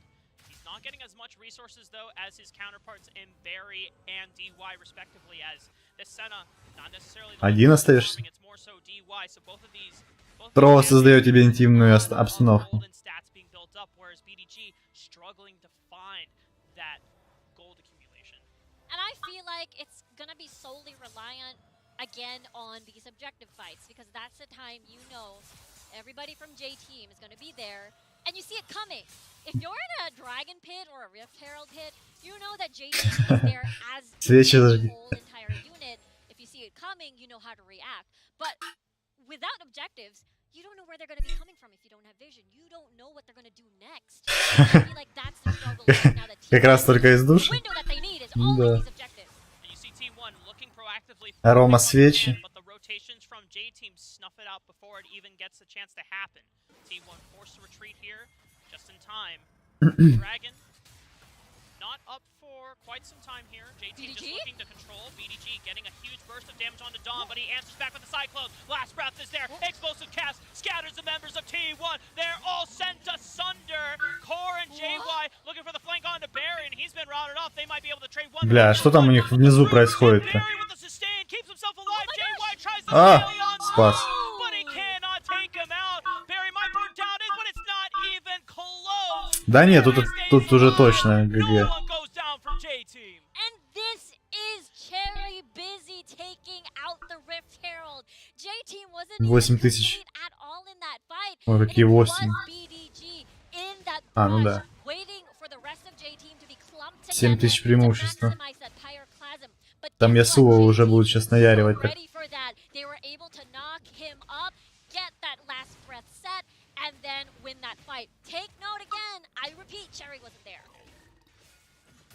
He's not getting as much resources though as his counterparts in Barry and DY respectively, as the Senna not necessarily Один остаешься. it's more so DY, so both of these Тро создает тебе интимную обстановку. stats being built up, whereas BDG struggling to find that gold accumulation. And I feel like it's gonna be solely reliant again on these objective fights, because that's the time you know everybody from J team is going to be there and you see it coming. If you're in a dragon pit or a rift herald pit, you know that J team is there as the whole entire unit. If you see it coming, you know how to react. But without objectives, you don't know where they're going to be coming from. If you don't have vision, you don't know what they're going to do next. I feel like that's the struggle right now. Как раз только из души. Да. Арома свечи. But the rotations from J team snuff it out before it even gets a chance to happen. T1 forced to retreat here just in time. Dragon not up for quite some time here. J team just looking to control. BDG getting a huge burst of damage onto Dawn, but he answers back with the Cyclone. Last breath is there. Explosive cast scatters the members of T1. They're all sent asunder. Core and JY looking for the flank onto Barry, and he's been routed off. They might be able to trade one. Бля, что там у них внизу происходит-то? А, спас. Да нет, тут уже точно ГГ. 8000. Ой, какие 8. А, ну да. 7000 преимущества. Там Ясуо уже будет сейчас наяривать так.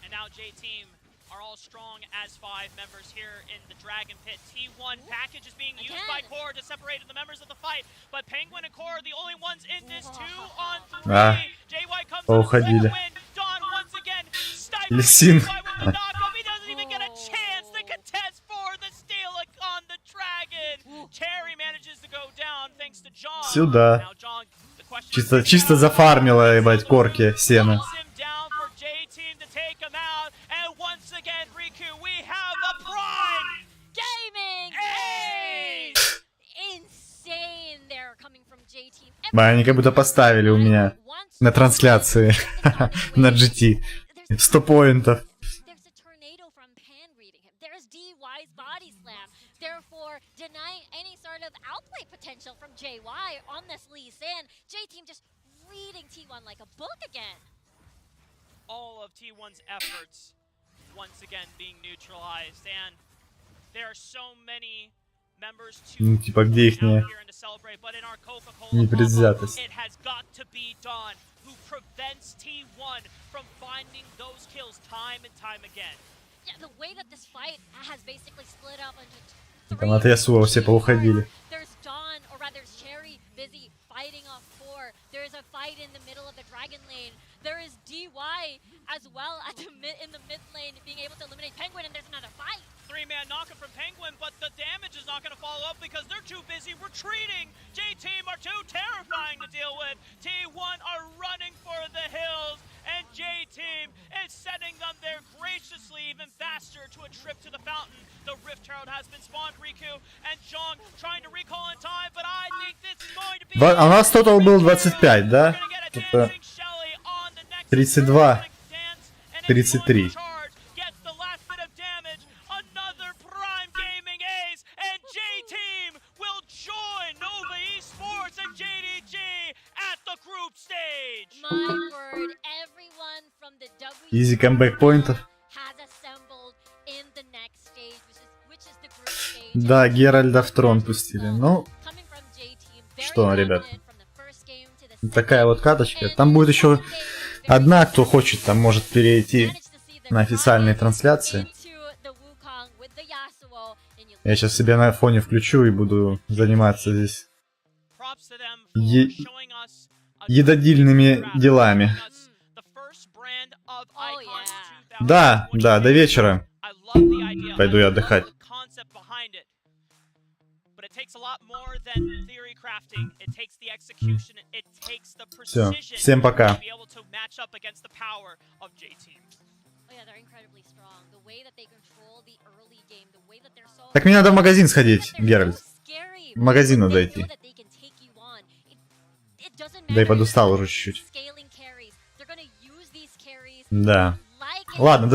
And now J team are all strong as 5 members here in the Dragon Pit. T1 package is being used by Core to separate the members of the fight, but Penguin and Core are the only ones in this 2-on-3. JY comes up with the win. Dawn once again stifles JY with the knockup. He doesn't even get a chance to contest for the steal on the Dragon. Cherry manages to go down thanks to John. Сюда. Чисто зафармила, ебать, корки сена. Ба, они как будто поставили у меня на трансляции на GT 100 поинтов. All of T1's efforts once again being neutralized, and there are so many members to Ну, типа, где их непредвзятость? it has got to be Dawn who prevents T1 from finding those kills time and time again. Yeah, the way that this fight has basically split up into Там от Ясуо все поуходили. There's Dawn, or rather Cherry, busy fighting off Core. There's a fight in the middle of the Dragon Lane. There is DY as well at the in the mid lane, being able to eliminate Penguin, and there's another fight. 3-man knockup from Penguin, but the damage is not going to follow up because they're too busy retreating. J-Team are too terrifying to deal with. T1 are running for the hills, and J-Team is sending them there graciously, even faster, to a trip to the fountain. The Rift Herald has been spawned, Riku and Jong trying to recall in time, but I think this is going to be... У нас тотал был 25, да? Это 32, 33. Изи камбэк поинтов. Да, Геральда в трон пустили. Ну, что, ребят, такая вот каточка. Там будет еще одна, кто хочет, там может перейти на официальные трансляции. Я сейчас себя на фоне включу и буду заниматься здесь едодильными делами. Да, да, до вечера. Пойду я отдыхать. Все, всем пока. Так мне надо в магазин сходить, Геральт. В магазин надо идти. Да и подустал уже чуть-чуть. Да. Ладно,